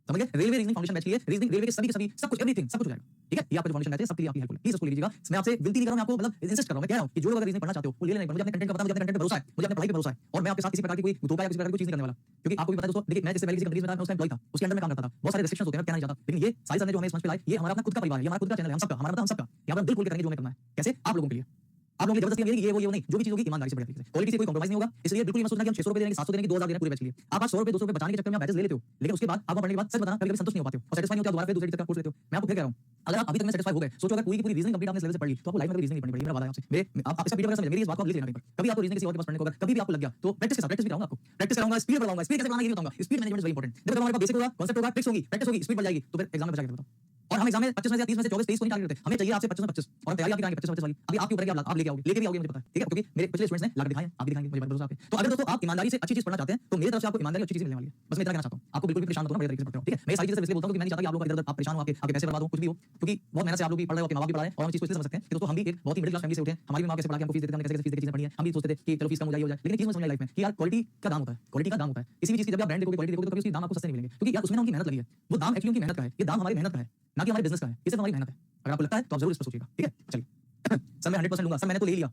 [SPEAKER 1] समझ गए? रेलवे रीजनिंग फाउंडेशन बैच के लिए रीजनिंग रेलवे के सभी सब कुछ एवरीथिंग सब कुछ हो जाएगा। ठीक है, ये आपका जो फाउंडेशन बैच है सबके लिए आपकी हेल्प होगी, प्लीज उसको ले लीजिएगा। मैं आपसे विनती नहीं कर रहा हूं, मैं आपको मतलब इंसिस्ट कर रहा हूं, मैं कह रहा हूं कि जो लोग अगर रीजनिंग पढ़ना चाहते हो वो ले लेना। मुझे अपने कंटेंट का पता, मुझे अपने कंटेंट पे भरोसा है, मुझे अपने पढ़ाई पे भरोसा है, और मैं आपके साथ किसी प्रकार की कोई धोखा या किसी प्रकार की कोई चीज नहीं करने वाला। क्योंकि आपको भी पता है दोस्तों, देखिए मैं जैसे पहले किसी कंपनी में था, मैं उस टाइम एम्प्लॉय था, उसके अंडर में काम करता था, बहुत सारे रिस्ट्रिक्शंस होते हैं, मैं कहना नहीं चाहता, लेकिन ये सारी सर ने जो हमें समझ पे लाए, ये हमारा अपना खुद का परिवार है, ये हमारा खुद का चैनल है, हम सबका, हमारा मतलब हम सबका। यहाँ पर हम दिल खोल के करेंगे जो हमें करना है। कैसे? आप लोगों के लिए, आप लोगों की जबरदस्ती ये वो नहीं, जो भी चीज होगी ईमानदारी से बढ़िया तरीके से, क्वालिटी से कोई कॉम्प्रोमाइज नहीं होगा। इसलिए बिल्कुल मत सोचना कि हम 600 रुपए देंगे, 700 देंगे, 2000 देंगे पूरे बैच के लिए। आप आज 100 रुपए 200 रुपए बचाने के चक्कर में बैचेस ले लेते हो, लेकिन उसके बाद आप पढ़ने के बाद सच बताना कभी-कभी संतुष्ट नहीं हो पाते हो और सेटिस्फाई नहीं होते, दोबारा फिर दूसरे टीचर का कोर्स लेते हो। मैं आपको फिर कह रहा हूं, अगर आप अभी तक में सेटिस्फाई हो गए, सोचो अगर पूरी की पूरी रीजनिंग कंप्लीट आपने इस लेवल से पढ़ ली तो आपको लाइफ में रीजनिंग नहीं पढ़नी पड़ेगी। मेरा वादा है आपसे, आप इसका पीडीएफ वगैरह समझ, मेरी इस बात को आप लिख लेना कहीं पर। कभी आपको रीजनिंग किसी और के पास पढ़ने को अगर कभी भी आपको लग गया तो प्रैक्टिस के साथ प्रैक्टिस भी कराऊंगा आपको, प्रैक्टिस कराऊंगा, स्पीड बढ़ाऊंगा, स्पीड कैसे बढ़ाना ये भी बताऊंगा। Speed management is very important. देखो हमारे पास बेसिक होगा, कांसेप्ट होगा, ट्रिक्स होगी, प्रैक्टिस होगी, स्पीड बढ़ जाएगी, तो फिर एग्जाम में बचा के बताओ। और हम एग्जाम में 25 में से 30 में से 24 23 को नहीं टारगेट करते, हमें चाहिए आपसे 25 में 25, और तैयारी आपकी कराएंगे 25 में 25 वाली। अभी आपके ऊपर है कि आप लेके आओगे, लेके भी आओगे मुझे पता है, ठीक है, क्योंकि मेरे पिछले स्टूडेंट्स ने लाकर दिखाए, आप भी दिखाएंगे, मुझे भरोसा है आप पे। तो अगर दोस्तों आप ईमानदारी से अच्छी चीज पढ़ना चाहते हैं तो मेरी तरफ से आपको ईमानदारी अच्छी चीज मिलने वाली है। बस मैं इतना कहना चाहता हूं, आपको बिल्कुल भी परेशान मत होना, बढ़िया तरीके से पढ़ते रहो, ठीक है। मैं सारी चीजें इसलिए बोलता हूं क्योंकि मैं नहीं चाहता कि आप लोग इधर-उधर आप परेशान हो, आपके पैसे बर्बाद हो, कुछ भी हो, क्योंकि बहुत मेहनत से आप लोग भी पढ़ रहे हो, आपके माँ-बाप भी पढ़ा रहे हैं, और हम चीज को इसलिए समझ सकते हैं कि दोस्तों हम भी एक बहुत ही मिडिल क्लास फैमिली से उठे हैं, हमारी भी माँ कैसे पढ़ा के हमको फीस देते हैं, हमने कैसे फीस देके चीजें पढ़ी है, हम भी सोचते थे कि चलो फीस कम हो जाए, लेकिन चीज में समझ लाइफ में कि यार क्वालिटी का दाम होता है, क्वालिटी का दाम होता है। किसी भी चीज की जब आप ब्रांड देखोगे, क्वालिटी देखोगे, तो कभी उसके दाम आपको सस्ते नहीं मिलेंगे, क्योंकि यार उसमें ना उनकी मेहनत लगी है, वो दाम एक्चुअली उनकी मेहनत का है, ये दाम हमारी मेहनत का है, ना कि हमारे बिजनेस का है, ये सिर्फ हमारी मेहनत है। अगर आपको लगता है तो आप जरूर इस पर सोचिएगा, ठीक है। चलिए सर मैं 100% लूंगा, सर मैंने तो ले लिया,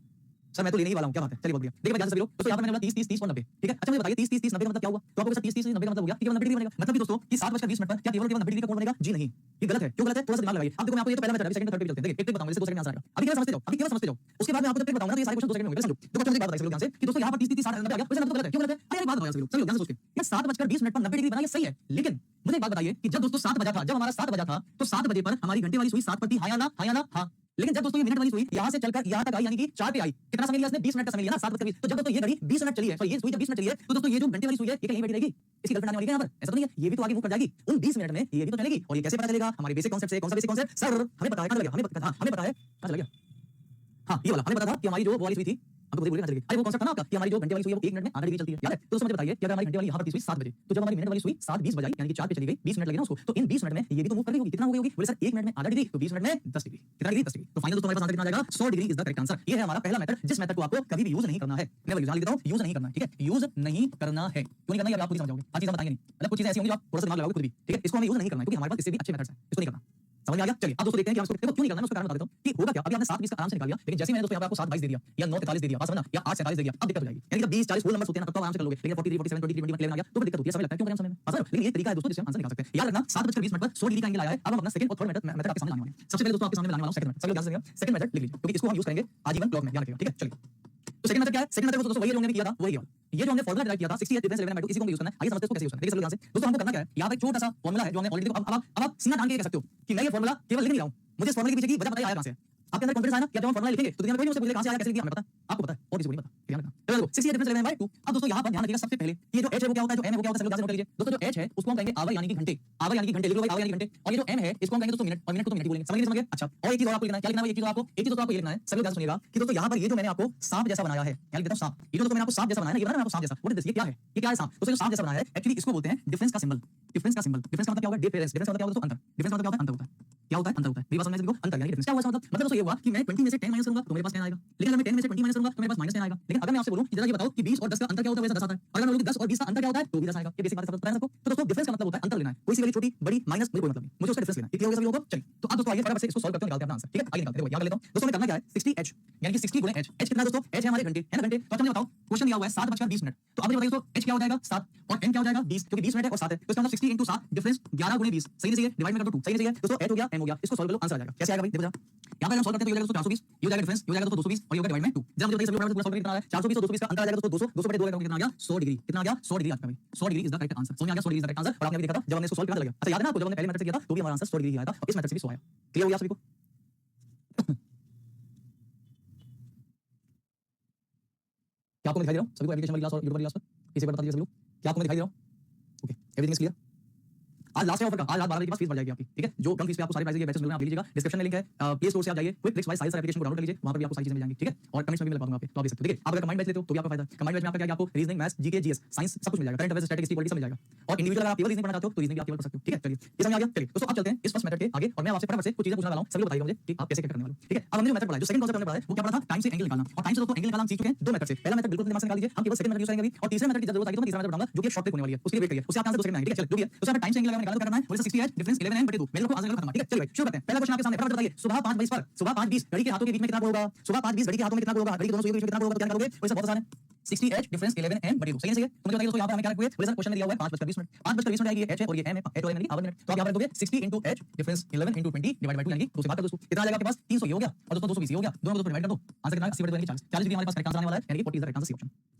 [SPEAKER 1] सर मैं तो लेने ही वाला हूं, क्या बात है, चलिए बहुत बढ़िया। देखिए मैं ध्यान से सभी लोग दोस्तों, यहाँ पर मैंने बोला 30 30 30 और 90, ठीक है। अच्छा मुझे बताइए 30 30 30 90 का मतलब क्या हुआ? तो आपको 30 30 30 90 का मतलब हो गया कि 90 डिग्री बनेगा। मतलब भी दोस्तों कि 7:20 पर क्या केवल 90 डिग्री का कोण बनेगा? जी नहीं, ये गलत है। क्यों गलत है? थोड़ा सा दिमाग लगाइए। अब देखो मैं आपको ये तो पहला मेथड है, सेकंड थर्ड पे चलते हैं। देखिए एक ट्रिक बताऊंगा, इससे 2 सेकंड में आंसर आएगा। अभी केवल समझते जाओ, अभी केवल समझते जाओ, उसके बाद मैं आपको जब ट्रिक बताऊंगा तो ये सारे क्वेश्चन 2 सेकंड में होंगे। समझो देखो मुझे एक बात बताइए ध्यान से कि दोस्तों यहाँ पर 30 30 60 90 आ गया, वैसे तो गलत है। क्यों गलत है? अरे एक बात बताओ सभी लोग ध्यान से सोचिए, ये 7:20 पर 90 डिग्री बना, ये सही है, लेकिन मुझे एक बात बताइए कि जब दोस्तों 7 बजा था, जब हमारा 7 बजा था तो 7 बजे पर हमारी घंटे वाली सुई 7 पर थी, हाँ या ना? हाँ या ना? हाँ। लेकिन जब दोस्तों ये मिनट वाली सुई यहां से चलकर यहां तक आई, यानी कि 4 पे आई, कितना समय लिया इसने? 20 मिनट का समय लिया ना, 7:20। तो जब दोस्तों ये घड़ी 20 मिनट चली है, तो ये सुई जब 20 मिनट चली है, तो दोस्तों ये जो घंटे वाली सुई है ये कहीं बैठी रहेगी, इसकी गर्लफ्रेंड आने वाली है यहाँ पर? ऐसा तो नहीं है, ये भी तो आगे मूव कर जाएगी उन 20 मिनट में, ये भी तो चलेगी। और ये कैसे पता चलेगा? हमारे बेसिक कॉन्सेप्ट से। कौन सा बेसिक कॉन्सेप्ट सर? हमें पता है, कहां चला गया? हमें पता है, हमें पता है, कहां चला गया? हाँ ये वाला हमें पता था कि हमारी जो वाली सुई थी, आपको बोलिए चलेगी। अरे वो कॉन्सेप्ट था ना आपका कि हमारी जो घंटे वाली सुई है वो 1 मिनट में आधा डिग्री चलती है, याद है? तो मुझे बताइए कि अगर हमारी घंटे वाली यहाँ पर सुई 7 बजे, तो जब हमारी मिनट वाली सुई 7:20 बजाई, यानी कि 4 पे चली गई, 20 मिनट लगे ना उसको, तो इन 20 मिनट में ये भी तो मूव कर गई होगी। कितना हो गई होगी? बोले सर 1 मिनट में आधा डिग्री, तो 20 मिनट में 10 डिग्री, कितना डिग्री? 10 डिग्री। तो फाइनल दोस्तों हमारे पास आंसर कितना आ जाएगा? 100 degree is the correct answer. ये है हमारा पहला मेथड, जिस मेथड को आपको कभी भी यूज नहीं करना है। मैं यूज लिख देता हूं, यूज नहीं करना है, ठीक है, यूज नहीं करना है। क्यों नहीं करना है आप खुद ही समझ जाओगे, आज चीजें बताएंगे नहीं, मतलब कुछ चीजें ऐसी होंगी जो आप थोड़ा सा दिमाग लगाओगे खुद भी, ठीक है। इसको हमें यूज नहीं करना है क्योंकि हमारे पास इससे भी अच्छे मेथड्स हैं, इसको नहीं करना। समझ में आ गया? चलिए अब दोस्तों देखते हैं कि हम इसको देखो क्यों नहीं करना है, मैं उसका कारण बता देता हूं कि होगा क्या। अभी आपने 7:20 का आराम से निकाल लिया, लेकिन जैसे ही मैंने दोस्तों यहाँ पे आपको 7:22 दे दिया या 9:43 दे दिया, बात समझना, या 8:47 दे दिया, अब दिक्कत हो जाएगी। यानी कि 20 40 होल नंबर होते हैं ना, तब तो आराम से कर लोगे, लेकिन 43 47 23 21 11 आ गया तो फिर दिक्कत होती है, समय लगता है। क्यों करें समय में? बस लेकिन ये तरीका है दोस्तों जिससे हम आंसर निकाल सकते हैं। याद रखना 7:20 पर 100 डिग्री का एंगल आया है। अब हम अपना सेकंड और थर्ड मेथड आपके सामने लाने वाले हैं। सबसे पहले दोस्तों आपके सामने लाने वाला हूं सेकंड मेथड। सब लोग ध्यान से सुनिएगा, सेकंड मेथड लिख लीजिए क्योंकि इसको हम यूज करेंगे आजीवन ब्लॉग में, ध्यान रखिएगा, ठीक है। चलिए तो सेकंड मेथड क्या है? सेकंड मेथड दोस्तों वही जो हमने किया था, वही ये जो हमने फार्मूला डिराइव किया था 68 डिफरेंस 11 इसी को हम यूज करना है। आइए समझते हैं इसको कैसे यूज करना है। देखिए सब लोग ध्यान से दोस्तों, हमको करना क्या है, यहाँ पे एक छोटा सा फार्मूला है जो हमने ऑलरेडी, अब आप सीना तान के कह सकते हो कि मैं ये फार्मूला केवल लिख नहीं रहा हूं, मुझे इस फार्मूले के पीछे की वजह पता है आया कहां से। आपके अंदर कॉन्फिडेंस आया ना कि जब हम फार्मूला लिखेंगे तो दुनिया में कोई नहीं मुझसे पूछेगा कहां से आया, कैसे लिख दिया, हमें पता है, आपको पता है और किसी को नहीं पता, ध्यान रखना। चलो देखो 68 डिफरेंस 11/2। अब दोस्तों यहाँ पर ध्यान रखिएगा, सबसे पहले ये जो h है वो क्या होता है, जो m है वो क्या होता है, सब लोग ध्यान से नोट कर लीजिए दोस्तों। जो h है उसको हम कहेंगे आवर यानी कि घंटे, आवर यानी कि घंटे, लिख लो भाई आवर यानी कि घंटे। और ये जो m है इसको हम कहेंगे दोस्तों मिनट, और मिनट को तो मिनट ही बोलेंगे, समझ गए? अच्छा और एक चीज और आपको लिखना है, क्या लिखना है? एक चीज आपको ये लिखना है, सब लोग ध्यान सुनिएगा कि दोस्तों यहाँ पर ये जो मैंने आपको सांप जैसा बनाया है, क्या लिख देता हूं सांप, ये जो दोस्तों मैंने आपको सांप जैसा बनाया है, ये बनाया आपको सांप जैसा, व्हाट इज दिस, ये क्या है? ये क्या है? सांप। दोस्तों जो सांप जैसा बनाया है एक्चुअली इसको बोलते हैं डिफरेंस का सिंबल। डिफरेंस का सिंबल, डिफरेंस का मतलब क्या होगा? डिफरेंस, डिफरेंस का मतलब क्या होता है दोस्तों? अंतर। डिफरेंस का मतलब क्या होता है? अंतर होता है। क्या होता है? अंतर होता है। मेरी बात समझ में अंतर यानी डिफरेंस क्या हुआ इसका मतलब दोस्तों ये हुआ कि मैं 20 में से 10 माइनस करूंगा तो मेरे पास 10 आएगा, लेकिन अगर मैं 10 में से 20 माइनस करूंगा तो मेरे पास -10 आएगा। लेकिन अगर मैं आपसे बोलूं कि जरा ये बताओ कि 20 और 10 का अंतर क्या होता है, वैसे 10 आता है। अगर मैं बोलूं कि 10 और 20 का अंतर क्या होता है तो भी 10 आएगा। ये बेसिक बात है, पता है सबको? तो दोस्तों डिफरेंस का मतलब होता है अंतर लेना है, कोई सी वैल्यू छोटी बड़ी माइनस मुझे कोई मतलब नहीं, मुझे उसका डिफरेंस लेना है। ये क्लियर हो गया सभी लोगों को? चलिए तो अब दोस्तों आइए फटाफट से इसको सॉल्व करते हैं, निकालते हैं अपना आंसर, ठीक है? आइए निकालते हैं, देखो याद कर लेता हूं दोस्तों, मैं करना क्या है 60h यानी कि 60 गुणे h, h कितना है दोस्तों? h है हमारे घंटे, है ना घंटे। तो अब मुझे बताओ क्वेश्चन दिया हुआ है 7:20 तो अब मुझे बताइए दोस्तों h क्या हो जाएगा 7 और n क्या हो जाएगा 20, क्योंकि 20 मिनट है और 7 है, तो इसका मतलब 60 * 7 डिफरेंस 11 गुणे 20, सही है, डिवाइड में कर दो 2, सही है दोस्तों। h हो गया, m हो गया, इसको सॉल्व कर लो, आंसर आ जाएगा। कैसे आएगा भाई देखो जरा, यहां पर हम सॉल्व करते हैं तो ये हो जाएगा दोस्तों 420, ये हो जाएगा डिफरेंस, ये हो जाएगा दोस्तों 220 और ये होगा डिवाइड में 2। जरा मुझे बताइए सभी लोग पूरा सॉल्व करके कितना आ रहा है? 420 और 220 का अंतर आ जाएगा दोस्तों 200, 200 बटे 2 कितना आ गया 100 डिग्री, कितना आ गया 100 डिग्री आ गया भाई, 100 degree is the correct answer. समझ में आ गया 100 degree is the correct answer. और आपने अभी देखा था जब हमने इसको सॉल्व किया था लगा, अच्छा याद है ना आपको, जब हमने पहले मेथड से किया था तो भी हमारा आंसर 100 डिग्री ही आया था और इस मेथड से भी 100 आया। क्लियर हो गया सभी को? क्या आपको दिखाई दे रहा हूं सभी को एप्लीकेशन वाली क्लास और यूट्यूब वाली क्लास पर? इसे बता दीजिए सभी लोग, क्या आपको दिखाई दे रहा हूं? Okay everything is clear. आज लास्ट है ऑफर का, आज रात 12 बजे के बाद फीस बढ़ जाएगी आपकी, ठीक है? जो कम फीस पे आपको सारे प्राइस के बैचेस मिल रहे हैं, आप ले लीजिएगा। डिस्क्रिप्शन में लिंक है, प्ले स्टोर से आप जाइए, क्विक ट्रिक्स बाय साहिल सर एप्लीकेशन को डाउनलोड कर लीजिए, वहां पर भी आपको सारी चीजें मिल जाएंगी, ठीक है? और कमेंट्स में भी लगा दूंगा आपके, तो आप देख सकते हो। देखिए आप अगर कंबाइंड बैच लेते हो तो भी आपका फायदा है। कंबाइंड बैच में आपका क्या है, आपको reasoning, maths, GK, GS, science सब कुछ मिल जाएगा, करंट अफेयर्स, स्टैटिस्टिक्स, पॉलिटिक्स सब मिल जाएगा। और इंडिविजुअल अगर आप केवल रीजनिंग पढ़ना चाहते हो तो रीजनिंग भी आप केवल कर सकते हो, ठीक है? चलिए ये समझ आ गया। चलिए दोस्तों अब चलते हैं इस फर्स्ट मेथड के आगे और मैं आपसे फटाफट से कुछ चीजें पूछने वाला हूं, सभी बताइए मुझे कि आप कैसे क्या करने वाले हो, ठीक है? अब हमने जो मेथड पढ़ा है, जो सेकंड कॉन्सेप्ट हमने पढ़ा है वो क्या पढ़ा था? टाइम से एंगल निकालना। और टाइम से दोस्तों एंगल निकालना हम सीख चुके हैं दो मेथड से। पहला मेथड बिल्कुल दिमाग से निकाल लीजिए, हम केवल सेकंड मेथड यूज करेंगे अभी, और तीसरे मेथड की जरूरत आएगी तो मैं तीसरा मेथड बताऊंगा जो कि एक शॉर्ट ट्रिक होने वाली है, उसके लिए वेट करिए, उससे आप आंसर दो सेकंड में आएंगे, ठीक है? चलिए जो भी है तो सर टाइम से एंगल निकालना क्या करना है? बोले 60h डिफरेंस 11m/2 मेरे को आंसर निकालना, ठीक है? चलिए भाई शुरू करते हैं। पहला क्वेश्चन आपके सामने, फटाफट बताइए। सुबह 5:20 पर, सुबह 5:20 घड़ी के हाथों के बीच में कितना कोण होगा? सुबह 5:20 घड़ी के हाथों में कितना कोण होगा? घड़ी के दोनों सुइयों के बीच में कितना कोण होगा? तो क्या निकालोगे? तो इससे बहुत आसान है, 60h डिफरेंस 11m/2, सही है? तो मुझे बताइए दोस्तों यहाँ पे हमें क्या रखोगे? बोले सर क्वेश्चन में दिया हुआ है 5:20 5:20 आएगी h है और ये m है, h और m यानी आवर मिनट, तो आप यहाँ पर रख दोगे 60 * h डिफरेंस 11 * 20 डिवाइड बाय 2 यानी 2 से भाग कर दोस्तों, कितना आ जाएगा आपके पास? 300 ये हो गया और दोस्तों 220 ये हो गया, दोनों को डिवाइड कर दो, आंसर कितना आएगा 80/2 यानी 40 डिग्री हमारे पास करेक्ट आंसर आने वाला है, यानी कि 40 is the correct answer, C option.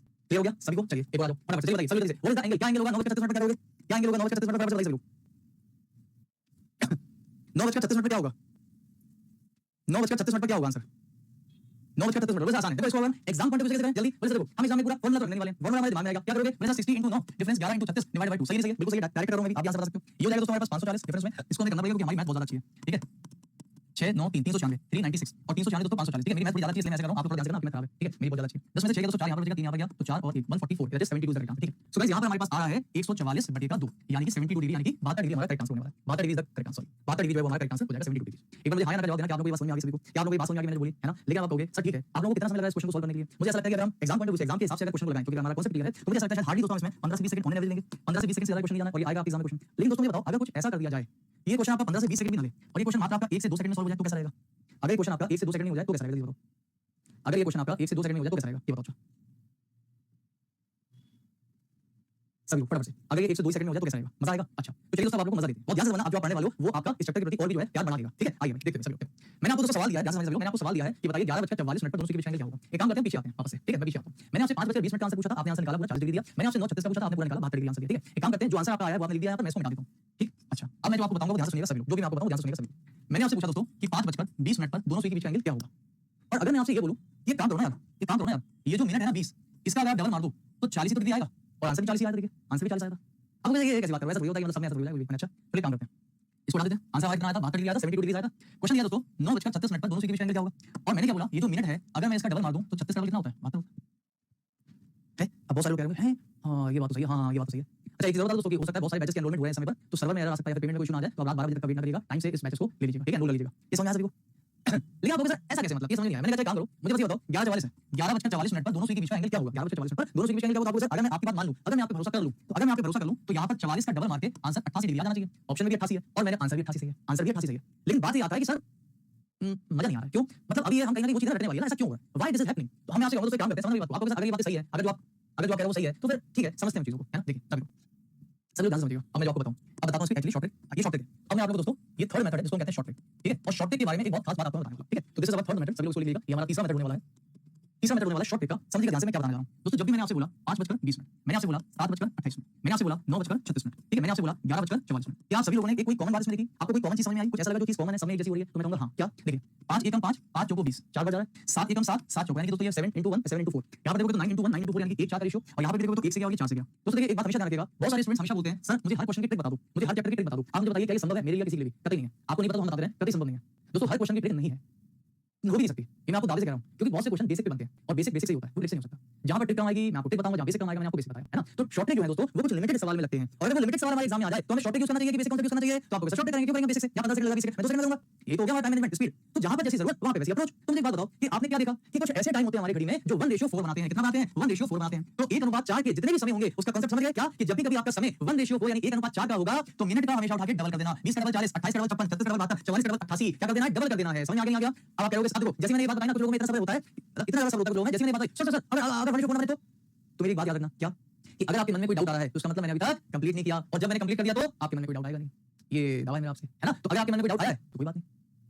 [SPEAKER 1] Clear हो गया सभी को? चलिए एक बार आ जाओ फटाफट से बताइए सभी जल्दी से, व्हाट इज द एंगल? क्या एंगल होगा 9:36 पर? क्या करोगे? क्या एंगल होगा 9:36 पर? बताइए सभी लोग 9:36 पर क्या होगा? 9:36 पर क्या होगा आंसर? 9:36 बस आसान है। देखो इसको हम एग्जाम पॉइंट ऑफ व्यू से करें जल्दी, बोले देखो हम एग्जाम में पूरा फॉर्मूला रखने वाले हैं, फॉर्मूला हमारे दिमाग में आएगा, क्या करोगे? मेरे 60 * 9 डिफरेंस 11 * 36 डिवाइड बाय 2, सही है? बिल्कुल सही है, डायरेक्ट कर रहा हूं मैं भी, आप आंसर बता सकते हो। ये हो जाएगा दोस्तों हमारे पास 540 डिफरेंस में, इसको हमें करना पड़ेगा क्योंकि हमारी मैथ बहुत ज्यादा अच्छी है, ठीक है? 6 9 3 396 396 और 396 दोस्तों 540, ठीक है? मेरी मैथ थोड़ी ज्यादा अच्छी है इसलिए मैं ऐसे कर रहा हूं, आप थोड़ा ध्यान से करना, आपकी मैथ खराब है, ठीक है? मेरी बहुत ज्यादा अच्छी है। 10 में से 6 गया दोस्तों 4 यहां पर बचेगा, 3 यहां पर गया तो 4 और 1 144, that is 72 is the correct answer, ठीक है? सो गाइस यहां पर हमारे पास आ रहा है 144/2 यानी कि 72 डिग्री, यानी कि 72 डिग्री हमारा करेक्ट आंसर होने वाला है। 72 degree is the correct answer, 72 degree जो है वो हमारा करेक्ट आंसर हो जाएगा 72 डिग्री। एक बार मुझे हां या ना जवाब देना कि आप लोगों को ये बात समझ में आ गई सभी को, क्या आप लोगों को ये बात समझ में आ गई मैंने बोली है ना? लेकिन आप कहोगे सर ठीक है, आप लोगों को कितना समय लगा इस क्वेश्चन को सॉल्व करने के लिए? मुझे ऐसा लगता है कि अगर हम एग्जाम पॉइंट ऑफ व्यू से एग्जाम के हिसाब से अगर क्वेश्चन को लगाएं क्योंकि हमारा कांसेप्ट क्लियर है तो मुझे ऐसा लगता है हार्डली दोस्तों हम इसमें 15 से 20 सेकंड होने एवरेज लेंगे, 15 से 20 सेकंड से ज्यादा क्वेश्चन नहीं जाना और ये आएगा आपके एग्जाम में क्वेश्चन। लेकिन दोस्तों ये बताओ अगर कुछ ऐसा कर दिया जाए, ये क्वेश्चन आपका 15 से 20 सेकंड भी ना ले और ये क्वेश्चन मात्र आपका 1 से 2 सेकंड में सॉल्व हो जाए तो कैसा रहेगा? अगर ये क्वेश्चन आपका 1 से 2 सेकंड में हो जाए तो कैसा रहेगा ये बताओ? अगर ये क्वेश्चन आपका 1 से 2 सेकंड में हो जाए तो कैसा रहेगा ये बताओ? सभी लोग फटाफट से, अगर ये 1 से 2 सेकंड में हो जाए तो कैसा रहेगा? मजा आएगा? अच्छा तो चलिए दोस्तों आप लोगों को मजा देते हैं, बहुत ध्यान से बनना, आप जो पढ़ने वाले हो वो आपका इस चैप्टर के प्रति और भी जो है प्यार बढ़ा देगा, ठीक है? आइए देखते हैं सभी लोग। मैंने आपको दोस्तों सवाल दिया है, ध्यान से समझिए, मैंने आपको सवाल दिया है कि बताइए 11:44 पर दोनों के बीच एंगल क्या होगा? एक काम करते हैं पीछे आते हैं वापस से, ठीक है? मैं पीछे आता हूं। मैंने आपसे 5:20 का आंसर पूछा था, आपने आंसर निकाला पूरा 40 डिग्री दिया। मैंने आपसे 9:36 का पूछा था, आपने पूरा निकाला 72 डिग्री आंसर दिया, ठीक है? एक काम करते हैं जो आंसर आपका आया है वो आपने लिख दिया है, मैं इसको मिटा देता हूं, ठीक? अच्छा अब मैं जो आपको बताऊंगा वो ध्यान से सुनिएगा सभी लोग, जो भी मैं आपको बताऊं ध्यान से सुनिएगा सभी लोग। मैंने आपसे पूछा दोस्तों कि 5:20 पर दोनों के बीच एंगल क्या होगा? और अगर मैं आपसे ये बोलूं, ये काम करो ना यार, ये काम करो ना यार, ये जो मिनट है ना 20, इसका अगर आप डबल मार दो तो 40 ही तो डिग्री आएगा और आंसर भी 40 ही आएगा, देखिए आंसर भी 40 आएगा। अब मुझे ये कैसी बात कर रहा है? ऐसा थोड़ी होता है कि मतलब सब में ऐसा थोड़ी होता है। अच्छा चलिए काम करते हैं, इसको उठा देते हैं। आंसर आया कितना आया था? 72 डिग्री आया था, 72 डिग्री आया था। क्वेश्चन दिया दोस्तों 9:36 पर दोनों के बीच एंगल क्या होगा? और मैंने क्या बोला, ये जो मिनट है अगर मैं इसका डबल मार दूं तो 36 का डबल कितना होता है? 72 है। अब बहुत सारे लोग कह रहे हैं हां ये बात तो सही है, हां ये बात तो सही है। अच्छा एक चीज और बता दोस्तों कि हो सकता है बहुत सारे बैचेस के एनरोलमेंट हुए हैं समय पर तो सर्वर में एरर आ सकता है या फिर पेमेंट में कोई इशू ना आ जाए, तो आप रात 12 बजे तक का वेट ना करिएगा, टाइम से इस बैचेस को ले लीजिएगा, ठीक है? एनरोल कर लीजिएगा। ये समझ में आया सभी को? लेकिन आप लोगों सर ऐसा कैसे, मतलब ये समझ नहीं आया। मैंने कहा काम करो, मुझे बस ये बताओ 11:44 है, 11:44 पर दोनों के बीच का एंगल क्या होगा? 11:44 पर दोनों के बीच का एंगल क्या होगा? अगर मैं आपकी बात मान लूं, अगर मैं आप पे भरोसा कर लूं, तो अगर मैं आप पे भरोसा कर लूं तो यहां पर 44 का डबल मार के आंसर 88 डिग्री आ जाना चाहिए। ऑप्शन में भी 88 है और मेरा आंसर भी 88 सही है, आंसर भी 88 सही है। लेकिन बात ये आता है कि सर मजा नहीं आ रहा, क्यों? मतलब अभी ये हम कहीं ना कहीं वो चीज़ रटने वाली है ना, ऐसा क्यों हो रहा है? Why this is happening? तो हम आपसे दोस्तों काम करते हैं, समझ में बात, आपको अगर ये बात सही है, अगर जो आप कह रहे हो वो सही है तो फिर ठीक है, समझते हैं चीजों को, है ना? देखिए सभी लोग ध्यान से समझिएगा। अब मैं जो आपको बताऊं, अब बताता हूं इसकी एक्चुअली शॉर्ट ट्रिक, ये शॉर्ट ट्रिक है। अब मैं आप लोगों को दोस्तों ये थर्ड मेथड है जिसको हम कहते हैं शॉर्ट ट्रिक, ठीक है? और शॉर्ट ट्रिक के बारे में एक बहुत खास बात आपको बताऊंगा, ठीक है? तो this is our third method, सभी लोग इसको लिखिएगा, ये हमारा तीसरा मेथड होने वाला है। तीसरा मेथड होने वाला है शॉर्ट ट्रिक का। समझिएगा ध्यान से मैं क्या बताने जा रहा हूं दोस्तों। जब भी मैंने आपसे बोला 5:20 मैंने आपसे बोला 7:28 मैंने आपसे बोला 9:36 ठीक है, मैंने आपसे बोला 11:44 क्या आप सभी लोगों ने एक कोई कॉमन बात इसमें देखी? आपको कोई कॉमन चीज समझ में आई? कुछ ऐसा लगा जो चीज कॉमन है, सब में एक जैसी हो रही है? तो मैं कहूंगा हां, क्या? देखिए 5 एकम 5 5 चौको 20 4 बार जा रहा है, 7 एकम 7 7 चौको यानी कि दोस्तों ये 7 * 1 7 * 4। यहां पर देखोगे तो 9 * 1 9 * 4 यानी कि 1 4 का रेशियो, और यहां पर देखोगे तो 1 से गया और ये 4 से गया। दोस्तों देखिए एक बात हमेशा ध्यान रखिएगा, बहुत सारे स्टूडेंट्स हमेशा बोलते हैं सर मुझे हर क्वेश्चन की ट्रिक बता दो, मुझे हर चैप्टर की ट्रिक बता दो। आप मुझे बताइए क्या ये संभव है मेरे लिए किसी के लिए भी? कतई नहीं है। आपको नहीं पता तो हम बता रहे हैं, कतई संभव नहीं है दोस्तों, हर क्वेश्चन की ट्रिक नहीं है, हो भी नहीं सकती। ये मैं आपको दावे से कह रहा हूं क्योंकि बहुत से क्वेश्चन बेसिक पे बनते हैं और बेसिक से ही होता है, वो ट्रिक से नहीं हो सकता। जहां पर ट्रिक काम आएगी मैं आपको ट्रिक बताऊंगा, जहां बेसिक काम आएगा मैंने आपको बेसिक बताया है ना। तो शॉर्ट ट्रिक जो है दोस्तों वो कुछ लिमिटेड सवाल में लगते हैं और अगर वो लिमिटेड सवाल हमारे एग्जाम में आ जाए तो हमें शॉर्ट ट्रिक यूज करना चाहिए कि बेसिक कॉन्सेप्ट यूज करना चाहिए। तो आपको शॉर्ट ट्रिक करेंगे, क्यों करेंगे बेसिक से, या 15 सेकंड लगा बेसिक, मैं 2 सेकंड में दूंगा। ये तो हो गया हमारा टाइम मैनेजमेंट स्पीड। तो जहां पर जैसी जरूरत वहां पे वैसी अप्रोच। तुम एक बात बताओ कि आपने क्या देखा कि कुछ ऐसे टाइम होते हैं हमारी घड़ी में जो 1:4 बनाते हैं। कितना बनाते हैं? 1:4 बनाते हैं। तो 1:4 के जितने भी समय होंगे उसका कांसेप्ट समझ गए क्या कि जब भी कभी आपका समय 1:4 यानी 1:4 का होगा तो मिनट का हमेशा उठा के डबल कर देना। 20 का डबल 40, 28 का डबल 56, 36 का डबल 72, 44 का डबल 88, क्या कर देना है? डबल कर देना है। समझ में आ गया? नहीं आ गया? अब आप कहोगे साथ देखो, जैसे मैंने ये बात बताई ना, कुछ लोगों में इतना सब होता है, इतना ज्यादा सब होता है लोगों में, जैसे मैंने बात बताई सर अगर 1:4 बने तो मेरी एक बात याद रखना क्या कि अगर आपके मन में कोई डाउट आ रहा है तो उसका मतलब मैंने अभी तक कंप्लीट नहीं किया, और जब मैंने कंप्लीट कर दिया तो आपके मन में कोई डाउट आएगा नहीं। ये दावा है मेरा आपसे, है ना। तो अगर आपके मन में कोई डाउट आया है तो कोई बात नहीं,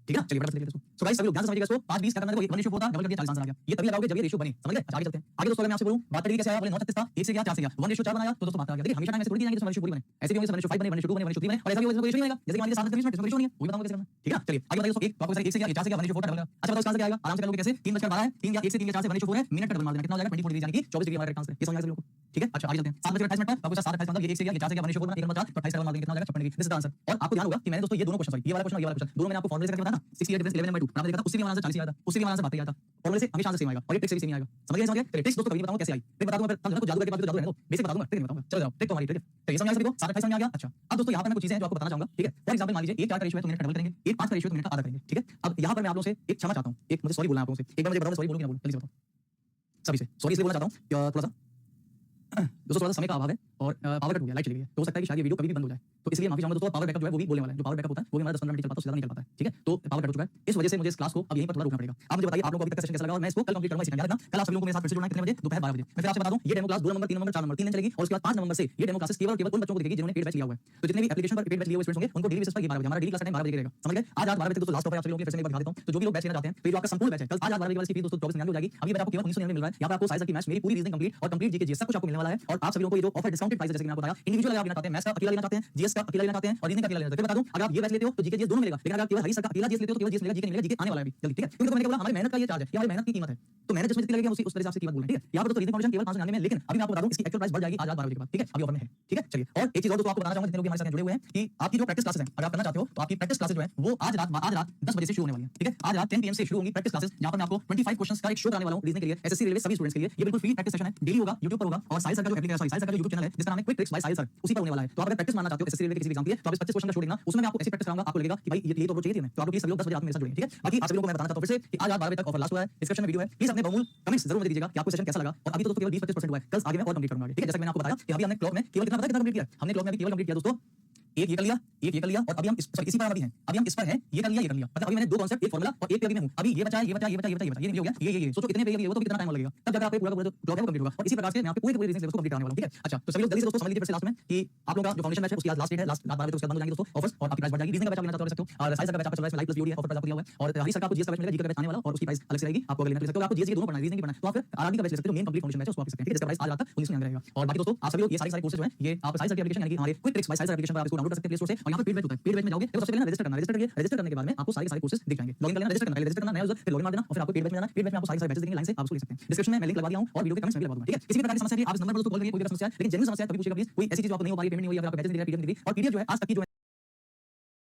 [SPEAKER 1] ठीक है ना। चलिए फटाफट देखते हैं इसको। सो गाइस सभी लोग ध्यान से समझिएगा इसको। 5 20 क्या करना है, 1:4 होता है, डबल कर दिया 40 आंसर आ गया। ये तभी लगाओगे जब ये रेशियो बने, समझ गए। अच्छा आगे चलते हैं। आगे दोस्तों अगर मैं आपसे बोलूं बात करिए कैसे आया, बोले 9:36 था, 1 से गया 4 से गया, 1:4 बनाया तो दोस्तों बात आ गया। देखिए हमेशा टाइम ऐसे थोड़ी दिया कि 1:4 बने, ऐसे भी होंगे 1:5 बने, 1:2 बने, 1:3 बने, और ऐसा भी होगा 1:4 बनेगा। जैसे कि मान लीजिए 7 में 1:4 नहीं है, वही बताऊंगा कैसे करना, ठीक है। चलिए आगे बताइए दोस्तों। एक तो आपको 1 से गया 4 से गया 1:4 डबल गया। अच्छा बताओ इसका आंसर क्या आएगा, आराम से कर लोगे कैसे। 3:12 है, 3 गया 1 से 3 गया 4 से 1:4 है, मिनट का डबल मार देना, कितना हो जाएगा 24 डिग्री, यानी कि 24 डिग्री हमारा करेक्ट आंसर है। ये समझ आ गया सभी लोगों को, ठीक है। अच्छा आगे चलते हैं। 7:28 मिनट पर आपको 7:28 मतलब ये 1 से गया 4 से गया 1:4 बना, 1:4 तो 28 का डबल मार देंगे, कितना हो जाएगा 56 degree. This is the answer. और आपको ध्यान होगा कि मैंने दोस्तों ये दोनों क्वेश्चन, सॉरी ये वाला क्वेश्चन और ये वाला क्वेश्चन दोनों मैंने आपको फॉर्मूले से करके बताया ना, 68 डिफरेंस 11/2 मैंने देखा था, उससे भी हमारा आंसर 40 आया था, उससे भी हमारा आंसर 72 आया था। फॉर्मूले से हमेशा आंसर सेम आएगा और ये ट्रिक से भी सेम आएगा। समझ गए? समझ गए? चलिए ट्रिक्स दोस्तों कभी बताऊंगा कैसे आई, ट्रिक बता दूंगा, फिर समझना कुछ जादू करके बात तो जादू रहने दो, बेसिक बता दूंगा, ट्रिक नहीं बताऊंगा। चलो जाओ, ट्रिक तो हमारी ट्रिक है। तो ये समझ आया सभी को, 7:28 समझ आ गया। अच्छा अब दोस्तों यहाँ पर मैं कुछ चीजें हैं जो आपको बताना चाहूंगा, ठीक है। फॉर एग्जांपल मान लीजिए 1:4 का रेशियो है तो मिनट का डबल करेंगे, 1:5 का रेशियो तो मिनट का आधा करेंगे, ठीक है। अब यहाँ पर मैं आप लोगों से एक क्षमा चाहता हूँ, एक मुझे सॉरी बोलना है आप लोगों से। एक बार मुझे बताओ सॉरी बोलूं कि ना बोलूं, जल्दी से बताओ सभी से। सॉरी इसलिए बोलना चाहता हूँ क्या थोड़ा सा दोस्तों थोड़ा सा समय का अभाव है और पावर कट हो गया, लाइट चली गई है, तो हो सकता है कि शायद ये वीडियो कभी भी बंद हो जाए, तो इसलिए माफी चाहूंगा दोस्तों। पावर बैकअप जो है वो भी बोलने वाला है, जो पावर बैकअप होता है वो भी हमारा 10-15 मिनट चल पाता है, उससे ज्यादा नहीं चल पाता है, ठीक है। तो पावर कट हो चुका है, इस वजह से मुझे इस क्लास को अब यहीं पर थोड़ा रुकना पड़ेगा। आप मुझे बताइए आप लोगों को अभी तक सेशन कैसा लगा और मैं इसको कल कंप्लीट करूंगा। इसी याद रखना कल आप सभी लोगों को मेरे साथ फिर से जुड़ना है, कितने बजे? दोपहर 12 बजे। मैं फिर आपसे बता दूं ये demo class 2 number 3 number 4 number 3 दिन चलेगी और उसके बाद 5 नंबर से ये डेमो क्लासेस केवल उन बच्चों को दिखेगी जिन्होंने पेड बैच लिया हुआ है। तो जितने भी एप्लीकेशन पर पेड बैच लिए हुए स्टूडेंट्स होंगे उनको डेली बेसिस पर ये 12 बजे हमारा डेली क्लास टाइम 12 बजे रहेगा, समझ गए। आज रात 12 बजे तक दोस्तों लास्ट ऑफ है, आप सभी लोगों के फिर से एक बार दिखा देता हूं। तो जो भी लोग बैच लेना चाहते हैं तो ये जो आपका संपूर्ण बैच है कल आज रात 12 बजे वाली फीस दोस्तों 2499 हो जाएगी। अभी बैच आपको केवल 1999 मिल रहा है। यहां पर आपको साइज की मैथ्स मेरी पूरी रीजनिंग कंप्लीट और कंप्लीट जीके जीएस सब कुछ आपको मिलने वाला है। और आप सभी लोगों को ये जो ऑफर डिस्काउंटेड प्राइस है जैसे कि मैंने आपको बताया, इंडिविजुअल अगर आप लेना चाहते हैं, मैथ्स का अकेला लेना चाहते हैं, जीएस का अकेला लेना चाहते हैं और रीजनिंग का अकेला लेना चाहते हैं, बता दूं अगर आप ये बैच लेते हो तो जीके जीएस दोनों मिलेगा, लेकिन अगर आप केवल हरी सर का अकेला जीएस लेते हो तो केवल जीएस मिलेगा, जीके नहीं मिलेगा, जीके आने वाला है अभी जल्दी, ठीक है। क्योंकि तो मैंने बोला हमारी मेहनत का ये चार्ज है, ये हमारी मेहनत की कीमत है, तो मेहनत जिसमें जितनी लगेगी उसी उस हिसाब से कीमत बोलना है, ठीक है। यहां पर तो रीजनिंग फाउंडेशन केवल 599 में, लेकिन अभी मैं आपको बता दूं इसकी एक्चुअल प्राइस बढ़ जाएगी आज रात 12 बजे के बाद, ठीक है। अभी ऑफर में है, ठीक है। चलिए और एक चीज और दोस्तों आपको बताना चाहूंगा जितने लोग हमारे साथ जुड़े हुए हैं कि आपकी जो प्रैक्टिस क्लासेस हैं अगर आप करना चाहते हो तो आपकी प्रैक्टिस क्लासेस जो है वो आज रात 10 बजे से शुरू होने वाली है, ठीक है। आज रात 10 PM से शुरू होंगी प्रैक्टिस क्लासेस, जहां पर मैं आपको 25 क्वेश्चंस का एक शो कराने वाला हूं रीजनिंग के लिए, एसएससी रेलवे सभी स्टूडेंट्स के लिए। ये बिल्कुल फ्री प्रैक्टिस सेशन है, डेली होगा, YouTube पर होगा और साहिल सर का जो एप्लीकेशन साहिल सर का जो YouTube चैनल है जिसका नाम है क्विक ट्रिक्स बाय साहिल सर, उसी पर होने वाला है। तो आप अगर प्रैक्टिस मारना चाहते हो एसएससी रेलवे के किसी भी एग्जाम के लिए तो आप इस 25 क्वेश्चन का शो देखना, उसमें मैं आपको ऐसी प्रैक्टिस कराऊंगा आपको लगेगा कि भाई ये तो चाहिए थी हमें। तो आप लोग प्लीज सभी लोग 10 बजे रात में मेरे साथ जुड़िए, ठीक है। बाकी आप सभी लोगों को मैं बताना चाहता हूं फिर से कि आज रात 12 बजे तक ऑफर लास्ट हुआ है, डिस्क्रिप्शन में वीडियो है, प्लीज अपने बहुमूल्य कमेंट्स जरूर मुझे दीजिएगा कि आपको सेशन कैसा लगा। और अभी तो दोस्तों केवल 20-25% हुआ है, कल आगे मैं और कंप्लीट करूंगा, ठीक है। जैसा कि मैंने आपको बताया कि अभी हमने क्लॉक में केवल कितना कंप्लीट किया, हमने क्लॉक में केवल कंप्लीट किया दोस्तों एक ये कर लिया, एक ये कर लिया और अभी हम इसी पर अभी हैं, अभी हम इस पर हैं, ये कर लिया, ये कर लिया, मतलब अभी मैंने दो कॉन्सेप्ट एक फार्मूला और एक पे अभी मैं हूं, अभी ये बचा है, ये बचा है, ये बचा है, ये बचा है, ये नहीं हो गया, ये सोचो कितने पे ये वो तो कितना टाइम लगेगा, तब जाकर आपको पूरा क्लॉक है कंप्लीट होगा। और इसी प्रकार से मैं आपको पूरे रीजनिंग सिलेबस को कंप्लीट कराने वाला हूं, ठीक है। अच्छा तो सभी लोग जल्दी से दोस्तों समझ लीजिए फिर से लास्ट में कि आप लोगों का जो फाउंडेशन बैच है उसकी आज लास्ट डेट है, लास्ट रात 12 बजे उसके बाद बंद हो जाएंगे दोस्तों ऑफर्स और आपकी प्राइस बढ़ जाएगी। रीजनिंग का बैच आप लेना चाहते हो और साइंस का बैच आपका चल रहा है, लाइव प्लस वीडियो है, ऑफर प्राइस आपको दिया हुआ है और हरी सर का आपको जीएस का बैच मिलेगा, जीके का बैच आने वाला और उसकी प्राइस अलग से रहेगी, आपको अगर लेना ले सकते हो। आपको जीएस के दोनों पढ़ना है, रीजनिंग भी पढ़ना है तो आप फिर आरआरबी का बैच ले सकते हो, जो मेन कंप्लीट फाउंडेशन बैच है उसको आप ले सकते हैं, ठीक है। जिसका प्राइस आज रात तक 1999 रहेगा। और बाकी दोस्तों आप सभी लोग ये सारे कोर्सेज जो हैं ये आप साइंस की एप्लीकेशन यानी कि हमारे quick tricks by science application पर आप इसको डाउनलोड कर सकते हैं प्ले स्टोर से और यहां पे पेड बैच होता है, पेड बैच में जाओगे तो सबसे पहले रजिस्टर करना, रजिस्टर करिए, रजिस्टर करने के बाद में आपको सारे कोर्सेज दिख जाएंगे। लॉगिन कर लेना, रजिस्टर करना, पहले रजिस्टर करना, नया यूजर फिर लॉगिन मार देना और फिर आपको पेड बैच में जाना, पेड बैच में आपको सारे बैचेस दिखेंगे लाइन से, आप उसको ले सकते हैं। डिस्क्रिप्शन में मैं लिंक लगा दिया हूं और वीडियो के कमेंट्स में भी लगा दूंगा, ठीक है। किसी भी प्रकार की समस्या है आप इस नंबर पर दोस्तों कॉल करिए, कोई भी समस्या है, लेकिन जेन्युइन समस्या है कभी पूछिएगा प्लीज, कोई ऐसी चीज जो आपको नहीं हो पा रही, पेमेंट नहीं हुई या फिर आपको बैचेस नहीं दिख रहा, पीडीएफ नहीं दिख रही और पीडीएफ जो है आज तक की जो